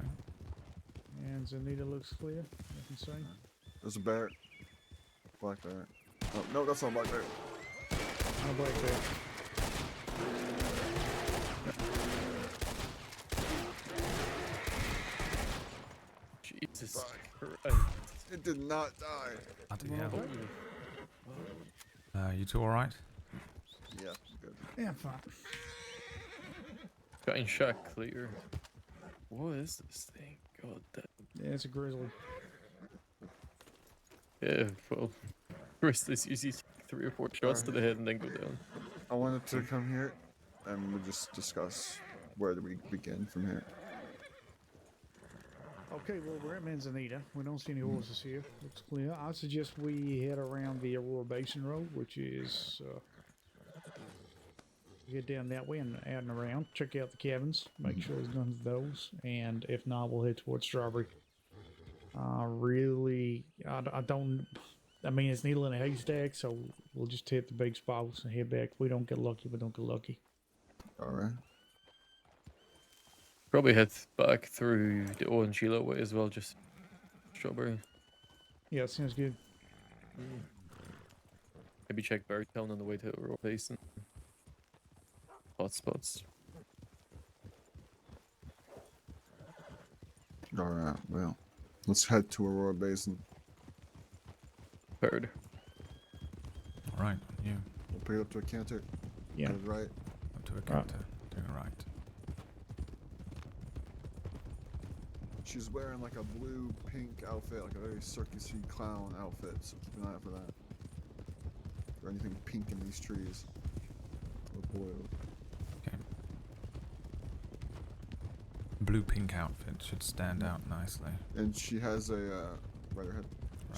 And Zanita looks clear. Nothing saying. There's a bear. Black bear. Oh, no, that's not a black bear. No black bear. Jesus Christ. It did not die. Bloody hell. You two alright? Yeah, good. Yeah, I'm fine. Got in shot clear. What is this thing? God damn. Yeah, it's a grizzly. Yeah, well, Grizzlies usually take 3 or 4 shots to the head and then go down. I wanted to come here and we'll just discuss where do we begin from here. Okay, well, we're at Manzanita. We don't see any horses here. Looks clear. I suggest we head around the Aurora Basin Road, which is get down that way and out and around. Check out the cabins. Make sure there's none of those. And if not, we'll head towards Strawberry. Really, I don't. I mean, it's needle in a haystack, so we'll just hit the big spots and head back. If we don't get lucky, we don't get lucky. All right. Probably head back through the Owen Sheila way as well, just Strawberry. Yeah, sounds good. Maybe check Beartown on the way to Aurora Basin. Hot spots. All right. Well, let's head to Aurora Basin. Heard. All right, you. We'll pick it up to a canter. Yeah. Headed right. Up to a counter. Doing right. She's wearing like a blue pink outfit, like a very circusy clown outfit. So keep an eye out for that. Or anything pink in these trees. Or blue. Okay. Blue pink outfit should stand out nicely. And she has a right her head.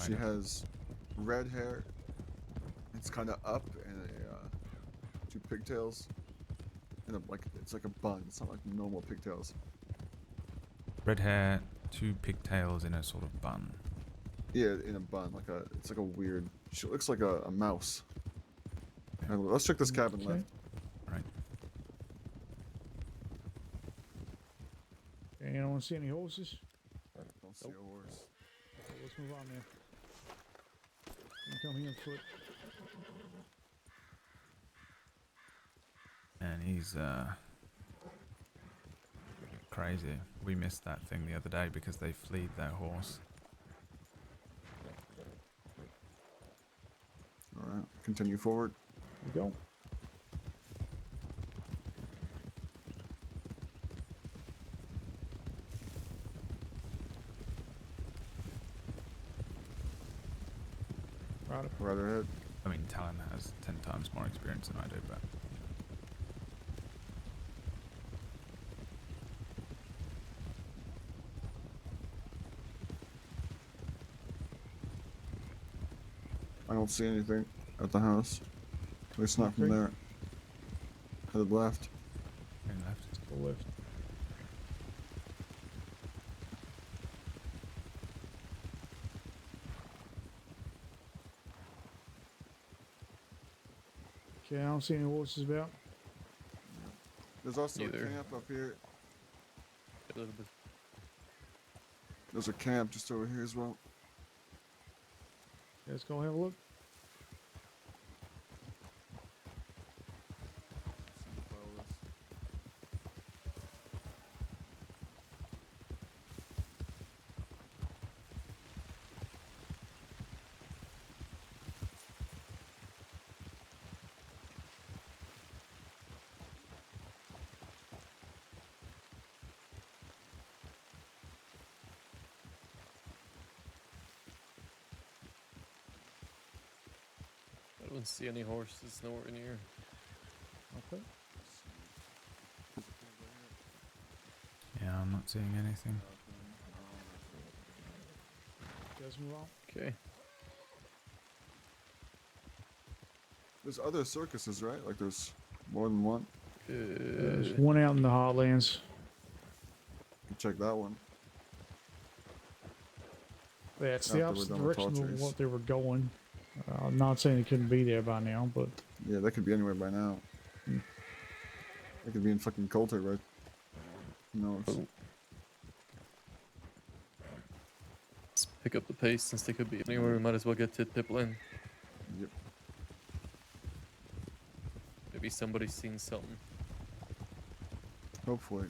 She has red hair. It's kind of up and a 2 pigtails. And it's like a bun. It's not like normal pigtails. Red hair, 2 pigtails in a sort of bun. Yeah, in a bun, it's like a weird. She looks like a mouse. And let's check this cabin left. Right. And you don't want to see any horses? Don't see a horse. Okay, let's move on then. You come here on foot. And he's crazy. We missed that thing the other day because they fleed their horse. Alright, continue forward. We go. Right ahead. I mean, Talon has 10 times more experience than I do, but... I don't see anything at the house. At least not from there. Headed left. Turn left. Go left. Okay, I don't see any horses about. There's also Neither. a camp up here. Elizabeth. There's a camp just over here as well. Let's go have a look. don't see any horses nowhere near. Okay. Yeah, I'm not seeing anything. Guys move on. Okay. There's other circuses, right? Like there's more than one. There's one out in the Heartlands. You can check that one. Yeah, it's After the we're opposite done with direction tall of trees. what they were going. I'm not saying it couldn't be there by now, but Yeah, that could be anywhere by now. Hmm. It could be in fucking Coulter, right? Who knows? Oh. Let's pick up the pace since they could be anywhere. We might as well get to Tip Lane. Yep. Maybe somebody's seen something. Hopefully.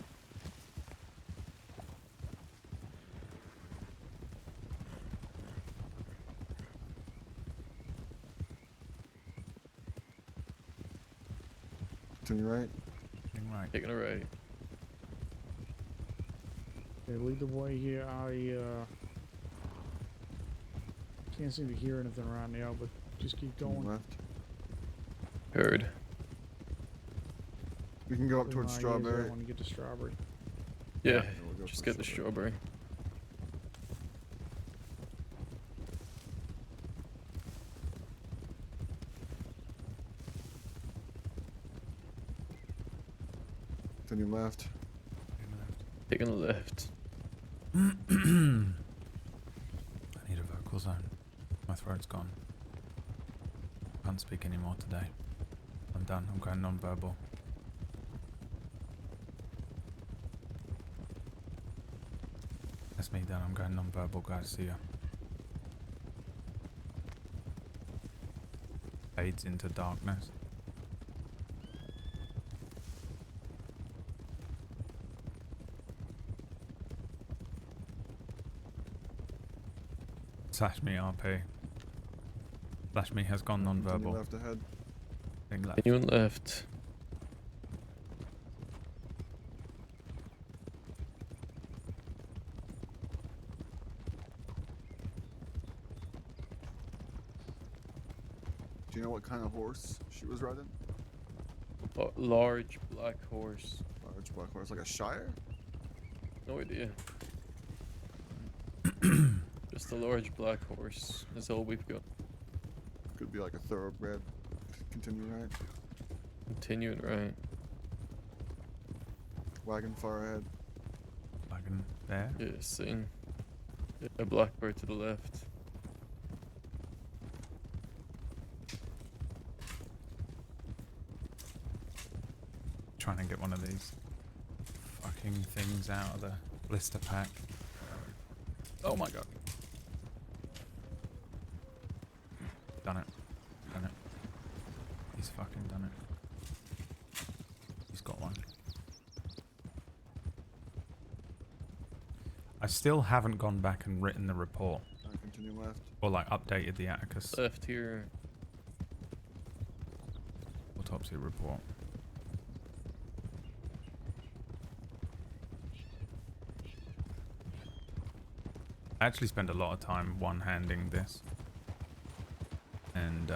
Continue right. Right. Taking a right. okay, lead the way here. I can't seem to hear anything right now, but just keep going. Left. Heard. We can go up Open towards my ears Strawberry. when you get to Strawberry. Yeah, we'll go just for get the strawberry. Continue left. Taking the left. I need a vocal zone. My throat's gone. Can't speak anymore today. I'm done. I'm going non-verbal. That's me done. I'm going non-verbal, guys. See ya. Fades into darkness. Slash me RP. Slash me has gone Continue non-verbal. left ahead. Thing left. Anyone left? Do you know what kind of horse she was riding? Large black horse. Large black horse, like a Shire? No idea. Just a large black horse. That's all we've got. Could be like a thoroughbred. Continue right. Continuing right. Wagon far ahead. Wagon there. Yeah, seen. Yeah, a blackbird to the left. Trying to get one of these fucking things out of the blister pack. Oh my god. Done it. Done it. He's fucking done it. He's got one. I still haven't gone back and written the report. Continue left. Or like updated the Atticus Left here. autopsy report. I actually spend a lot of time one-handing this. And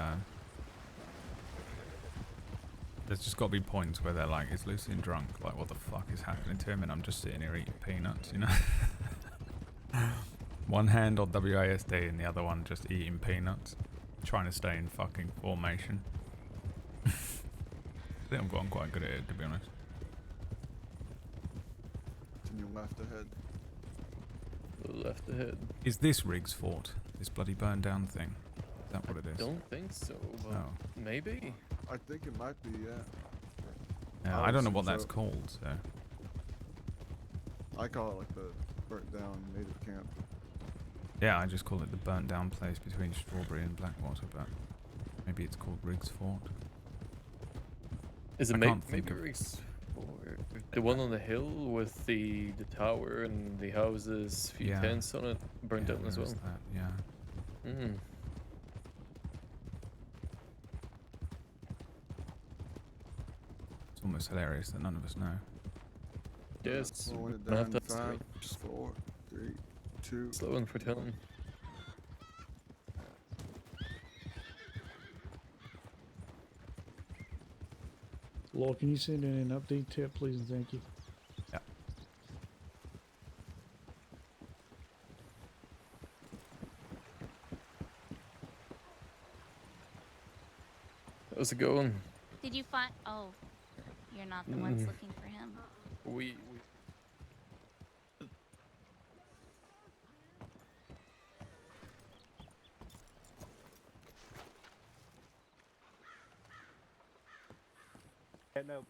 there's just got to be points where they're like, is Lucien drunk? Like, what the fuck is happening to him? And I'm just sitting here eating peanuts, you know? One hand on WASD and the other one just eating peanuts. Trying to stay in fucking formation. I think I've gotten quite good at it, to be honest. Continue left ahead. Left ahead. Is this Riggs' fort? This bloody burned down thing? Is that what it is? Don't think so, but Oh. maybe. I think it might be, yeah. Yeah, I don't know what that's called, so. I call it like the burnt down native camp. Yeah, I just call it the burnt down place between Strawberry and Blackwater, but maybe it's called Riggs' Fort. Is it I can't think maybe of- Riggs Fort? The one on the hill with the tower and the houses, few Yeah. tents on it, burnt down as there well. is that, yeah. Mm. It's almost hilarious that none of us know. Yes, Slowing it gonna have down. to 5, straight. 4, 3, 2. Slowing for telling. Lord, can you send in an update tip, please, and thank you. Yeah. How's it going? Did you find? Oh, you're not the ones Mm. looking for him. We No.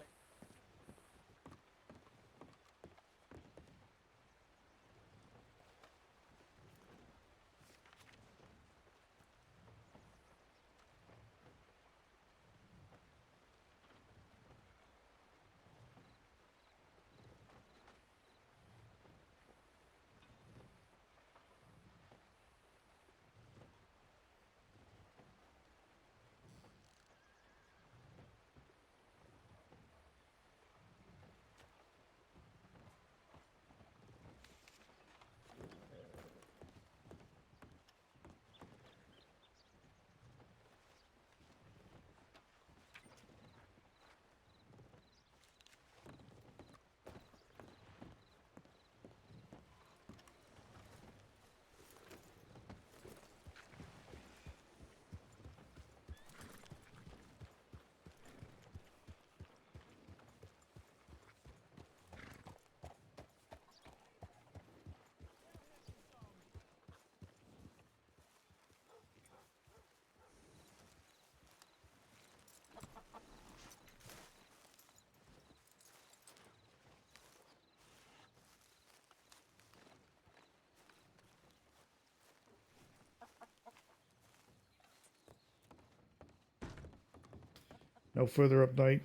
No further update.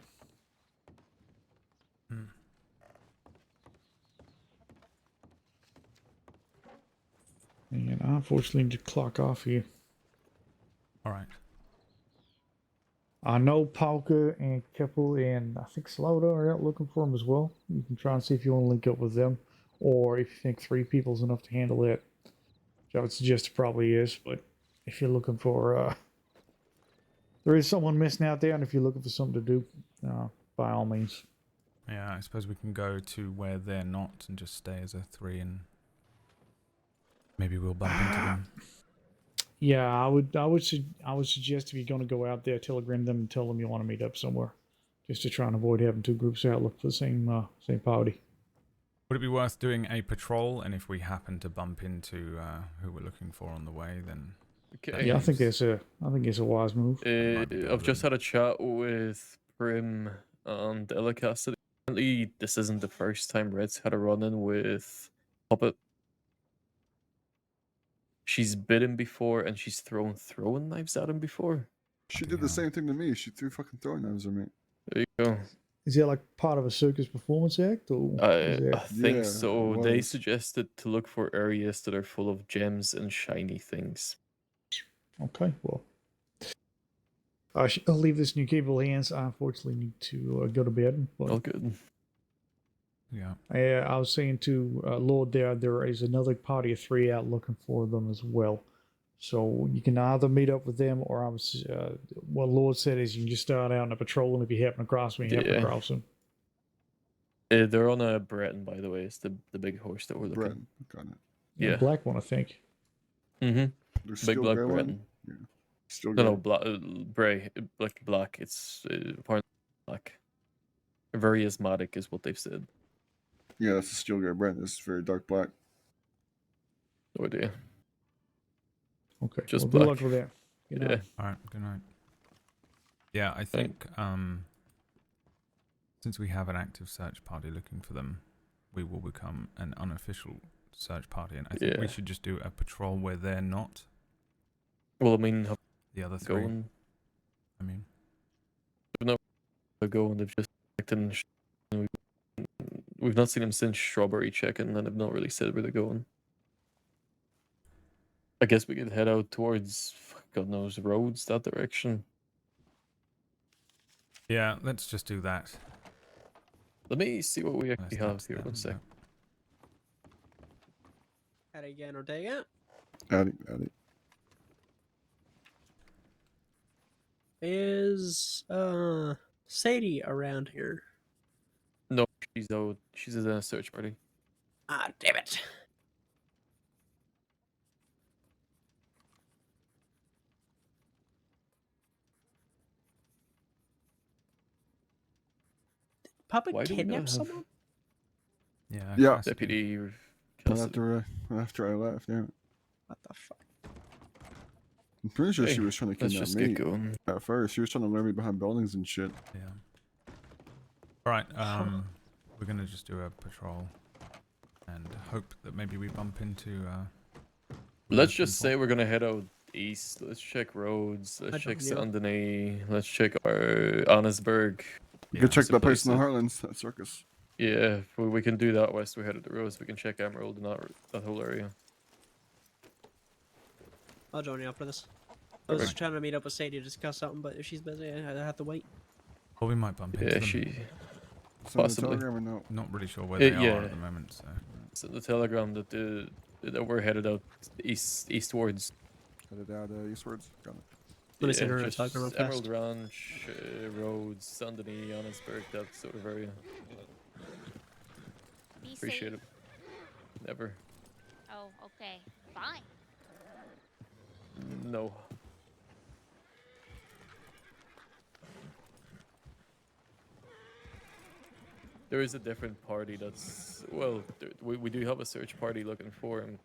And I unfortunately need to clock off here. All right. I know Palka and Keppel and I think Slaughter are out looking for him as well. You can try and see if you want to link up with them, or if you think 3 people's enough to handle it. Which I would suggest it probably is, but if you're looking for, there is someone missing out there, and if you're looking for something to do, by all means. Yeah, I suppose we can go to where they're not and just stay as a 3, and maybe we'll bump into them. Yeah, I would suggest if you're going to go out there, telegram them and tell them you want to meet up somewhere, just to try and avoid having 2 groups out look for the same party. Would it be worth doing a patrol, and if we happen to bump into who we're looking for on the way, then... Okay. Yeah, I think it's a wise move. I've just had a chat with Prim and Ella Cassidy. Apparently, this isn't the first time Red's had a run-in with Puppet. She's bit him before, and she's thrown throwing knives at him before. She did the same thing to me. She threw fucking throwing knives at me. There you go. Is that like part of a circus performance act, or is I that... think Yeah, so. it They was. suggested to look for areas that are full of gems and shiny things. Okay, well, I'll leave this in your capable hands. I unfortunately need to go to bed. But All good. Yeah. I was saying to Lord there is another party of 3 out looking for them as well. So you can either meet up with them, or what Lord said is you can just start out on a patrol, and if you happen across me, you happen across them. They're on a Breton, by the way. It's the big horse that we're looking. Breton, got it. Yeah. The black one, I think. Mm-hmm. There's Big still black gray one? Breton. Yeah. Still No, gray. bray, like black. It's apparently black. Very asthmatic is what they've said. Yeah, that's a steel gray Breton. This is very dark black. No idea. Okay. Just well, black. good luck with that. Good Yeah. night. All right, good night. Yeah, I think since we have an active search party looking for them, we will become an unofficial search party, and I think we should just do a patrol where they're not. Well, I mean, the other 3. going. I mean, No, they're going. They've just checked in. We've not seen them since Strawberry check-in, and they've not really said where they're going. I guess we could head out towards, God knows, roads that direction. yeah, let's just do that. Let me see what we actually have here. One sec. Howdy again, Ortega. Howdy. Is Sadie around here? No, she's out. She's in a search party. Ah, damn it. Puppet Why do we not kidnap have- someone? Yeah. Yeah. custody. Deputy Right custody. after I left, yeah. What the fuck? I'm pretty sure Okay, she was trying to let's kidnap just me. get going. At first, she was trying to lure me behind buildings and shit. Yeah. All right. We're gonna just do a patrol, and hope that maybe we bump into. Let's just say we're gonna head out east. Let's check roads. I Let's check don't know. Saint Denis. Let's check our Annesburg. Go check Some that place in the places. Heartlands, that circus. Yeah, if we can do that west. We head of the roads. We can check Emerald and that whole area. I'll join you up for this. I was Perfect. trying to meet up with Sadie to discuss something, but if she's busy, I have to wait. Well, we might bump into Yeah, them. she Send a possibly. telegram or no? Not really sure where they Yeah. are at the moment. So. So the telegram that that we're headed out eastwards. Headed out eastwards. Got it. Let me send Yeah, her a just telegram real Emerald fast. Ranch, roads, Saint Denis, Annesburg, that sort of area. Be Appreciate safe. it. Never. Oh, okay. Fine. No. There is a different party that's well. We do have a search party looking for him.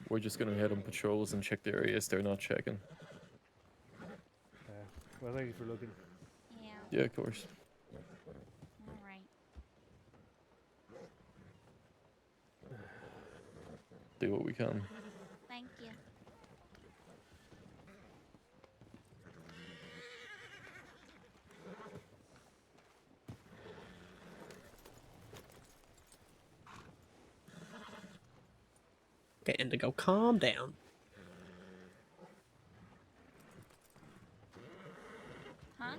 We're just gonna head on patrols and check the areas they're not checking. Well, thank you for looking. Yeah. Yeah, of course. All right. Do what we can. Thank you. Okay, Indigo, calm down. Huh?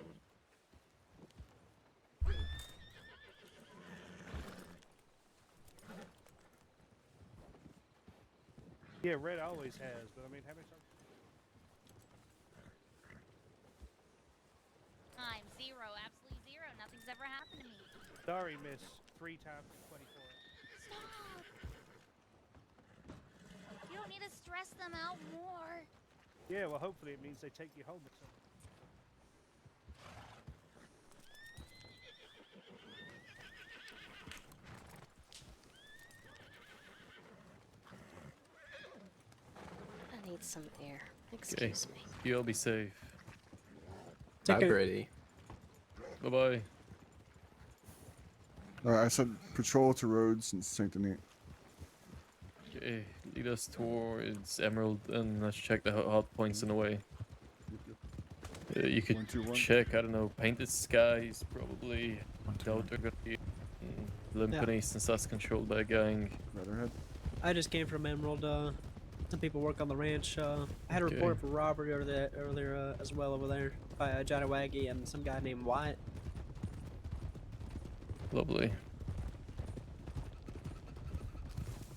Yeah, Red always has, but I mean, how many times? I'm zero, absolutely zero. Nothing's ever happened to me. Sorry, miss. 3 times 24. Stop! You don't need to stress them out more. Yeah, well, hopefully it means they take you home at some. I need some air. Okay. Excuse me. You'll be safe. Take care. Brady. Bye bye. Alright, I said patrol to roads and Saint Denis. Okay, lead us towards Emerald and let's check the hot points in the way. You could 1, 2, 1. check, I don't know, Painted Skies probably. Doubt they're gonna be Limpin East since that's controlled by a gang. Leatherhead. I just came from Emerald. Some people work on the ranch. I had a Okay. report for robbery earlier as well over there by Jadawagi and some guy named Wyatt. Lovely.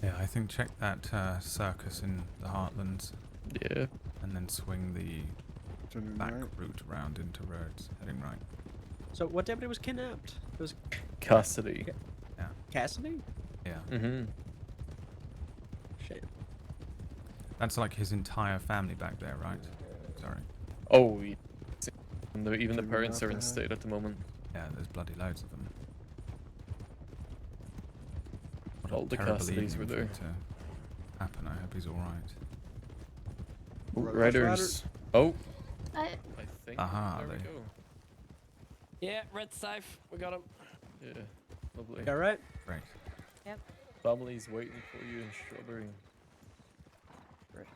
Yeah, I think check that circus in the Heartlands. Yeah. And then swing the Turning back right. route around into roads, heading right. So what deputy was kidnapped? It was Cassidy. Yeah. Cassidy? Yeah. Mm-hmm. Shit. That's like his entire family back there, right? Sorry. Oh, yeah. And even the Taking parents out are in the- state at the moment. Yeah, there's bloody loads of them. What a All the terrible Cassidys were evening for there. it to happen. I hope he's all right. Riders. Oh. I I think. Aha, There we they- go. Yeah, Red's safe. We got him. Yeah. Lovely. All right. Great. Yep. Family's waiting for you in Strawberry. Great.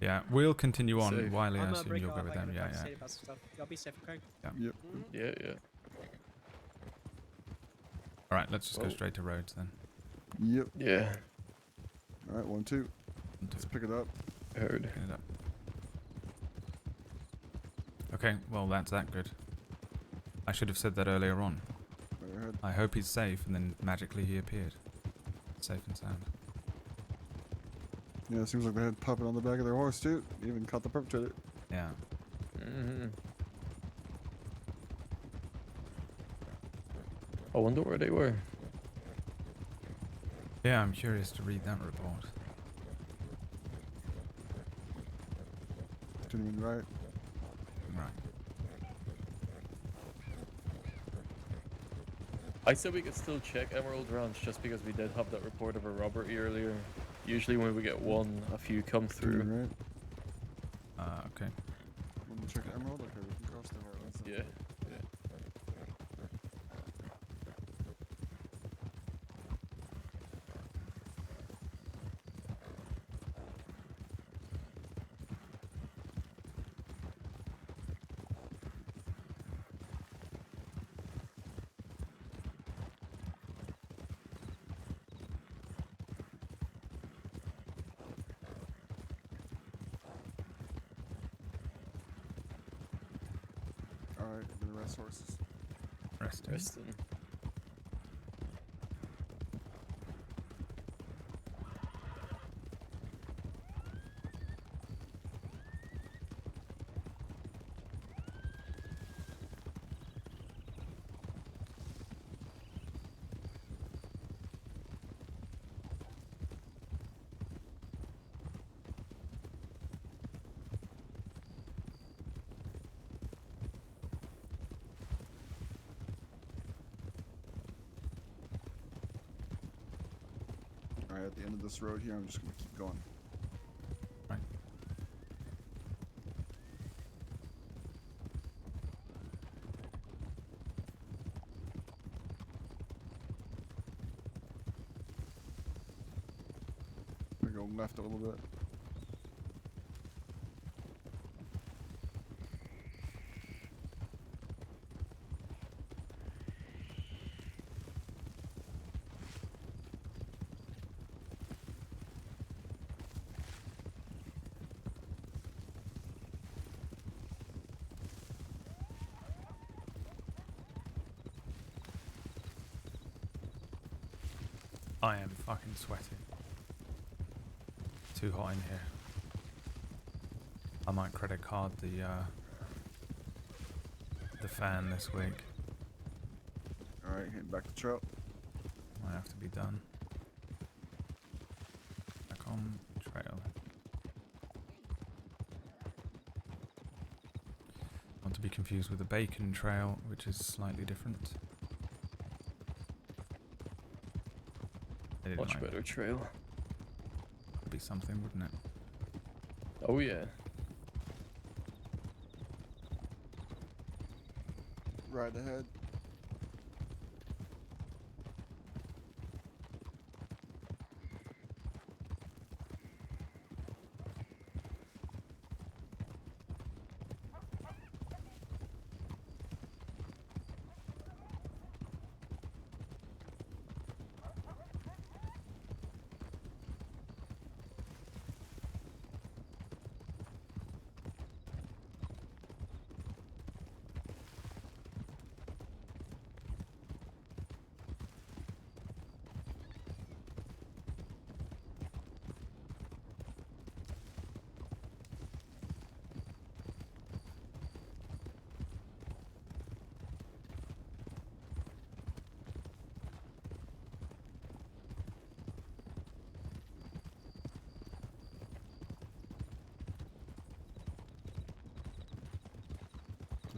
Yeah, we'll continue on. Safe. Wiley, I I'm assume break you'll off. go with I them. gotta Yeah, talk to yeah. Sadie about some stuff. Y'all be safe, okay? Yeah. Yep. Yeah, yeah. All right, let's just go Oh. straight to roads then. Yep. Yeah. Alright, 1, 2. 1, 2. Let's pick it up. Heard. Pick it up. Okay, well that's that good. I should have said that earlier on. Leatherhead. I hope he's safe, and then magically he appeared. Safe and sound. Yeah, it seems like they had puppet on the back of their horse too. Even caught the perpetrator. Yeah. Mm-hmm. I wonder where they were. Yeah, I'm curious to read that report. Continuing right. Right. I said we could still check Emerald Ranch just because we did have that report of a robbery earlier. Usually when we get one, a few come through. Right. Okay. Want to check Emerald? Okay, we can cross the Heartlands. Yeah. Alright, I'm gonna rest horses. Resting. Alright, at the end of this road here, I'm just gonna keep going. Right. I'm gonna go left a little bit. I am fucking sweating. Too hot in here. I might credit card the fan this week. Alright, heading back to trail. Might have to be done. Back on trail. Not to be confused with the bacon trail, which is slightly different. Much better trail. Could be something, wouldn't it? Oh yeah. Right ahead.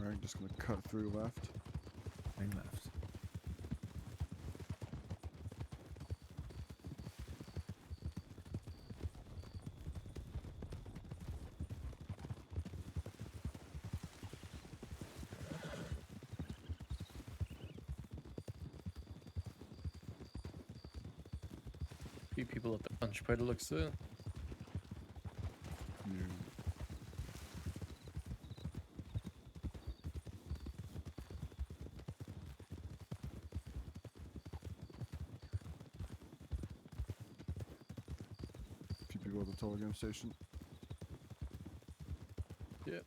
Alright, just gonna cut through left. Going left. Few people at the bunch by the looks of it. Yeah. Few people at the telegram station. Yeah.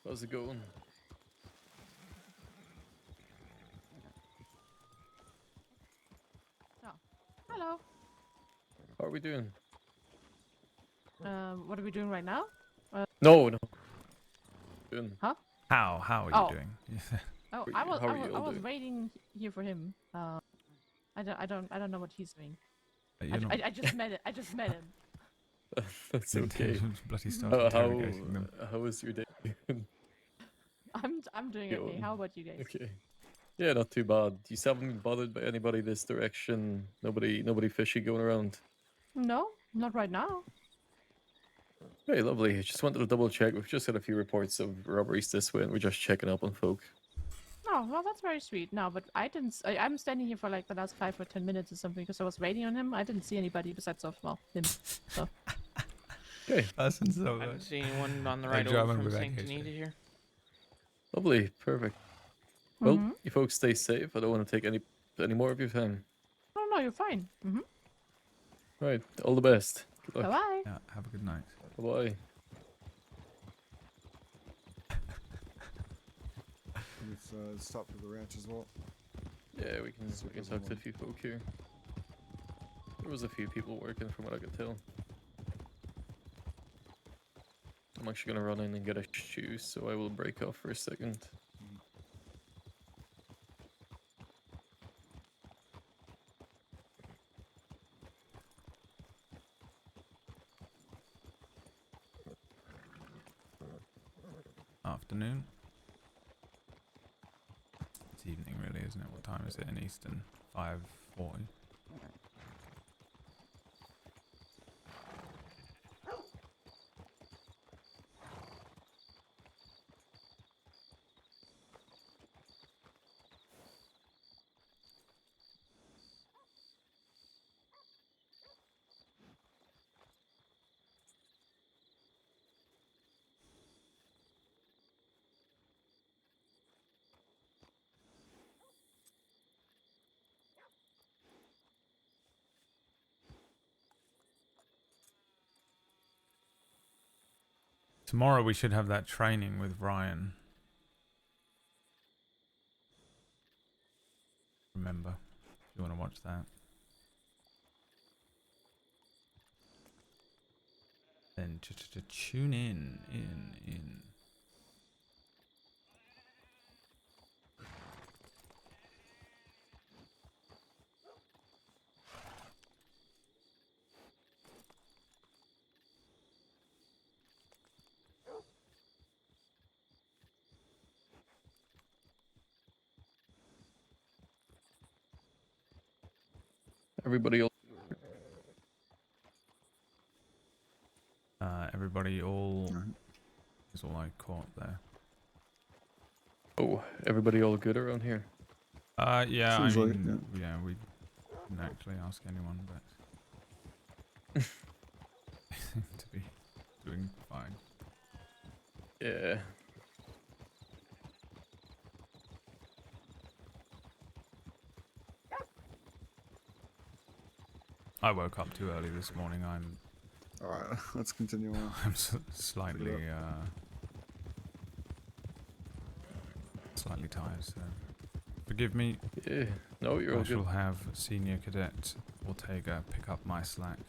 How's it going? Oh, hello. How are we doing? What are we doing right now? No, no. Huh? How are you Oh. doing? Oh, How are you I all was doing? waiting here for him. I don't know what he's doing. You're not- I just met it. I just met him. That's okay. Bloody start interrogating them. How was your day? I'm doing okay. How about you guys? Okay. Yeah, not too bad. You haven't been bothered by anybody this direction? Nobody fishy going around? No, not right now. Very lovely. I just wanted to double check. We've just had a few reports of robberies this way, and we're just checking up on folk. Oh, well, that's very sweet. No, but I didn't. I'm standing here for like the last 5 or 10 minutes or something because I was waiting on him. I didn't see anybody besides him. So. Okay. That's so I didn't see anyone on the Hey, right Joe, I over from remember that St. case, Anita here. Lovely. Perfect. Well, Mhm. you folks stay safe. I don't want to take any more of your time. Oh no, you're fine. Right. All the best. Good Bye luck. bye. Yeah, have a good night. Bye-bye. Let's stop for the ranch as well. Yeah, we can talk to a few folk here. There was a few people working from what I could tell. I'm actually gonna run in and get a shoe, so I will break off for a second. Afternoon. It's evening, really, isn't it? What time is it in Eastern? 5:40. Tomorrow we should have that training with Ryan. Remember, if you want to watch that. Then to tune in. Everybody else. Everybody all is all I caught there. Oh, everybody all good around here? Yeah, Seems I like it, mean, yeah, we didn't actually ask anyone, but they seem to be doing fine. Yeah. I woke up too early this morning. Alright, let's continue on. I'm slightly tired, so forgive me. Yeah, no, you're all I shall good. have Senior Cadet Ortega pick up my slack,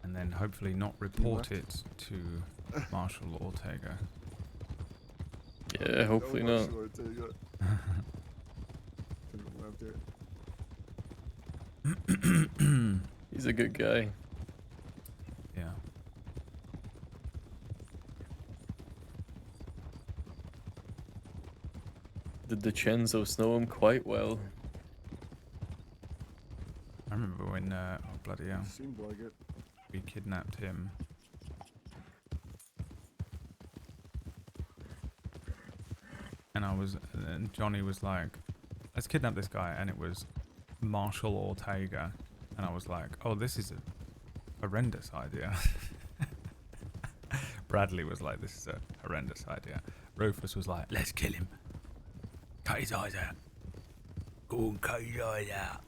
and then hopefully not report it to Marshal Ortega. Yeah, hopefully No, not. Marshal Ortega. Left here. He's a good guy. Yeah. Did DiCenzo know him quite well? I remember when, oh bloody hell, Seemed like it. we kidnapped him. And Johnny was like, let's kidnap this guy, and it was Marshal Ortega, and I was like, oh, this is a horrendous idea. Bradley was like, this is a horrendous idea. Rufus was like, let's kill him. Cut his eyes out. Go and cut his eyes out.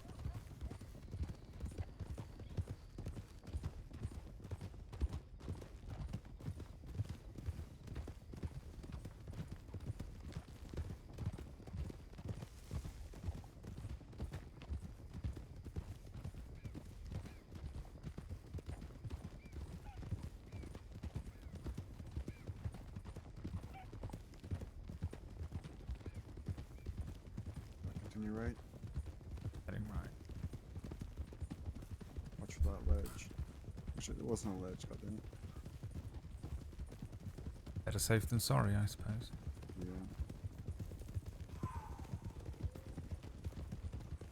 Continue right. Heading right. Watch for that ledge. Actually, there wasn't a ledge, goddammit. Better safe than sorry, I suppose. Yeah.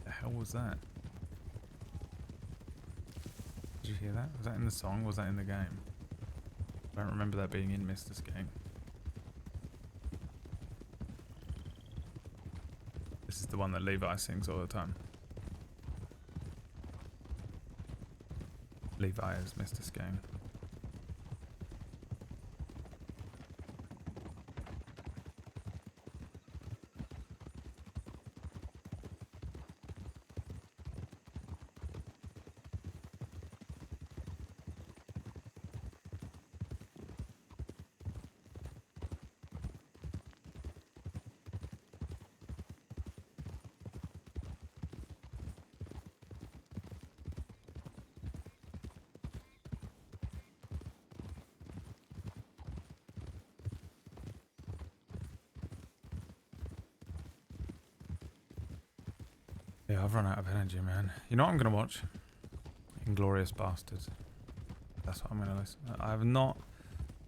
The hell was that? Did you hear that? Was that in the song? Was that in the game? I don't remember that being in Mister's game. This is the one that Levi sings all the time. Levi is Mr. Skang. Yeah, I've run out of energy, man. You know what I'm going to watch? Inglorious Bastards. That's what I'm going to listen to. I have not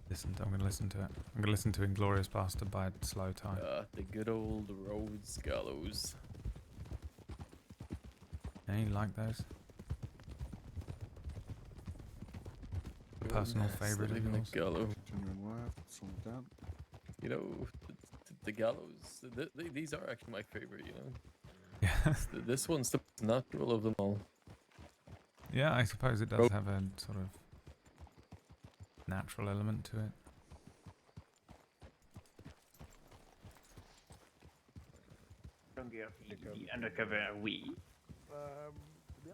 listened to. I'm going to listen to it. I'm going to listen to Inglorious Bastard by Slow Tie. The good old Rhodes Gallows. Yeah, you like those? Personal favourite of Even yours? the gallows. Continuing left, slow it down. You know, the gallows. These are actually my favorite. You know. Yeah. This one's the natural of them all. Yeah, I suppose it does have a sort of natural element to it. Don't get the undercover we. Yeah.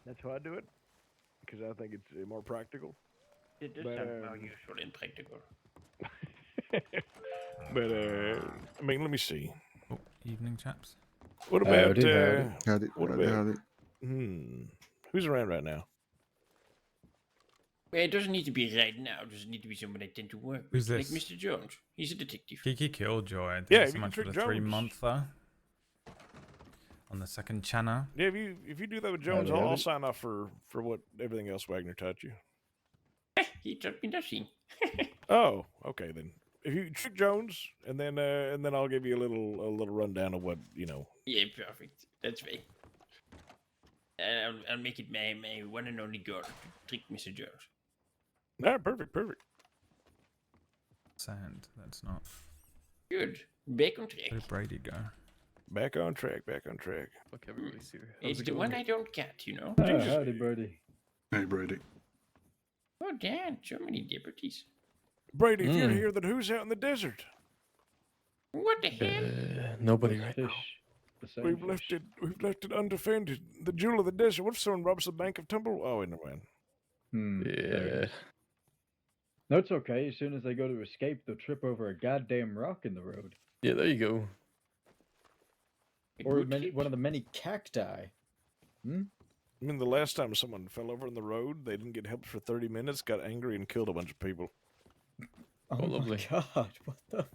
That's how I do it, because I think it's more practical. It does But, sound more useful and practical. But I mean, let me see. Oh, evening, chaps. What about Howdy, what howdy, about howdy. Who's around right now? Well, it doesn't need to be right now. It doesn't need to be someone I tend to work with. Who's Like this? Mr. Jones. He's a detective. Kiki Killjoy. Thank Yeah, you if so you much can for the trick 3 Jones. monther on the second channel. Yeah, if you do that with Jones, I'll sign off for what everything else Wagner taught you. He taught me nothing. Oh, okay then. If you trick Jones, and then I'll give you a little rundown of what you know. Yeah, perfect. That's right. I'll make it my one and only goal to trick Mr. Jones. Ah, perfect. Sand. That's not. Good. Back on track. Where did Brady go? Back on track. Fuck, everybody's here. How's It's it the going? one I don't get, you know. Howdy, Brady. Hey, Brady. Oh, damn. So many deputies. Brady, if you're here, then who's out in the desert? What the hell? Nobody right now. We've left it undefended. The jewel of the desert. What if someone robs the Bank of Tumble? Oh, wait, never mind. Yeah. No, it's okay. As soon as they go to escape, they'll trip over a goddamn rock in the road. Yeah, there you go. Or one of the many cacti. I mean, the last time someone fell over in the road, they didn't get help for 30 minutes, got angry, and killed a bunch of people. Oh, lovely. my god, what the fuck?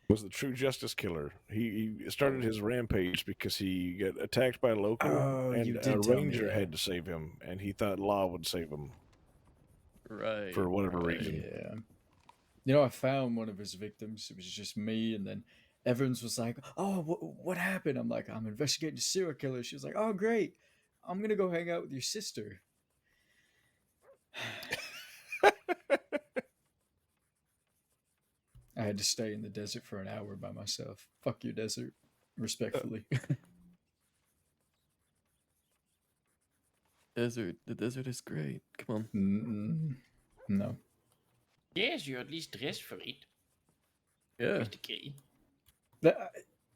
Was the true justice killer. He started his rampage because he got attacked by a local, and you a did tell me ranger that. had to save him, and he thought law would save him Right. for whatever reason. Yeah. You know, I found one of his victims. It was just me, and then Evans was like, "Oh, what happened?" I'm like, "I'm investigating a serial killer." She was like, "Oh, great. I'm gonna go hang out with your sister." I had to stay in the desert for an hour by myself. Fuck you, desert. Respectfully. The desert is great. Come on. No. Yes, you're at least dressed for it. Yeah. Mr. K.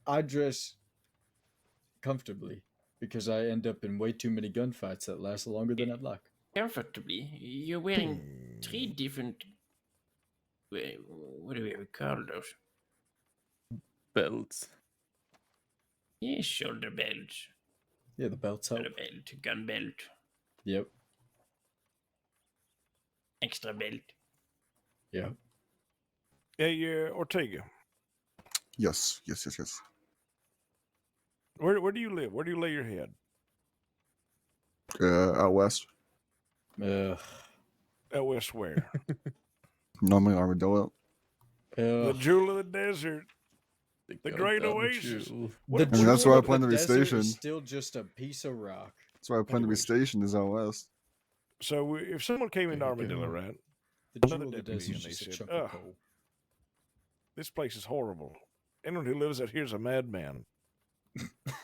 I dress comfortably because I end up in way too many gunfights that last longer than I'd like. Comfortably. You're wearing 3 different... What do we call those? Belts. Yes, shoulder belt. Yeah, the belt's out. Shoulder belt, gun belt, Yep. extra belt. Yeah. Hey, Ortega. Yes. Where do you live? Where do you lay your head? Out west. Out west where? Normally Armadillo. The jewel of the desert. The great goddamn oasis. jewel. What The a that's jewel where I of plan the to be desert stationed. is still just a piece of rock. That's where I plan to be Anyways. stationed is out west. So if someone came into Armadillo, go. right? The Another jewel of the deputy, desert and is they just a said, chunk of "Ugh, coal. this place is horrible. Anyone who lives out here is a madman."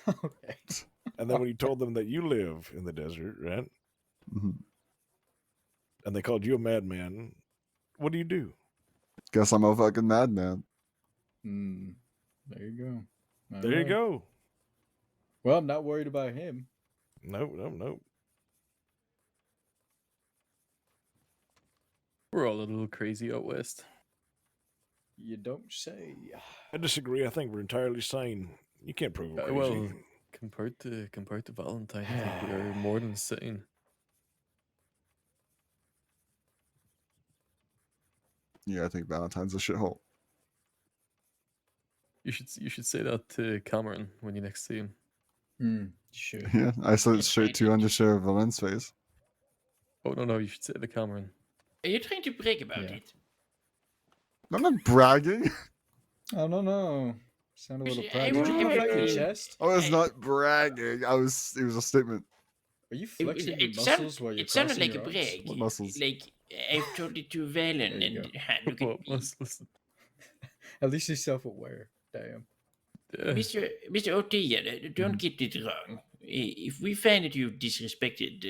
Okay. And then when you told them that you live in the desert, right? Mm-hmm. And they called you a madman, what do you do? Guess I'm a fucking madman. There you go. There you Alright. go. Well, I'm not worried about him. No. We're all a little crazy out west. You don't say. I disagree. I think we're entirely sane. You can't prove we're crazy. Well, compared to Valentine, I think we are more than sane. Yeah, I think Valentine's a shithole. You should say that to Cameron when you next see him. Sure. Yeah, I said it straight to under Sheriff Valen's face. Oh no, you should say it to Cameron. Are you trying to brag about it? I'm not bragging. I don't know. Sound a little I proud. Did you would puff out your have- chest? I was not bragging. It was a statement. Are you flexing your It muscles while you're it sounded crossing like a your arms? brag. What muscles? Like I've told it to Valen, There you and look at me. At least he's self-aware. Damn. Mr. Ortega, don't get it wrong. If we find that you've disrespected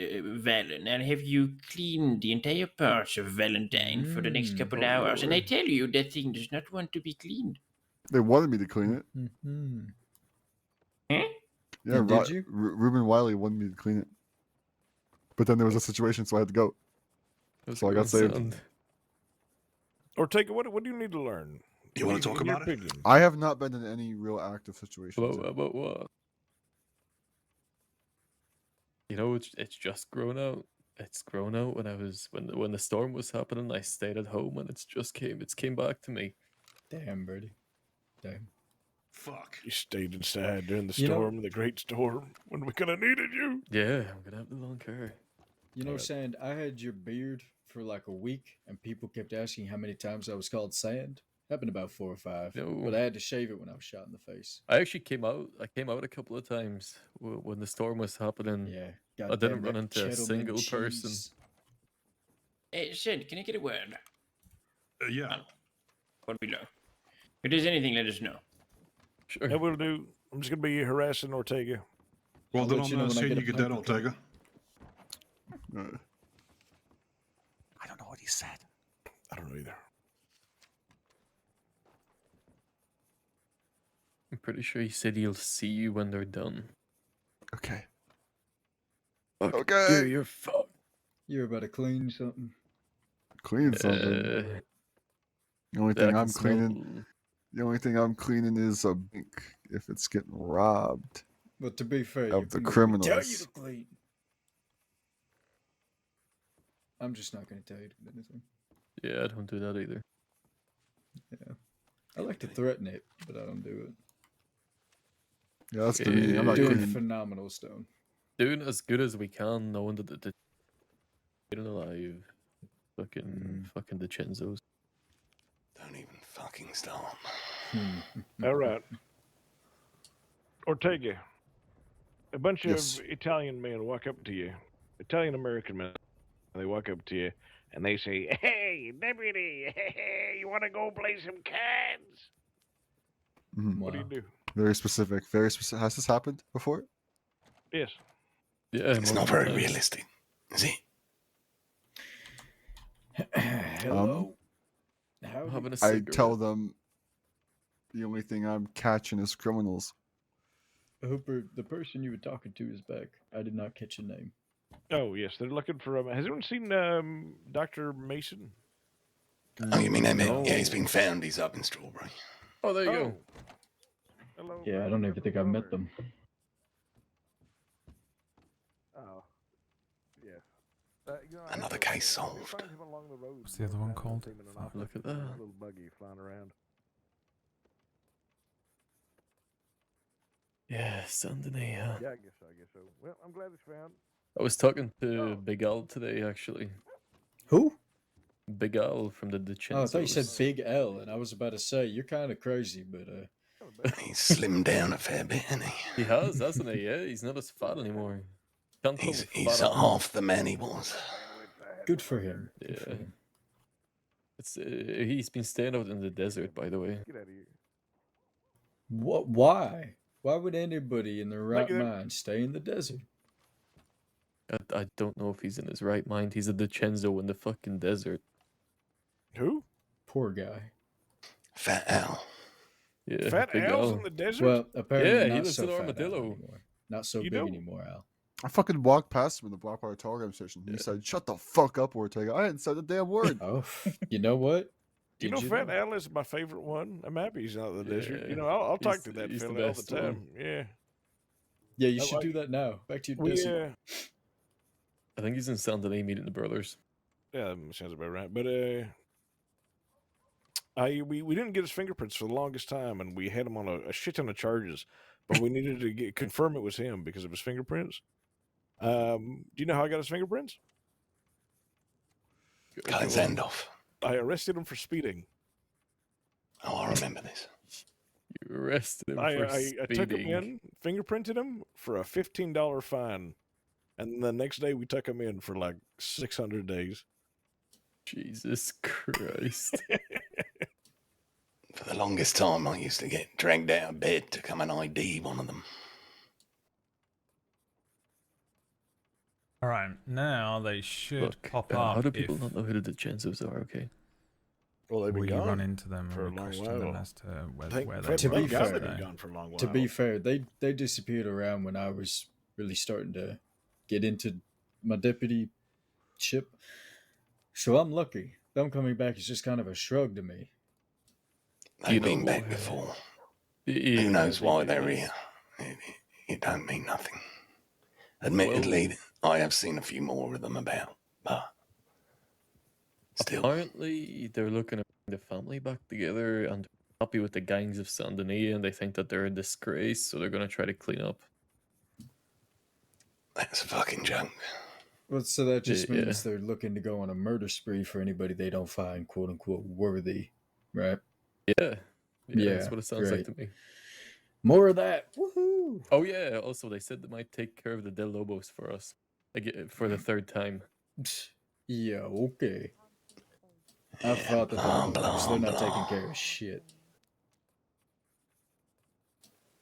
Valen, I'll have you clean the entire parts of Valentine for the next couple oh hours. And I Lord. tell you, that thing does not want to be cleaned. They wanted me to clean it. Mm-hmm. Huh? Yeah, And did you? Ruben Wiley wanted me to clean it. But then there was a situation, so I had to go. So I got saved. Ortega, what do you need to learn? You want to talk In your about it? opinion. I have not been in any real active situations. About what? You know, it's just grown out. It's grown out when the storm was happening. I stayed at home, and it's came back to me. Damn, Birdie. Damn. Fuck. You stayed inside during the You know- storm, the great storm, when we could have needed you. Yeah, I'm gonna have the long hair. You know, Sand, I had your beard for like a week, and people kept asking how many times I was called Sand. Happened about 4 or 5. No. But I had to shave it when I was shot in the face. I actually came out. I came out a couple of times when the storm was happening. Yeah. I goddamn didn't that run into a Cheddar single cheese. person. Hey, Shen, can I get a word? Yeah. What below? If there's anything, let us know. Sure. That will do. I'm just going to be harassing Ortega. Well, I'll then let you I'm know not when I seeing get you a get that, pipe. Ortega. I don't know what he said. I don't know either. I'm pretty sure he said he'll see you when they're done. Okay. Fuck Okay. you, you're fucked. You're about to clean something. Clean something. The only that I thing can I'm smell- cleaning. The only thing I'm cleaning is a bank if it's getting robbed But to be fair, of the criminals. tell you to clean. I'm just not going to tell you to do anything. Yeah, I don't do that either. Yeah. I like to threaten it, but I don't do it. Yeah, that's to me. I'm not doing cleaning. phenomenal, Stone. Doing as good as we can, knowing that the getting alive. Fucking DiCenzos. Don't even fucking start. All right. Ortega, a bunch Yes. of Italian men walk up to you, Italian American men, and they walk up to you and they say, "Hey, deputy, hey, you want to go play some cards?" Mhm. What do you do? Very specific. Very specific. Has this happened before? Yes. Yeah, It's not very realistic, is it? Hello. How having a I cigarette. tell them the only thing I'm catching is criminals. Hooper, the person you were talking to is back. I did not catch your name. Oh, yes, they're looking for. Has anyone seen Dr. Mason? Oh, you mean Emmett? No. Yeah, he's been found. He's up in Strawberry. Oh, there you go. Oh, Yeah, I don't even think I've met them. Oh, yeah. Another case solved. What's the other one called? Look at that. Little buggy flying around. Yeah, Sunday. Yeah, I guess so. Well, I'm glad it's found. I was talking to Big Al today, actually. Who? Big Al from the Oh, I thought you said Dicensos. Big L, and I was about to say you're kind of crazy, but He's slimmed down a fair bit, hasn't he? He has, hasn't he? Yeah, he's not as fat anymore. Can't call him He's fat half the man he was. good for him. Yeah. Good for him. It's he's been staying out in the desert, by the way. Get out of here. What? Why? Why would anybody in their right at that. mind stay in the desert? I don't know if he's in his right mind. He's a DiCenzo in the fucking desert. Who? Poor guy. Fat Al. Yeah, Fat Big Al's Al. in the desert? Well, apparently Yeah, he not lives so in fat Al Armadillo. anymore. Not so You big know- anymore, Al. I fucking walked past him in the Blackwater Telegram station. He said, "Shut the fuck up, Ortega." I hadn't said a damn word. Oh, you know what? You know, Did Fat know? Al is my favorite one. I'm happy he's not in the desert. Yeah, You know, I'll talk he's- to that he's the fella all the best time. one. Yeah. Yeah, you I should like- do that now. Back to your We, desert. I think he's in San Denis meeting the brothers. Yeah, that sounds about right. But we didn't get his fingerprints for the longest time, and we had him on a shit ton of charges, but we needed to confirm it was him because of his fingerprints. Do you know how I got his fingerprints? Cut his hand off. I arrested him for speeding. Oh, I remember this. You arrested him I for took him speeding. in, fingerprinted him for a $15 fine, and the next day we took him in for like 600 days. Jesus Christ. For the longest time, I used to get dragged out of bed to come and ID one of them. All right, now they should Look, pop how up do if people not know who the DiCenzos are? Okay. Well, they've been you gone run into them for a and long question them while. as to where Thank- they thank To were be God fair, they've been yesterday. gone for a long while. To be fair, they disappeared around when I was really starting to get into my deputy ship. So I'm lucky. Them coming back is just kind of a shrug to me. They've been back before. Who knows why they're here? It don't mean nothing. Admittedly, I have seen a few more of them about, but still. Apparently, they're looking to bring the family back together and happy with the gangs of Saint Denis, and they think that they're a disgrace, so they're going to try to clean up. That's a fucking joke. Well, so that just Yeah. means they're looking to go on a murder spree for anybody they don't find "quote unquote" worthy, right? Yeah. Yeah, That's what it sounds like great. to me. More of that. Woohoo! Oh, yeah. Also, they said they might take care of the Del Lobos for us for the third time. Yeah, okay. I thought that they're not taking care of shit.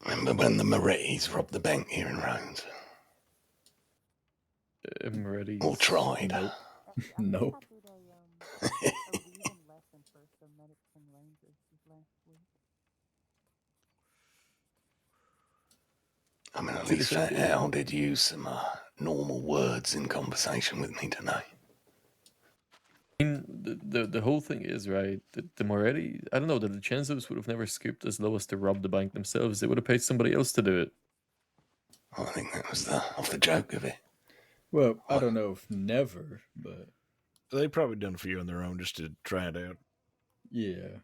Remember when the Morettis robbed the bank here in Rhodes? Morettis. Or tried? Nope. I mean, at least that Al did use some normal words in conversation with me tonight. I mean, the whole thing is, right, the Moretti, I don't know, the DiCenzos would have never scooped as low as to rob the bank themselves. They would have paid somebody else to do it. I think that was the joke of it. Well, I don't know if never, but They probably done a few on their own just to try it out. yeah.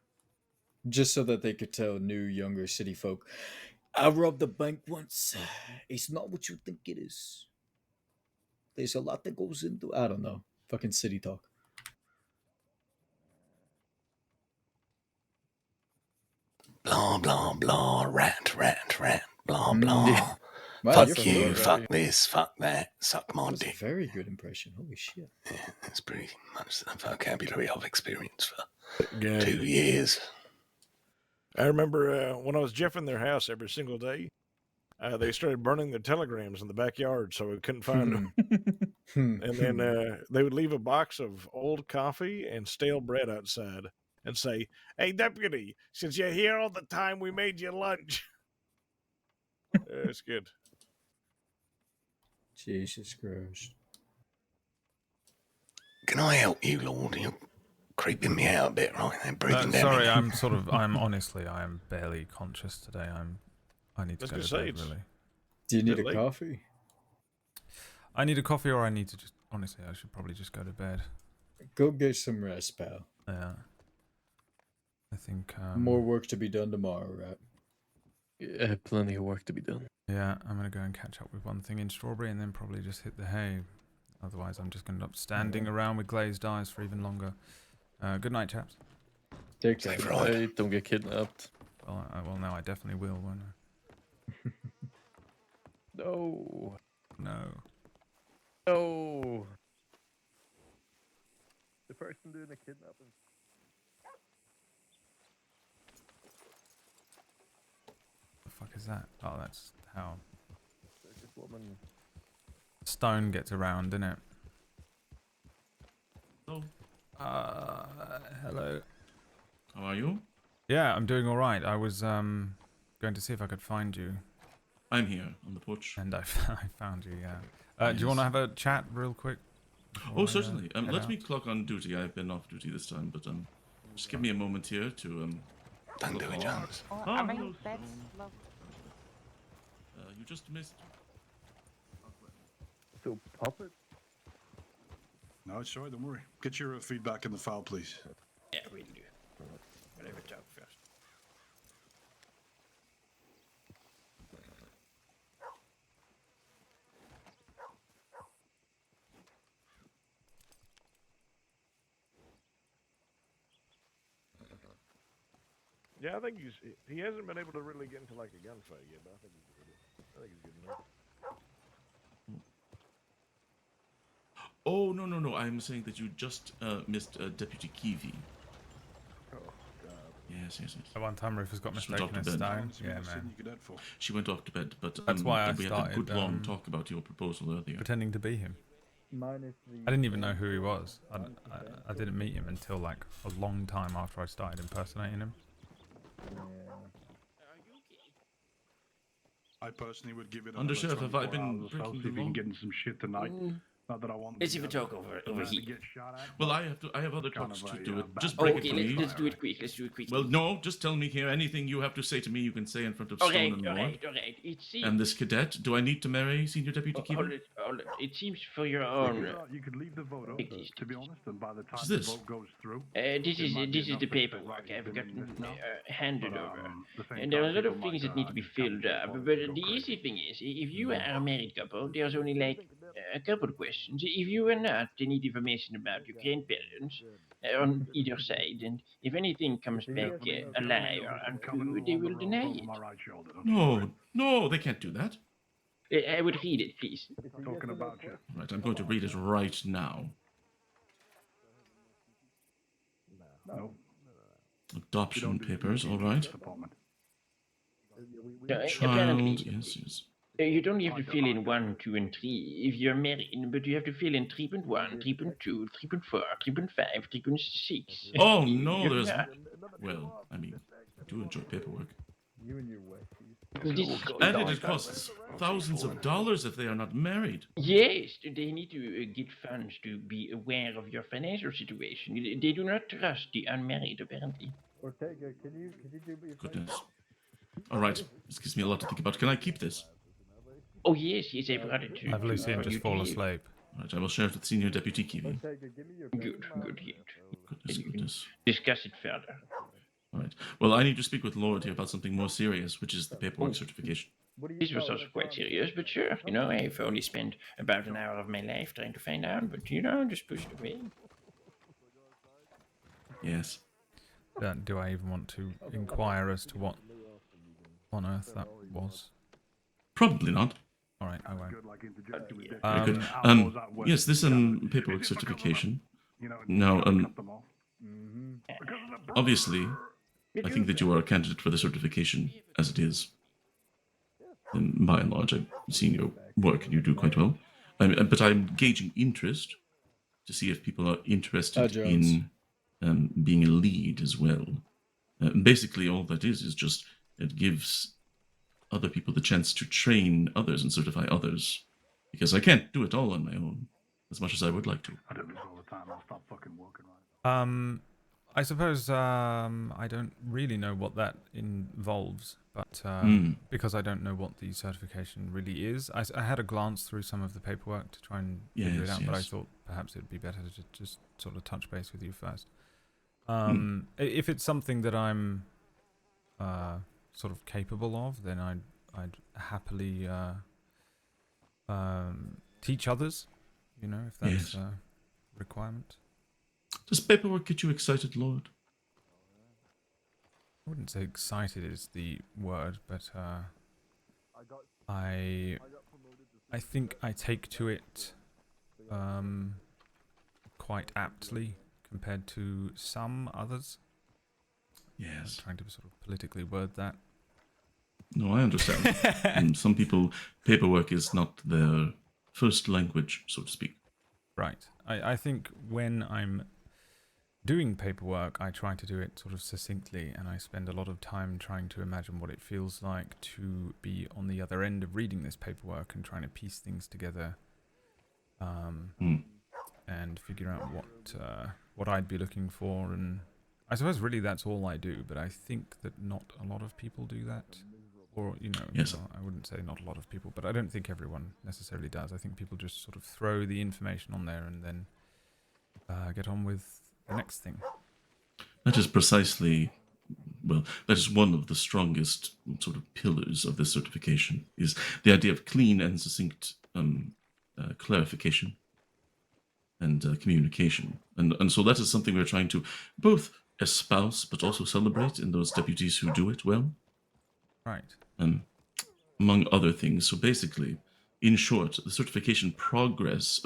Just so that they could tell new, younger city folk, I robbed the bank once. It's not what you think it is. There's a lot that goes into I don't know. Fucking city talk. Blah, blah, blah, rat, blah, Mm, blah. yeah. Wow, Fuck you're you, good, fuck right? this, fuck that, suck my That's a dick. very good impression. Holy shit. Yeah, that's pretty much the vocabulary I've experienced for Yeah. 2 years. I remember when I was jeffing their house every single day, they started burning their telegrams in the backyard so we couldn't find them. And then they would leave a box of old coffee and stale bread outside and say, "Hey, deputy, since you're here all the time, we made you lunch." It's good. Jesus Christ. Can I help you, Lord? You're creeping me out a bit, right? They're breathing down. Sorry, your- I'm honestly, I am barely conscious today. I'm I need to Let's go go to say bed, it's really. Do you need bit a late. coffee? I need a coffee, or I need to just... Honestly, I should probably just go to bed. Go get some rest, pal. Yeah. I think... More work to be done tomorrow, right? Yeah, plenty of work to be done. Yeah, I'm going to go and catch up with one thing in Strawberry and then probably just hit the hay. Otherwise, I'm just going to end up standing around with glazed eyes for even longer. Good night, chaps. Take care. Hey, don't get kidnapped. Well, now I definitely will, won't I? No. No. No. The person doing the kidnapping. The fuck is that? Oh, that's how This woman. Stone gets around, isn't it? Hello. Hello. How are you? Yeah, I'm doing all right. I was going to see if I could find you. I'm here on the porch. And I found you. Yeah. Do you want to have a chat real quick? Oh, certainly. head Let out? me clock on duty. I've been off duty this time, but just give me a moment here to Don't do it, Jones. Oh, no, you just missed. So puppet. No, it's alright, don't worry. Get your feedback in the file, please. Yeah, we'll do. Whatever talk first. Yeah, I think he hasn't been able to really get into like a gunfight yet, but I think he's good enough. Oh, no. I'm saying that you just missed Deputy Kiwi. Oh, God. Yes. At one time, Rufus got She went mistaken off as to bed. Stone. Yeah, man. She went off to bed, but That's why I we had a started good long talk about your proposal earlier. pretending to be him. Minus the. I didn't even know who he was. I didn't meet him until like a long time after I started impersonating him. I personally would give it Under Sheriff, have I 24 been hours. I'll breaking see the if you can law? get in some shit tonight. Not that I want Let's even talk over here. Well, I have other kind talks of to a, do. bad Just Oh, break okay, it to me. let's do it quick. Let's do it quick. Well, no, just tell me here. Anything you have to say to me, you can say in front of Okay, Stone and Lorde. all right. It seems. And this cadet, do I need to marry Senior Deputy Kiwi? Hold it. It seems for your own. You could leave the vote up, to be honest, and by the time What's the this? vote goes through... This is the paperwork I've gotten handed over. And there are a lot of things that need to be filled up. But the easy thing is, if you are a married couple, there's only like a couple of questions. If you are not, they need information about your grandparents on either side. And if anything comes back a lie or untrue, they will deny it. No, they can't do that. I would read it, please. Talking about you. Right, I'm going to read it right now. No. Adoption papers, all right. Apparently, Child, yes. you don't have to fill in 1, 2, and 3 if you're married, but you have to fill in 3.1, 3.2, 3.4, 3.5, 3.6. Oh, no, You're there's... not. Well, I mean, I do enjoy paperwork. You and your wife. And it costs thousands of dollars if they are not married. Yes, they need to get funds to be aware of your financial situation. They do not trust the unmarried, apparently. Ortega, can you do me a Goodness. All right, this gives me a lot to think about. Can I keep this? Oh, yes, I brought it to Have Lucien just fall asleep. All right, I will share it with Senior Deputy Kiwi. Good. Goodness. Discuss it further. All right. Well, I need to speak with Lorde here about something more serious, which is the paperwork certification. This was also quite serious, but sure, I've only spent about an hour of my life trying to find out, but just push it away. Yes. Do I even want to inquire as to what on earth that was? Probably not. All right, I won't. Very good. Yes, this paperwork certification. Now, obviously, I think that you are a candidate for the certification as it is. And by and large, I've seen your work and you do quite well. But I'm gauging interest to see if people are interested in being a lead as well. Basically, all that is just it gives other people the chance to train others and certify others. Because I can't do it all on my own, as much as I would like to. I do this all the time. I'll stop fucking working right. I suppose I don't really know what that involves, but because I don't know what the certification really is, I had a glance through some of the paperwork to try and figure it out, but I thought perhaps it'd be better to just sort of touch base with you first. If it's something that I'm sort of capable of, then I'd happily teach others, you know, if that's a requirement. Does paperwork get you excited, Lord? I wouldn't say excited is the word, but I think I take to it quite aptly compared to some others. Yes. I'm trying to sort of politically word that. No, I understand. Some people, paperwork is not their first language, so to speak. Right. I think when I'm doing paperwork, I try to do it sort of succinctly, and I spend a lot of time trying to imagine what it feels like to be on the other end of reading this paperwork and trying to piece things together, and figure out what I'd be looking for. And I suppose really that's all I do, but I think that not a lot of people do that. Or, you know, I wouldn't say not a lot of people, but I don't think everyone necessarily does. I think people just sort of throw the information on there and then get on with the next thing. That is precisely, well, that is one of the strongest sort of pillars of this certification, is the idea of clean and succinct clarification and communication. And so that is something we're trying to both espouse but also celebrate in those deputies who do it well. Right. Among other things. So basically, in short, the certification process,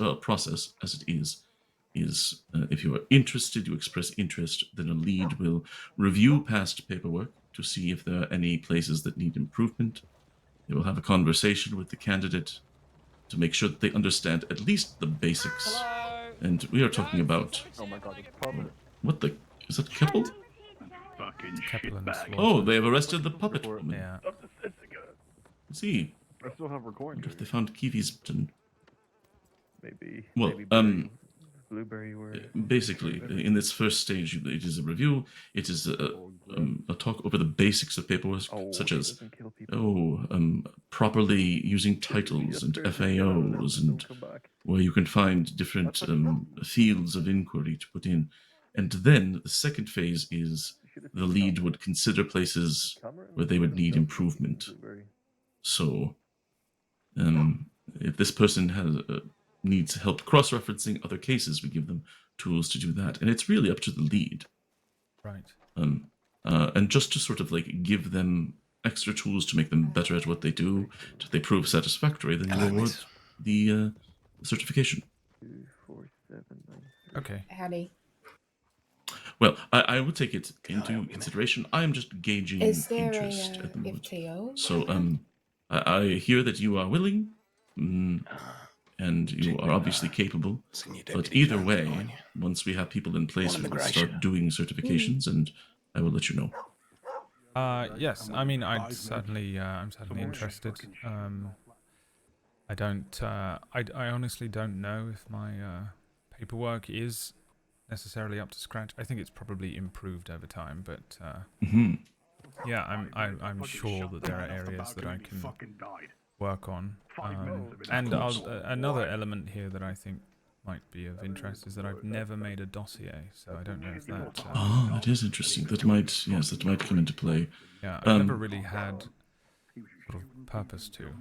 as it is if you are interested, you express interest, then a lead will review past paperwork to see if there are any places that need improvement. They will have a conversation with the candidate to make sure that they understand at least the basics. Hello? And we are talking about... Oh my god, it's puppet. What the... Is that Keppel? Fucking shitbag. Oh, they have arrested the puppet woman. Yeah. Let's see. I still have recordings. Wonder if they found Kiwi's button. Maybe. Well, maybe blueberry word. basically, in this first stage, it is a review. It is a talk over the basics of paperwork, such as properly using titles and FAOs, and where you can find different fields of inquiry to put in. And then the second phase is the lead would consider places where they would need improvement. So, if this person needs help cross-referencing other cases, we give them tools to do that, and it's really up to the lead. Right. And just to sort of like give them extra tools to make them better at what they do, if they prove satisfactory, then you award the certification. Okay. Howdy. Well, I would take it into consideration. I am just gauging Is there interest at the moment. FTO? So, I hear that you are willing, and you are obviously capable. But either way, once we have people in place, we will start doing certifications, and I will let you know. Yes, I mean, I'm certainly interested. I don't, I honestly don't know if my paperwork is necessarily up to scratch. I think it's probably improved over time, but yeah, I'm sure that there are areas that I can work on. And another element here that I think might be of interest is that I've never made a dossier, so I don't know if that... that is interesting. That might come into play. Yeah, I've never really had sort of purpose to.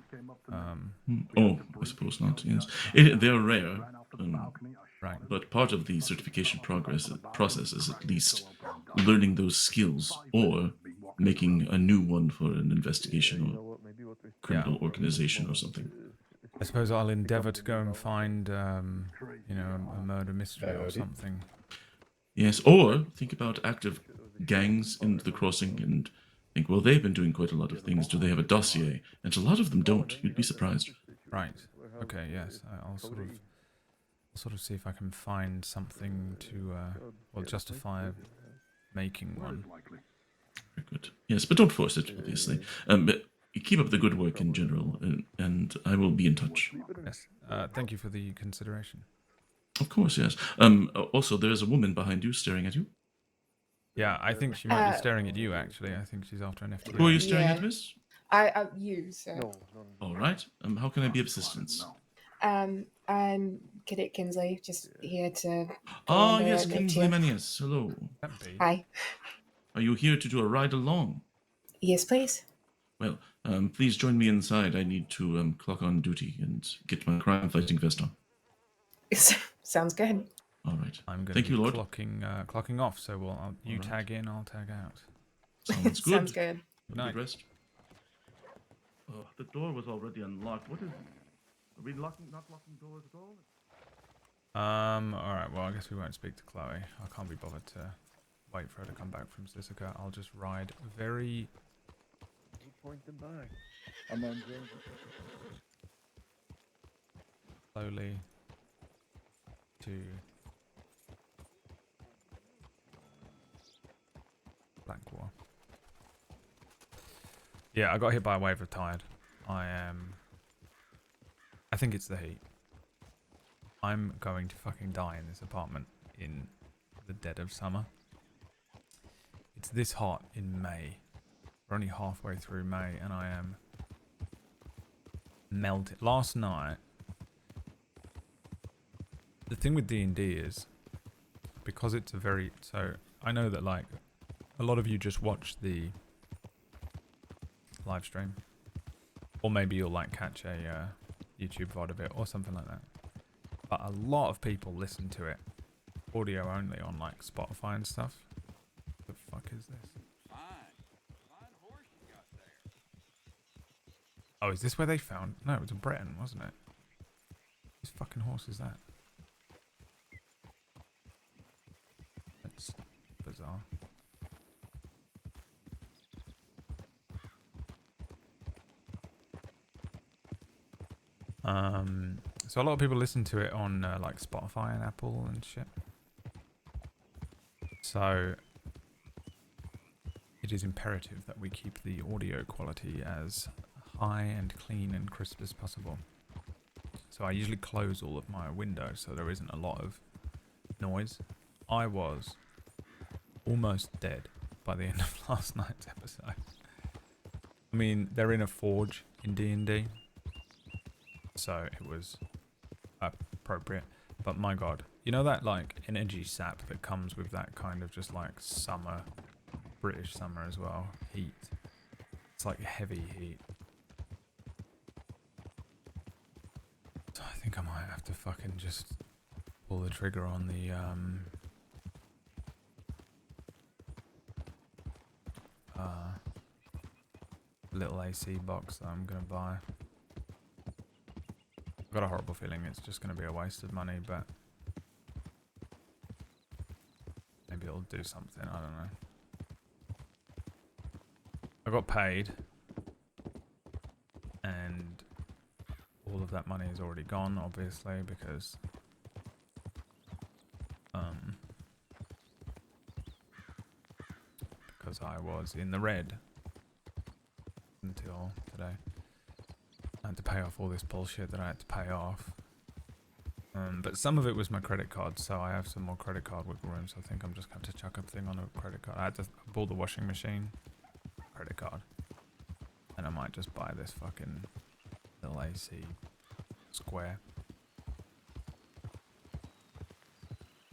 I suppose not, yes. They're rare. Right. But part of the certification process is at least learning those skills or making a new one for an investigation or criminal organization or something. I suppose I'll endeavour to go and find, you know, a murder mystery or something. Yes, or think about active gangs in the crossing and think, well, they've been doing quite a lot of things. Do they have a dossier? And a lot of them don't. You'd be surprised. Right. Okay, yes. I'll sort of see if I can find something to, well, justify making one. Very good. Yes, but don't force it, obviously. But keep up the good work in general, and I will be in touch. Yes. Thank you for the consideration. Of course, yes. Also, there is a woman behind you staring at you. Yeah, I think she might be staring at you. Actually, I think she's after an FTO. Who are you staring at, miss? You, sir. All right. How can I be of assistance? I'm Cadet Kinsley, just here to. go Ah, under yes, a Kingsley tier. Manius. Hello. Hi. Are you here to do a ride along? Yes, please. Well, please join me inside. I need to clock on duty and get my crime-fighting vest on. Sounds good. All right. I'm going to Thank be you, Lord. clocking off. So you tag in, I'll tag out. Sounds good. Sounds good. Good night. Good rest. Oh, the door was already unlocked. What is? Are we not locking doors at all? All right. Well, I guess we won't speak to Chloe. I can't be bothered to wait for her to come back from Sisika. I'll just ride very. Point them back. I'm on slowly to Blackwater. Yeah, I got hit by a wave of tide. I think it's the heat. I'm going to fucking die in this apartment in the dead of summer. It's this hot in May. We're only halfway through May and I am melted. Last night, the thing with D&D is, because it's a very... So, I know that, like, a lot of you just watch the live stream. Or maybe you'll, like, catch a YouTube VOD of it or something like that. But a lot of people listen to it audio only on, like, Spotify and stuff. What the fuck is this? Oh, is this where they found... No, it was in Britain, wasn't it? Whose fucking horse is that? That's bizarre. So a lot of people listen to it on like Spotify and Apple and shit. So it is imperative that we keep the audio quality as high and clean and crisp as possible. So I usually close all of my windows so there isn't a lot of noise. I was almost dead by the end of last night's episode. I mean, they're in a forge in D&D, so it was appropriate. But my god, you know that like energy sap that comes with that kind of just like summer, British summer as well, heat. It's like heavy heat. So I think I might have to fucking just pull the trigger on the little AC box that I'm gonna buy. I've got a horrible feeling it's just gonna be a waste of money, but maybe it'll do something, I don't know. I got paid and all of that money is already gone, obviously, because I was in the red until today. I had to pay off all this bullshit that I had to pay off. But some of it was my credit card, so I have some more credit card wiggle room, so I think I'm just going to have to chuck a thing on a credit card. I had to buy the washing machine, credit card, and I might just buy this fucking little AC square.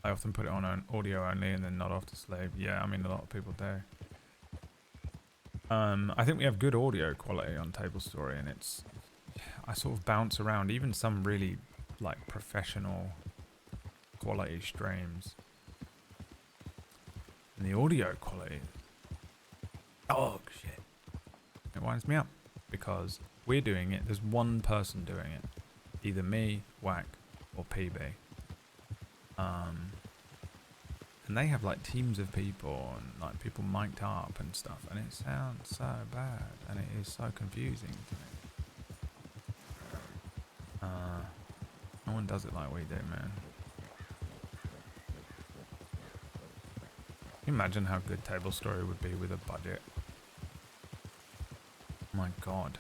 I often put it on an audio only and then not off to sleep. Yeah, I mean a lot of people do. I think we have good audio quality on Table Story, and it's... I sort of bounce around, even some really, like, professional quality streams. And the audio quality... dog shit. It winds me up, because we're doing it, there's one person doing it. Either me, Whack, or PB. And they have like teams of people and like people mic'd up and stuff, and it sounds so bad and it is so confusing to me. No one does it like we do, man. Can you imagine how good Table Story would be with a budget? My god.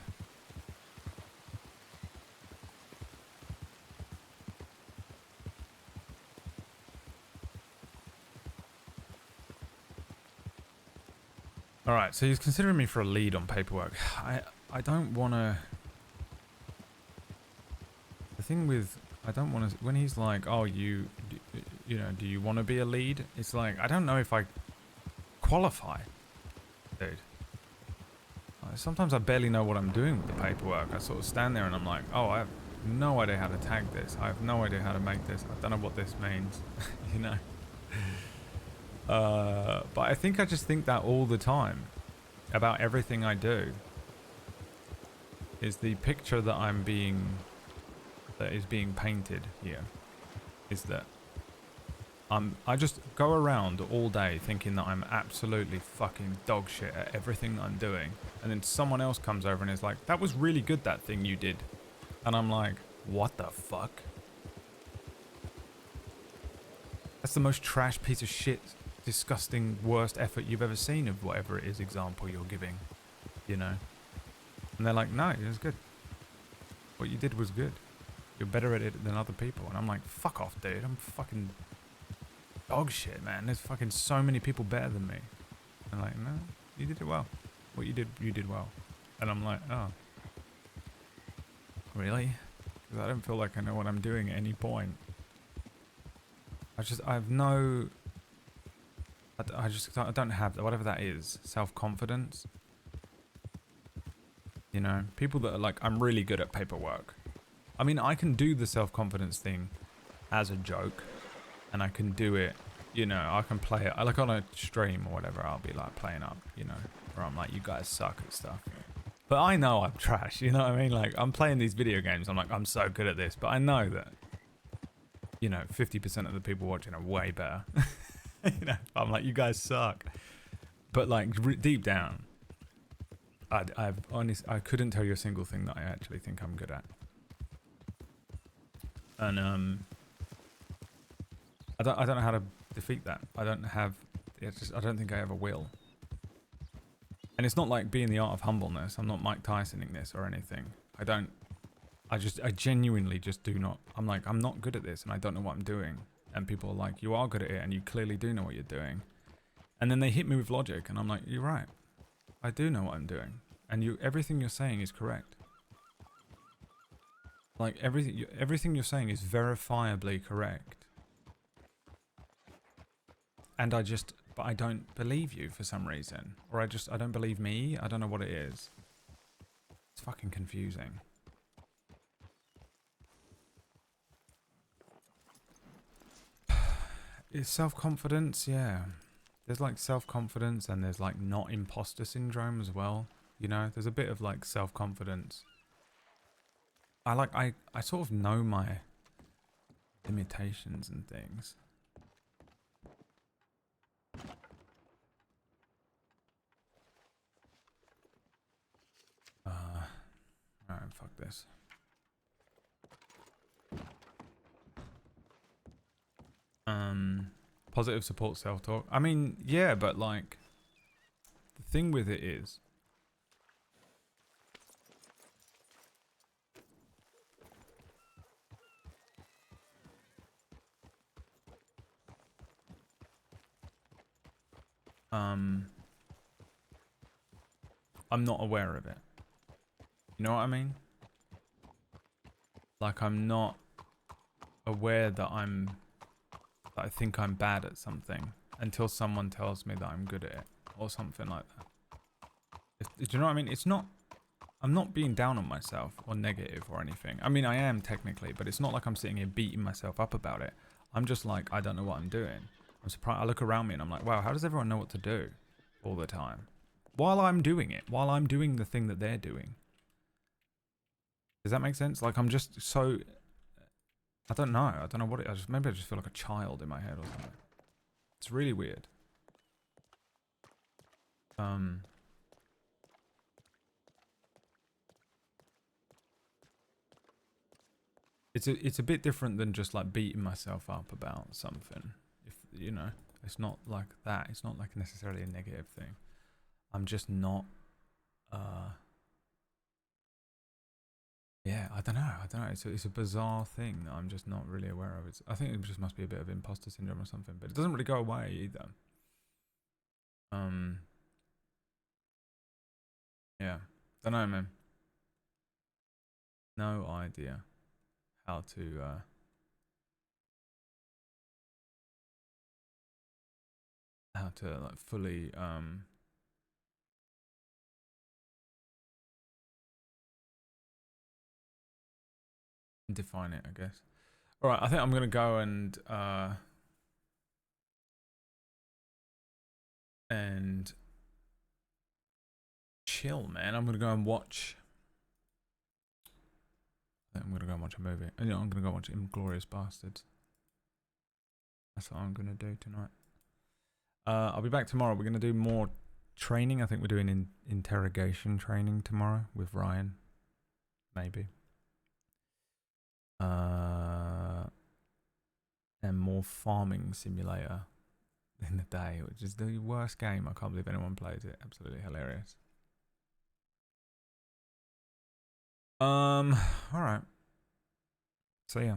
All right, so he's considering me for a lead on paperwork. I don't want to. The thing with I don't want to when he's like, oh, you know, do you want to be a lead? It's like I don't know if I qualify, dude. Sometimes I barely know what I'm doing with the paperwork. I sort of stand there and I'm like, oh, I have no idea how to tag this. I have no idea how to make this. I don't know what this means, you know. But I think I just think that all the time about everything I do is the picture that is being painted here is that I just go around all day thinking that I'm absolutely fucking dog shit at everything that I'm doing, and then someone else comes over and is like, that was really good, that thing you did, and I'm like, what the fuck? That's the most trash piece of shit, disgusting, worst effort you've ever seen of whatever it is example you're giving, you know? And they're like, no, it was good. What you did was good. You're better at it than other people. And I'm like, fuck off, dude. I'm fucking dog shit, man. There's fucking so many people better than me. And like, no, you did it well. What you did well. And I'm like, oh. Really? Because I don't feel like I know what I'm doing at any point. I have no... I don't have, whatever that is, self-confidence. You know, people that are like, I'm really good at paperwork. I mean, I can do the self-confidence thing as a joke. And I can do it, you know, I can play it. Like on a stream or whatever, I'll be like playing up, you know. Where I'm like, you guys suck at stuff. But I know I'm trash, you know what I mean? Like, I'm playing these video games, I'm like, I'm so good at this. But I know that, you know, 50% of the people watching are way better. You know, I'm like, you guys suck. But like, deep down, I couldn't tell you a single thing that I actually think I'm good at. And I don't know how to defeat that. I don't think I ever will. And it's not like being the art of humbleness. I'm not Mike Tysoning this or anything. I genuinely just do not. I'm like, I'm not good at this and I don't know what I'm doing. And people are like, you are good at it and you clearly do know what you're doing. And then they hit me with logic and I'm like, you're right. I do know what I'm doing. And everything you're saying is correct. Like everything you're saying is verifiably correct. And but I don't believe you for some reason. Or I don't believe me. I don't know what it is. It's fucking confusing. It's self-confidence, yeah. There's like self-confidence and there's like not imposter syndrome as well. You know, there's a bit of like self-confidence. I sort of know my limitations and things. Alright, fuck this. Positive support self-talk. I mean, yeah, but like, the thing with it is, I'm not aware of it. You know what I mean? Like, I'm not aware that I think I'm bad at something until someone tells me that I'm good at it or something like that. Do you know what I mean? I'm not being down on myself or negative or anything. I mean, I am technically, but it's not like I'm sitting here beating myself up about it. I'm just like, I don't know what I'm doing. I'm surprised. I look around me and I'm like, wow, how does everyone know what to do all the time? While I'm doing it, while I'm doing the thing that they're doing. Does that make sense? Like, I'm just so... I don't know what it is. Maybe I just feel like a child in my head or something. It's really weird. It's a bit different than just like beating myself up about something. If you know, it's not like that. It's not like necessarily a negative thing. I'm just not yeah, I don't know. It's a bizarre thing that I'm just not really aware of. I think it just must be a bit of imposter syndrome or something, but it doesn't really go away either. Yeah. Don't know, man. No idea how to like fully define it, I guess. All right, I think I'm gonna go and chill, man. I'm gonna go and watch. I'm gonna go and watch a movie. You know, I'm gonna go watch Inglorious Bastards. That's what I'm gonna do tonight. I'll be back tomorrow. We're gonna do more training. I think we're doing interrogation training tomorrow with Ryan. Maybe. And more farming simulator in the day, which is the worst game. I can't believe anyone plays it. Absolutely hilarious. All right. See ya.